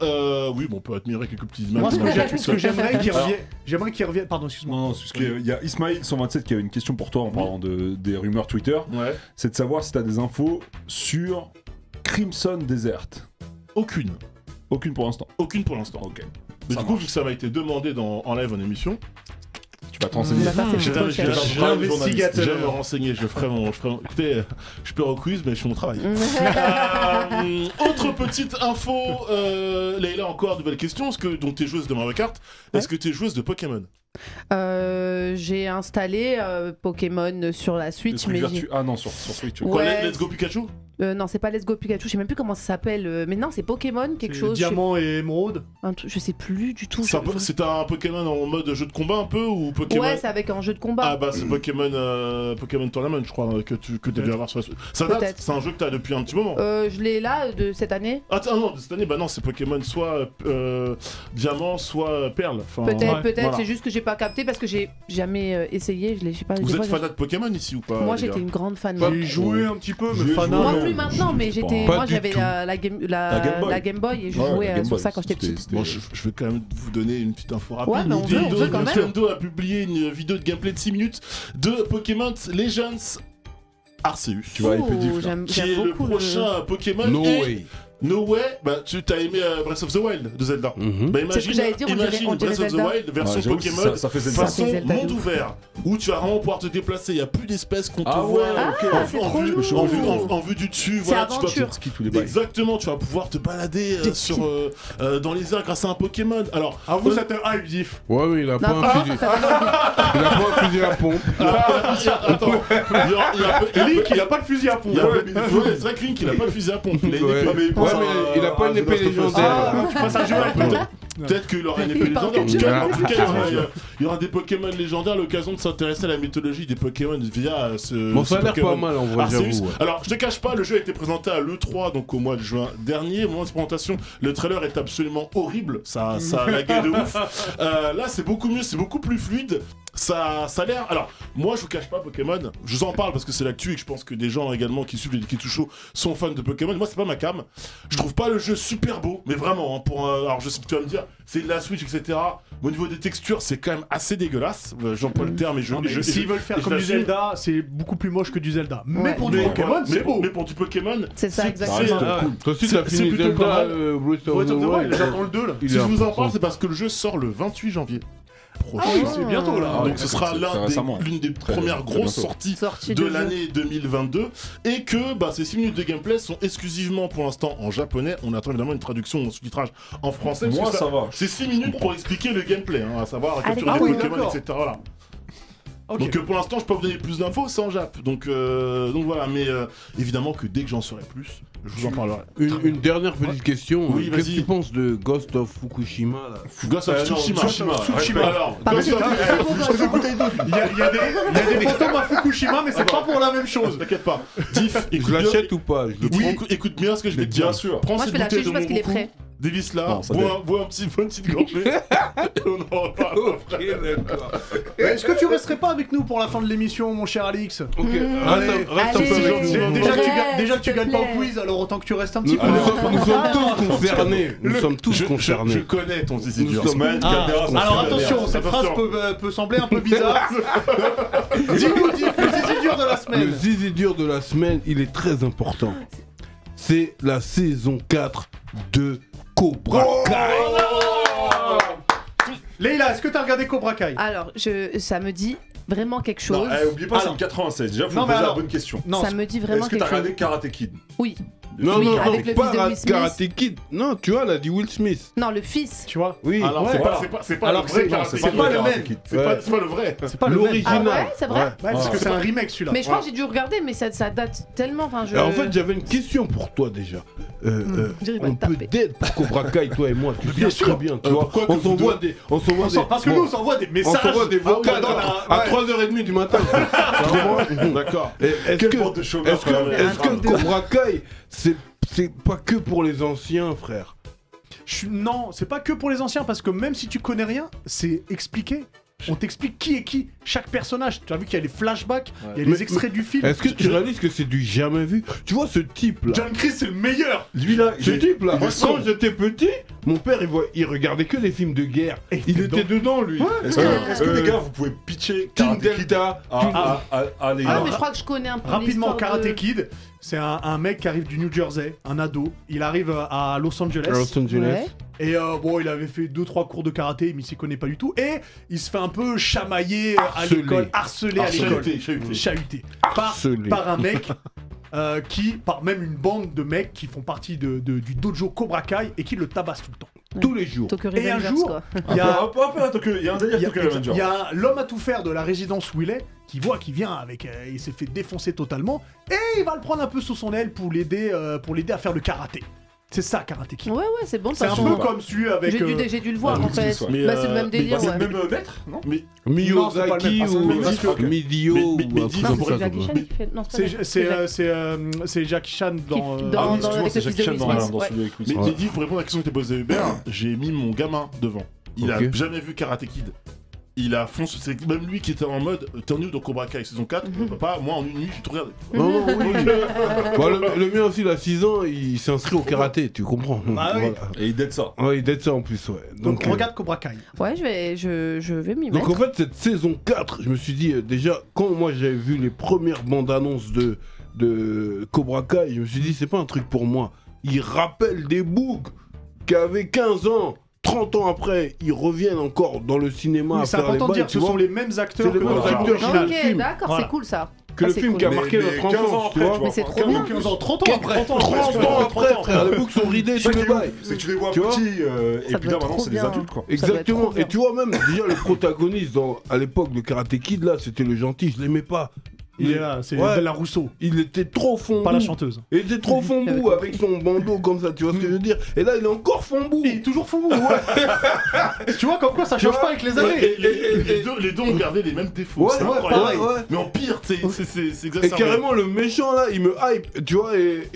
oui, bon, on peut admirer quelques petites images. Moi, ce que j'aimerais qu'il revienne. Pardon, excuse-moi. Non, parce qu'il y a Ismail127 qui a une question pour toi en parlant des rumeurs Twitter. Ouais. C'est de savoir si tu as des infos sur Crimson Desert. Aucune. Aucune pour l'instant. Aucune pour l'instant. Ok. Mais du coup, vu que ça m'a été demandé en live en émission, tu vas te renseigner. Je vais me renseigner. Je ferai mon. Écoutez, je peux au quiz, mais je fais mon travail. Autre petite info, Leïla, encore nouvelle question. Donc t'es joueuse de Mario Kart. Est-ce que t'es joueuse de Pokémon? J'ai installé Pokémon sur la Switch, mais ah non, sur Switch. Ouais. Quoi, Let's Go Pikachu? Non, c'est pas Let's Go Pikachu, je sais même plus comment ça s'appelle. Mais non, c'est Pokémon quelque chose. Diamant et émeraude. Je sais plus du tout. C'est un Pokémon en mode jeu de combat un peu ou Pokémon? Ouais, c'est avec un jeu de combat. Ah bah c'est Pokémon Tournament, je crois, que tu dû avoir sur la Switch. Ça date, c'est un jeu que t'as depuis un petit moment. Je l'ai là de cette année. Attends, non, de cette année, bah non, c'est Pokémon soit Diamant, soit Perle. Peut-être, voilà. C'est juste que j'ai pas capté parce que j'ai jamais essayé. Je sais pas. Vous êtes fanat de Pokémon ici ou pas? Moi j'étais une grande fan. J'ai joué un petit peu, mais fanat. Moi plus maintenant, mais moi j'avais la Game Boy et je jouais sur ça quand j'étais petite. Bon, je vais quand même vous donner une petite info rapide. Ouais, mais on veut quand même. Nintendo a publié une vidéo de gameplay de 6 minutes de Pokémon Legends Arceus. Tu vois, qui est le prochain Pokémon. No Way, bah tu t'as aimé Breath of the Wild de Zelda. Bah imagine Breath of the Wild version Pokémon, ça fait façon monde ouvert, où tu vas vraiment pouvoir te déplacer, il y a plus d'espèces qu'on te voit en vue du dessus, voilà, exactement, tu vas pouvoir te balader dans les airs grâce à un Pokémon. Alors, vous ça te hype, Diff. Ouais, mais il a pas un fusil. Il a pas un fusil à pompe. Attends, Link, il a pas le fusil à pompe. C'est vrai que Link, il a pas le fusil à pompe. Ouais, mais il a pas une épée légendaire. Tu passes un jeu avec peut-être qu'il aura une épée légendaire. En tout cas, il y aura des Pokémon légendaires, l'occasion de s'intéresser à la mythologie des Pokémon via ce. Bon, ça a l'air pas mal en vrai, j'avoue. Alors, je te cache pas, le jeu a été présenté à l'E3, donc au mois de juin dernier. Au moment de sa présentation, le trailer est absolument horrible. Ça a lagué de ouf. Là, c'est beaucoup mieux, c'est beaucoup plus fluide. Ça a l'air. Alors, moi je vous cache pas Pokémon, je vous en parle parce que c'est l'actu et que je pense que des gens également qui suivent les Geeky Show sont fans de Pokémon. Moi, c'est pas ma cam. Je trouve pas le jeu super beau, mais vraiment, alors je sais que tu vas me dire, c'est de la Switch, etc. Au niveau des textures, c'est quand même assez dégueulasse. J'emploie le terme et s'ils veulent faire comme du Zelda, c'est beaucoup plus moche que du Zelda. Mais pour du Pokémon, c'est beau. Mais pour du Pokémon, c'est ça exactement. Toi aussi, t'as fini Zelda, Breath of the Wild. J'attends le 2 là. Si je vous en parle, c'est parce que le jeu sort le 28 janvier. Ah oui, c'est bientôt là. Donc ce sera l'une des premières grosses sorties de l'année 2022 et que ces 6 minutes de gameplay sont exclusivement pour l'instant en japonais. On attend évidemment une traduction en sous-titrage en français. Moi ça va. C'est 6 minutes pour expliquer le gameplay, à savoir la capture des Pokémon, etc. Voilà. Ok. Donc pour l'instant, je peux pas vous donner plus d'infos, c'est en Jap. Donc voilà, mais évidemment que dès que j'en saurai plus, je vous en parlerai. Une dernière petite question. Oui, Qu'est-ce que vas-y. tu penses de Ghost of Fukushima là? Ghost of Tsushima. Alors, Pardon, Ghost of- Il y a des fantômes à Fukushima, mais c'est pas pour la même chose. T'inquiète pas. Diff, Je écoute bien. l'achète ou pas? Je le prends. Oui, écoute bien ce que je vais te dire. Bien sûr. Prends Moi, je cette vais l'acheter bouteille juste de parce qu'il est Mon prêt. Goku, dévisse là, Non, ça bois une petite gorgée, et on en reparle. Ok, d'accord. Est-ce que tu resterais pas avec nous pour la fin de l'émission, mon cher Alix? Ok, Allez, reste un allez. peu avec nous. Déjà que tu s'il te gagnes pas au plaît. quiz, alors autant que tu restes un petit peu. Nous sommes tous concernés. Nous sommes tous Je concernés. connais ton zizi Nous dur. sommes- Semaine, Ah, Caldera, ça alors fait attention, bien. cette phrase peut sembler un peu bizarre. Dis-nous, le zizi dur de la Le semaine. zizi dur de la semaine, il est très important. C'est la saison 4 de Cobra Kai. Leïla, est-ce que t'as regardé Cobra Kai? Alors, ça me dit vraiment quelque chose. Non, oublie pas, c'est une 96. Déjà, faut Non, mais poser la alors- bonne question. Non, Ça me dit vraiment Est-ce que quelque t'as regardé chose. Karate Kid? Oui. Non, Oui, non, avec non, le pas fils de Will Smith. Karate Kid. Non, tu vois, elle a dit Will Smith. Non, le fils. tu vois. Oui. Alors, Ouais, c'est voilà. pas Alors le que vrai c'est- Karate c'est Kid. pas le Karate même. Kid. C'est pas le vrai. C'est pas le même. L'original. Ah ouais, c'est vrai. Ouais. Ouais, parce que c'est un remake celui-là. Mais je crois que j'ai dû regarder, mais ça date tellement. Enfin, Alors, en fait, j'avais une question pour toi déjà. J'arrive à On te peut taper. d'être pour Cobra Kai, toi et moi. Tu bien sais sûr. très bien. Tu vois, pourquoi que on vous s'envoie deux- des. On s'envoie des. Parce que bon, nous, on s'envoie des on messages. s'envoie des vocales dans la- à ouais. 3h30 du matin. Tu comprends? D'accord. Et Est-ce Quelle que, bande de chômeurs, est-ce que, frère. est-ce que Cobra Kai, c'est pas que pour les anciens, frère? Non, c'est pas que pour les anciens, parce que même si tu connais rien, c'est expliqué. On t'explique qui est qui, chaque personnage. Tu as vu qu'il y a les flashbacks, il y a les extraits du film. Est-ce que tu réalises que c'est du jamais vu? Tu vois ce type là? John Chris, c'est le meilleur. Lui là, Ce type là, il est quand sombre. j'étais petit, mon père il regardait que des films de guerre. Et Il dedans. était dedans lui. Est-ce que les gars, vous pouvez pitcher Team Karate Kid Delta. à les Ah, mais je crois que je connais un peu. Rapidement, l'histoire Karate de- Kid, c'est un mec qui arrive du New Jersey, un ado. Il arrive à Los Angeles. Los Angeles. Ouais. Et bon, il avait fait 2-3 cours de karaté, mais il s'y connaît pas du tout. Et il se fait un peu chamailler à Harcelé. l'école, harcelé à l'école. Chahuté. Chahuté. Harcelé. Par un mec par même une bande de mecs qui font partie du dojo Cobra Kai et qui le tabassent tout le temps. Tous les jours. Tokyo Et un Revengers, jour, quoi. il y a, il y a un délire Tokyo Revenger. il y a l'homme à tout faire de la résidence où il est qui voit qu'il vient avec. Il s'est fait défoncer totalement et il va le prendre un peu sous son aile pour l'aider à faire le karaté. C'est ça, Karate Kid. Ouais, c'est bon de toute C'est un façon. peu comme celui avec. J'ai dû le voir en Will fait. Smith, ouais. Bah, c'est le même Mais délire, C'est ouais. le même maître, non Miyazaki Non, c'est pas le ou même. Parce que- Midio mais ou dis- un truc dis- Non, comme pour ça. c'est Jackie ça Chan doit. qui fait. Non, c'est pas C'est Jackie Chan dans. Dans- oui, dans- excuse-moi, avec c'est le fils Jackie de Chan Will dans Smith, celui avec Will Mais Smith. mais dis, pour répondre à la question que t'as posée Hubert, j'ai mis mon gamin devant. Il a Ok. jamais vu Karate Kid. Il a foncé, c'est même lui qui était en mode t'es en dans Cobra Kai saison 4, papa, moi en une nuit j'ai tout regardé. Non, non, oui. Bon, le mien aussi, il a 6 ans, il s'est inscrit au karaté, tu comprends. Ah oui. Voilà. Et il date ça. Ouais, il date ça en plus, ouais. Donc regarde Cobra Kai. Ouais, je vais m'y Donc mettre. en fait, cette saison 4, je me suis dit, déjà, quand moi j'avais vu les premières bandes annonces de Cobra Kai, je me suis dit, c'est pas un truc pour moi. Il rappelle des boucs qui avaient 15 ans, 30 ans après, ils reviennent encore dans le cinéma Oui, à c'est faire les important de bails, dire que tu ce sont vois, les mêmes acteurs C'est que les dans mêmes le film acteurs. original. Ok, Film. d'accord, Voilà. c'est cool ça. que le c'est film cool. qui a Mais- marqué mais notre 15 ans enfance, tu après, vois. tu vois. Mais c'est trop 15 bien. ans, 15 ans, 30 ans après. 30 ans après, frère, les boucs sont ridés, C'est tous ça les qui est bails. ouf, c'est que tu les vois Tu vois petits, et Ça puis doit là être maintenant trop c'est des bien. adultes quoi. Ça doit être Exactement. trop bien. Et tu vois même déjà le protagoniste à l'époque de Karate Kid là, c'était le gentil, je l'aimais pas. Il est là, c'est Ouais. Bella Rousseau, Il était trop fondou. pas la chanteuse. Il était trop fondou avec son bandeau comme ça, tu vois ce que je veux dire. Et là il est encore fondou. Il est toujours fou, ouais. Tu vois, comme quoi ça change vois pas avec les Ouais, années. les deux ont gardé les mêmes défauts, Ouais, c'est ouais, incroyable. pareil, ouais. Mais en pire, c'est Et exactement. carrément le méchant là, il me hype, tu vois, et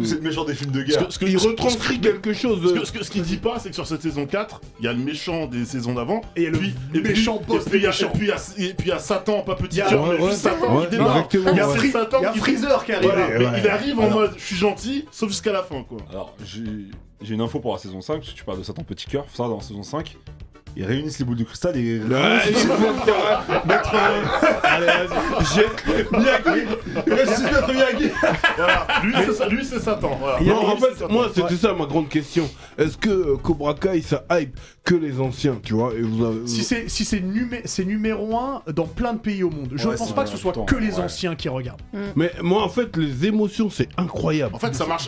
C'est le méchant des films de Ce guerre. que- ce que- il ce que- retranscrit quelque chose. Ce qu'il dit pas, c'est que sur cette saison 4, il y a le méchant des saisons d'avant, Et il y a le méchant boss des méchants. et puis il y a Satan, pas petit Il y a- cœur, Ouais, mais ouais, juste Satan ouais, qui démarre. exactement. Il y a, C'est Satan il y a qui- Freezer qui est arrivé. Voilà, mais ouais. il arrive en Alors- mode je suis gentil, sauf jusqu'à la fin quoi. Alors, j'ai une info pour la saison 5, parce que tu parles de Satan Petit Cœur, ça dans la saison 5. Ils réunissent les boules de cristal et. Ouais, il faut mettre Allez, vas-y. Miyagi Il reste 6 mètres Miyagi Voilà, lui c'est Satan. Voilà. Il y a- Non, en Lui, c'est fait, Satan. moi, c'était ça ma grande question. Est-ce que Cobra Kai, ça hype que les anciens, tu vois et vous avez... Si c'est numéro 1 dans plein de pays au monde. Je Ouais, pense c'est pas que ce soit important, que les ouais. anciens qui regardent. Mais moi, en fait, les émotions, c'est incroyable. En fait, ça marche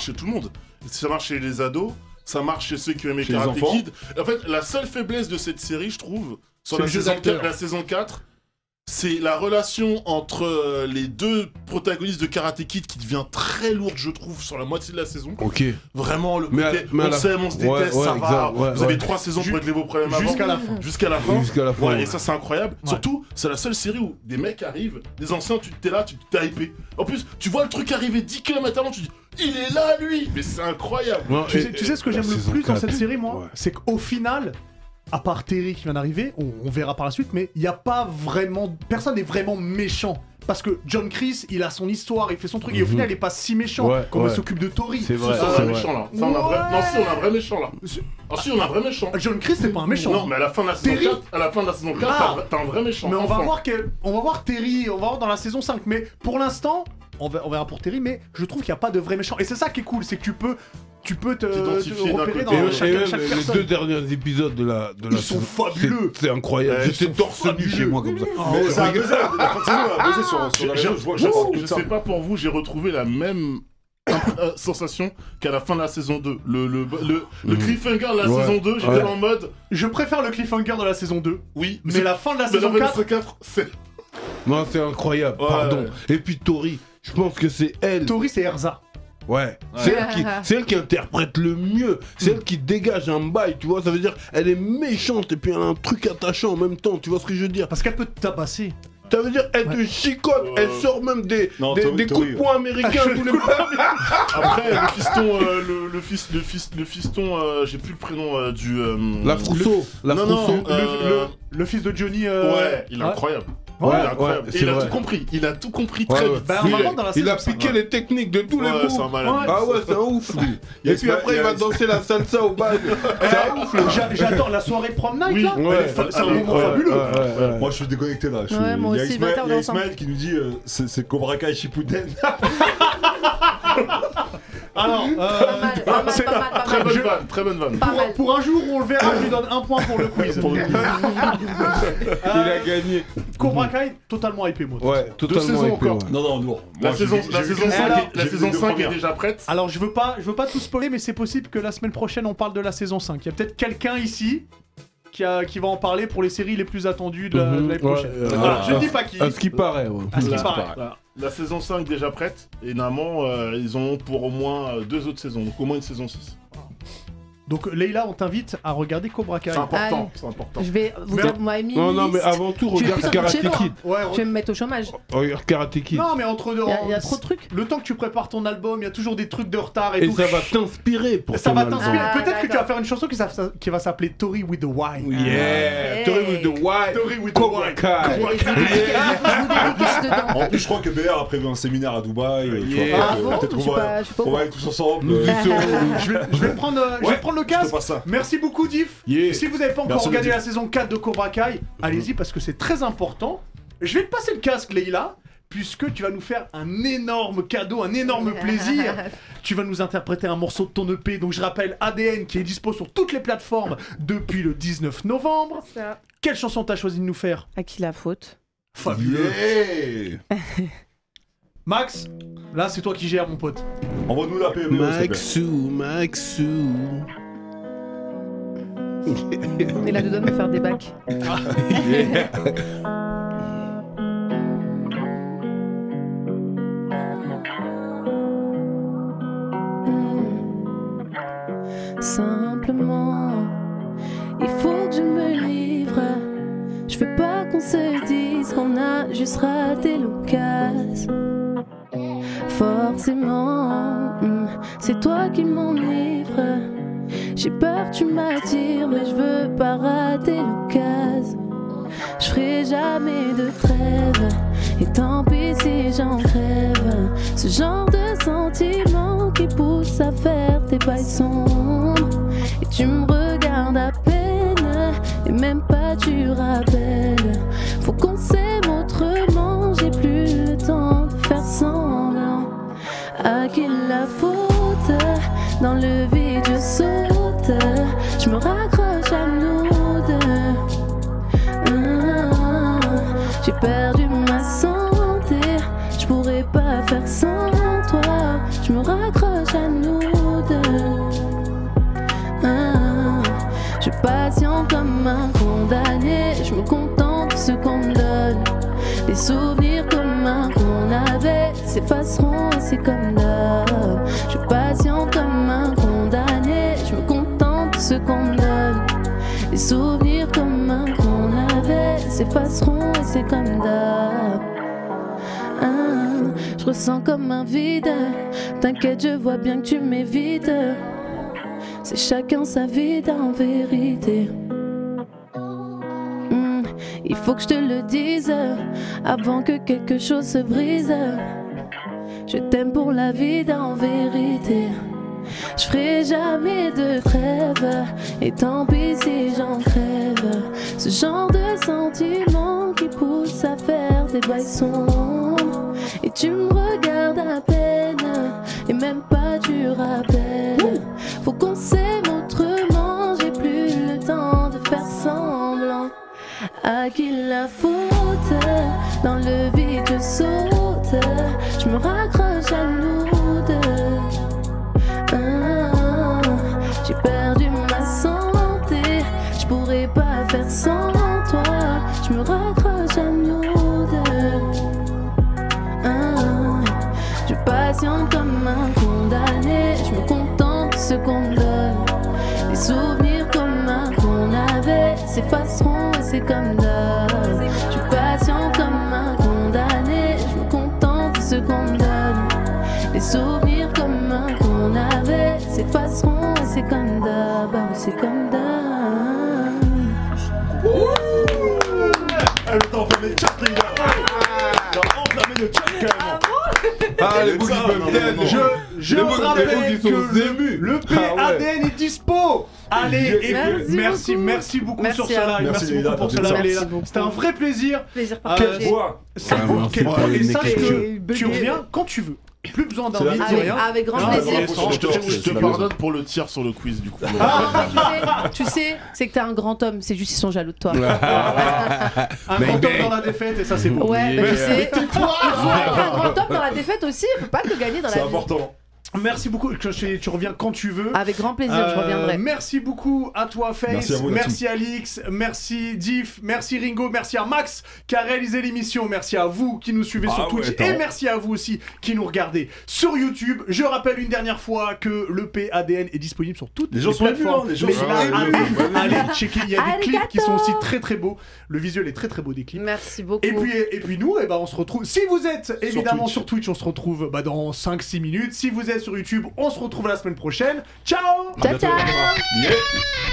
chez tout le monde. Ça marche chez les ados, ça marche chez ceux qui ont aimé Chez les Karate enfants. Kid. En fait, la seule faiblesse de cette série, je trouve, sur C'est la le jeu saison, d'acteur. la saison 4, c'est la relation entre les deux protagonistes de Karate Kid qui devient très lourde, je trouve, sur la moitié de la saison. Ok. Vraiment, le Mais à- côté, mais à on la- s'aime, on se Ouais, déteste, ouais, ça va. exact, ouais, Vous avez ouais. 3 saisons pour régler vos problèmes avant. Jusqu'à la fin. Jusqu'à la fin. Jusqu'à la fin. Ouais, ouais. et ça, c'est incroyable. Ouais. Surtout, c'est la seule série où des mecs arrivent, des anciens, tu t'es là, tu t'es hypé. En plus, tu vois le truc arriver 10 km avant, tu dis, il est là, lui. Mais c'est incroyable. Non, Tu sais ce que j'aime le saison plus dans 4. cette série, moi Ouais. C'est qu'au final, à part Terry qui vient d'arriver, on verra par la suite, mais il n'y a pas vraiment. Personne n'est vraiment méchant. Parce que John Chris, il a son histoire, il fait son truc, et au final, il est pas si méchant Ouais, comme ouais. il s'occupe de Tori. C'est vrai. Ça, on a c'est un vrai. méchant là. Ça, on a un vrai... Ouais. Non, si, on a un vrai méchant là. Ah, si, on a un vrai méchant. John Chris, c'est pas un méchant. Non, mais à la fin de la saison Terry 4, Ah. t'as un vrai méchant. Mais on va enfin. voir Terry, on va voir dans la saison 5. Mais pour l'instant, on verra pour Terry, mais je trouve qu'il n'y a pas de vrai méchant. Et c'est ça qui est cool, c'est que tu peux T'identifier te d'un repérer côté. dans Et chaque les personne. 2 derniers épisodes de la Ils sont saison, fabuleux. C'est incroyable. Ils J'étais sont torse nu fabuleux. chez moi comme ça. Mais ça a buzzé, la fin de saison a buzzé sur la Je réseau, je vois que ça parle que je de ça. sais pas pour vous, j'ai retrouvé la même sensation qu'à la fin de la saison 2. Le cliffhanger de la Ouais. saison 2, j'étais Ouais. en mode Je préfère le cliffhanger de la saison 2. oui, Mais la fin de la mais saison la 4, 4, c'est. Non, c'est incroyable. Ouais. Pardon. Et puis Tori, je pense que c'est elle. Tori c'est Erza. Ouais. C'est elle qui interprète le mieux. C'est elle qui dégage un bail, tu vois. Ça veut dire, elle est méchante et puis elle a un truc attachant en même temps. Tu vois ce que je veux dire? Parce qu'elle peut te tabasser. Ça veut dire, elle te chicote, elle sort même des Non, coups Tori, de poing américains tous les Après, le fiston, j'ai plus le prénom du. La Frousseau. La Non, non, Frousseau. Le fils de Johnny. Ouais, il est incroyable. Ouais, il est incroyable. ouais, Et c'est il a vrai. tout compris. Il a tout compris Ouais, très ouais. vite. Bah, on Lui, va voir dans la Il saison a 5. piqué les techniques de tous les Ouais, c'est un moves. malade. Ah ouais, c'est un ouf lui. Il y a Et puis Isma- après, il y il a va danser la salsa au bal. C'est un ouf lui. J'adore la soirée prom night Oui. là. Ouais. C'est un Ouais, moment ouais, fabuleux. ouais. Moi je suis déconnecté là. Ouais, moi Il y a aussi, Ismaël, bâtard, il y a ensemble. Ismaël qui nous dit c'est Cobra Kai Shippuden. Alors, Pas mal, c'est- pas mal, pas Très mal. bonne vanne, très bonne vanne. Pas mal. pour un jour où on le verra, je lui donne un point pour le quiz. Pour le coup. Il a gagné. Cobra Kai, totalement hypé, moi. Ouais, totalement saisons épais, encore. ouais. Non, non, non. La Moi, j'ai saison vu- j'ai vu que 5 Alors, la j'ai vu saison les deux 5 est premières. déjà prête. Alors, je veux pas tout spoiler, mais c'est possible que la semaine prochaine, on parle de la saison 5. Il y a peut-être quelqu'un ici qui va en parler pour les séries les plus attendues de l'année Ouais, prochaine. voilà. Je ne dis pas qui. À ce qui paraît, ouais. À ce qui Là, paraît. voilà. La saison 5 déjà prête. Et normalement, ils en ont pour au moins 2 autres saisons. Donc au moins une saison 6. Donc, Leïla, on t'invite à regarder Cobra Kai. C'est important. Allez. C'est important. Je vais vous Mais- dire, moi, Emily. Non, non, mais avant tout, Tu es regarde plus Karate chez moi. Kid. Ouais, Je vais me mettre au chômage. Regarde Karate Kid. Non, mais entre deux. Il y a trop de trucs. Le temps que tu prépares ton album, il y a toujours des trucs de retard et, Et tout. ça va t'inspirer pour Ça ton va album. t'inspirer. Ah, Peut-être que tu vas d'accord. faire une chanson qui va s'appeler Tori with the Wine. Yeah, Tori with the white, Tori with the Cobra Wine. Kai. Je vous dédicace dedans. En plus, je crois que BR a prévu un séminaire à Dubaï. Tu Yeah. vois, Ah bon peut-être Je suis pas au on courant. va aller tous ensemble. Nous y serons. Je vais prendre le Je te casque. passe ça. Merci beaucoup, Diff. Yeah. Si vous n'avez pas encore Merci, regardé Diff. la saison 4 de Cobra Kai, allez-y parce que c'est très important. Je vais te passer le casque, Leïla, puisque tu vas nous faire un énorme cadeau, un énorme plaisir. Tu vas nous interpréter un morceau de ton EP. Donc je rappelle ADN qui est dispo sur toutes les plateformes depuis le 19 novembre. Ça. Quelle chanson t'as choisi de nous faire? À qui la faute? Fabuleux. Yeah. Max, là c'est toi qui gères, mon pote. Envoie-nous la PME. s'il te plaît. Maxou. Il a deux doigts de me faire des bacs. Simplement, il faut que je me livre. Je veux pas qu'on se dise qu'on a juste raté l'occasion. Forcément, c'est toi qui m'enivre. J'ai peur, tu m'attires, mais je veux pas rater l'occasion. Je ferai jamais de trêve, et tant pis si j'en crève. Ce genre de sentiment qui pousse à faire tes bails sombres. Et tu me regardes à peine, et même pas tu rappelles. Faut qu'on s'aime autrement, j'ai plus le temps de faire semblant. À qui la faute? Dans le vide je saute, je me raccroche à nous deux. J'ai perdu ma santé, je pourrais pas faire sans toi. Je me raccroche à nous deux. comme un condamné, je me contente de ce qu'on me donne. Les souvenirs communs qu'on avait s'effaceront et c'est comme d'hab. Je suis patiente comme un condamné, je me contente de ce qu'on me donne. Les souvenirs communs qu'on avait s'effaceront et c'est comme d'hab. Je ressens comme un vide. T'inquiète, je vois bien que tu m'évites. C'est chacun sa vie en vérité. Il faut que je te le dise avant que quelque chose se brise. Je t'aime pour la vie en vérité. Je ferai jamais de trêve, et tant pis si j'en crève. Ce genre de sentiment qui pousse à faire des bails sombres. Et tu me regardes à peine, et même pas tu rappelles. Faut qu'on s'aime autrement, j'ai plus le temps de faire semblant. À qui la faute? Dans le vide je saute, je me raccroche à nous deux. J'ai perdu ma santé, je pourrais pas faire sans toi. Je me raccroche à nous deux. Je patiente comme un condamné, je me contente de ce qu'on me donne. Les souvenirs communs qu'on avait s'effaceront et c'est comme d'hab. Je suis patiente comme un condamné, je me contente de ce qu'on me donne. Les souvenirs communs qu'on avait s'effaceront et c'est comme d'hab. Ah oui, c'est comme d'hab. T'as enflammé le chat, les gars. T'as enflammé le chat, carrément. Ah, les boogies peuvent dead. Je rappelle boogies sont que le PADN est dispo. Allez, et Merci merci beaucoup Merci sur ce à live. vous. Merci Merci, beaucoup Leïla, pour ce t'as live, fait Leïla. ça. Merci C'était un vrai plaisir. Plaisir Quelle partagé. voix. Ça Ouais, vaut merci quelle pour voix. les Et sache questions. que tu reviens quand tu veux. Plus besoin C'est la d'invite, vie. rien. Avec grand Ah, plaisir. Je te pardonne pour le tir sur le quiz du coup. Tu sais, c'est que t'es un grand homme, c'est juste qu'ils sont jaloux de toi. Un grand homme dans la défaite et ça c'est beau. Ouais, bah tu sais, il faut être un grand homme dans la défaite aussi, il faut pas que gagner dans la C'est vie. important. Merci beaucoup. Tu reviens quand tu veux. Avec grand plaisir, je reviendrai. Merci beaucoup à toi Face, Merci à vous, la merci Alix, merci Diff, merci Ringo, merci à Max qui a réalisé l'émission, merci à vous qui nous suivez sur Twitch et merci à vous aussi qui nous regardez sur YouTube. Je rappelle une dernière fois que le PADN est disponible sur toutes les plateformes. les gens Mais sont là, venus. allez checker, il y a des clips qui Arigato. sont aussi très très beaux. Le visuel est très très beau des clips. Merci beaucoup. Et puis nous, eh ben, on se retrouve. Si vous êtes évidemment Twitch. sur Twitch, on se retrouve dans 5-6 minutes. Si vous êtes sur YouTube, on se retrouve la semaine prochaine. Ciao. Ciao, ciao. Yeah.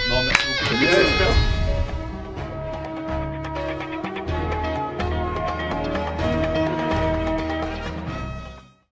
Non, merci beaucoup. Merci.